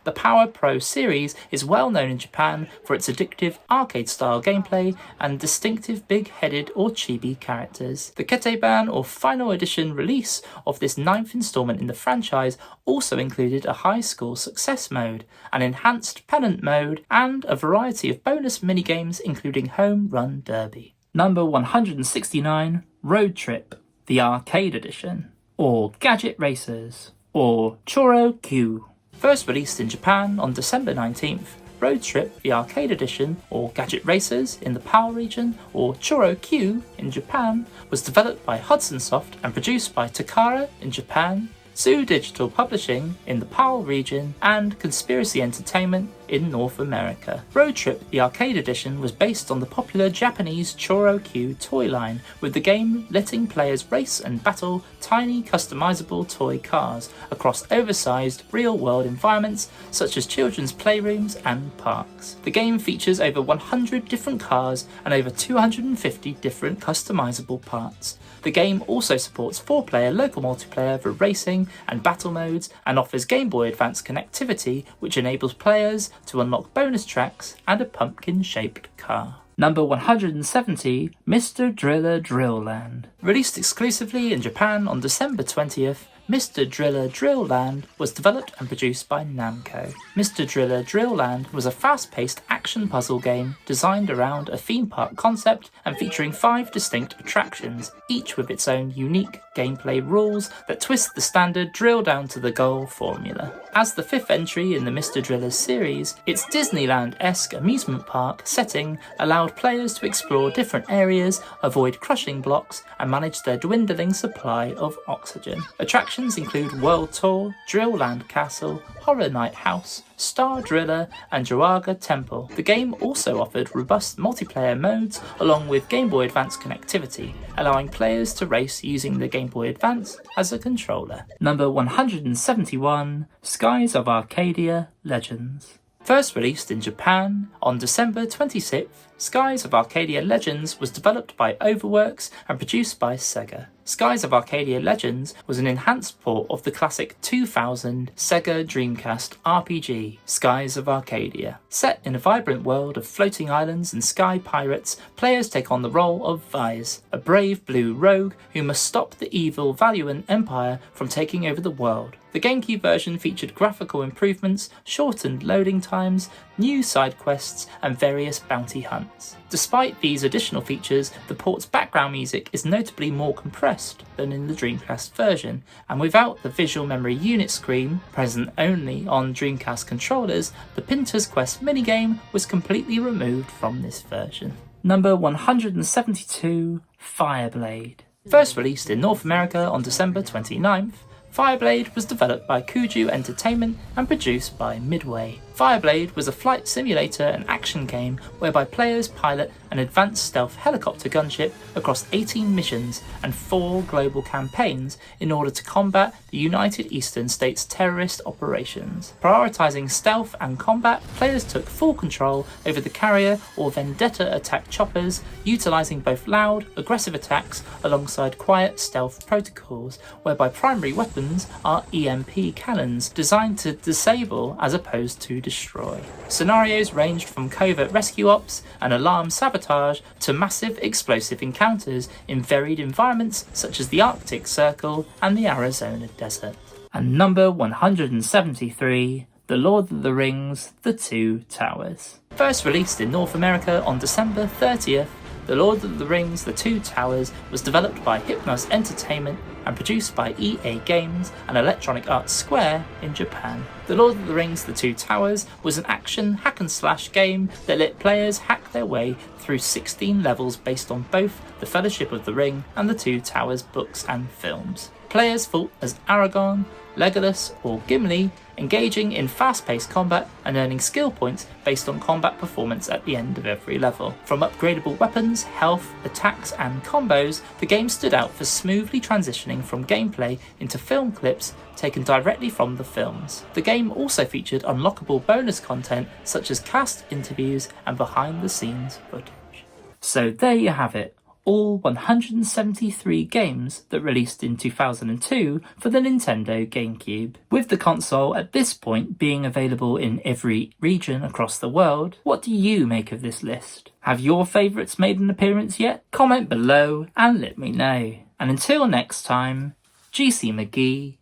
the Power Pro series is well known in Japan for its addictive arcade-style gameplay and distinctive big-headed or chibi characters. The Keteban or final edition release of this 9th installment in the franchise also included a high score success mode, an enhanced pennant mode, and a variety of bonus minigames including Home Run Derby. Number 169, Road Trip, the Arcade Edition, or Gadget Racers, or Choro Q. First released in Japan on December 19th, Road Trip, the Arcade Edition, or Gadget Racers in the PAL region, or Choro Q in Japan, was developed by Hudson Soft and produced by Takara in Japan, Zoo Digital Publishing in the PAL region, and Conspiracy Entertainment in North America. Road Trip, the Arcade Edition, was based on the popular Japanese Choro Q toy line, with the game letting players race and battle tiny customizable toy cars across oversized real-world environments such as children's playrooms and parks. The game features over 100 different cars and over 250 different customizable parts. The game also supports 4-player local multiplayer for racing and battle modes, and offers Game Boy Advance connectivity, which enables players to unlock bonus tracks and a pumpkin-shaped car. Number 170, Mr. Driller Drill Land. Released exclusively in Japan on December 20th, Mr. Driller Drill Land was developed and produced by Namco. Mr. Driller Drill Land was a fast-paced action puzzle game designed around a theme park concept and featuring 5 distinct attractions, each with its own unique gameplay rules that twist the standard drill down to the goal formula. As the 5th entry in the Mr. Driller series, its Disneyland-esque amusement park setting allowed players to explore different areas, avoid crushing blocks, and manage their dwindling supply of oxygen. Attractions include World Tour, Drill Land Castle, Horror Night House, Star Driller, and Joaga Temple. The game also offered robust multiplayer modes along with Game Boy Advance connectivity, allowing players to race using the Game Boy Advance as a controller. Number 171, Skies of Arcadia Legends. First released in Japan on December 26th, Skies of Arcadia Legends was developed by Overworks and produced by Sega. Skies of Arcadia Legends was an enhanced port of the classic 2000 Sega Dreamcast RPG, Skies of Arcadia. Set in a vibrant world of floating islands and sky pirates, players take on the role of Vise, a brave blue rogue who must stop the evil Valuan Empire from taking over the world. The GameCube version featured graphical improvements, shortened loading times, new side quests, and various bounty hunts. Despite these additional features, the port's background music is notably more compressed than in the Dreamcast version, and without the visual memory unit screen, present only on Dreamcast controllers, the Pinter's Quest minigame was completely removed from this version. Number 172, Fireblade. First released in North America on December 29th, Fireblade was developed by Kuju Entertainment and produced by Midway. Fireblade was a flight simulator and action game whereby players pilot an advanced stealth helicopter gunship across 18 missions and 4 global campaigns in order to combat the United Eastern States terrorist operations. Prioritizing stealth and combat, players took full control over the carrier or Vendetta attack choppers, utilizing both loud, aggressive attacks alongside quiet stealth protocols, whereby primary weapons are EMP cannons designed to disable as opposed to destroy. Scenarios ranged from covert rescue ops and alarm sabotage to massive explosive encounters in varied environments such as the Arctic Circle and the Arizona Desert. And number 173, The Lord of the Rings, The Two Towers. First released in North America on December 30th, The Lord of the Rings, The Two Towers was developed by Hypnos Entertainment and produced by EA Games and Electronic Arts Square in Japan. The Lord of the Rings The Two Towers was an action hack-and-slash game that let players hack their way through 16 levels based on both the Fellowship of the Ring and the Two Towers books and films. Players fought as Aragorn, Legolas or Gimli, engaging in fast-paced combat and earning skill points based on combat performance at the end of every level. From upgradable weapons, health, attacks and combos, the game stood out for smoothly transitioning from gameplay into film clips taken directly from the films. The game also featured unlockable bonus content such as cast interviews and behind-the-scenes footage. So there you have it, all 173 games that released in 2002 for the Nintendo GameCube. With the console at this point being available in every region across the world, what do you make of this list? Have your favourites made an appearance yet? Comment below and let me know. And until next time, GC McGee,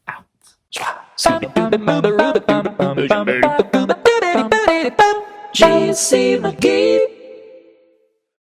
out. GC McGee.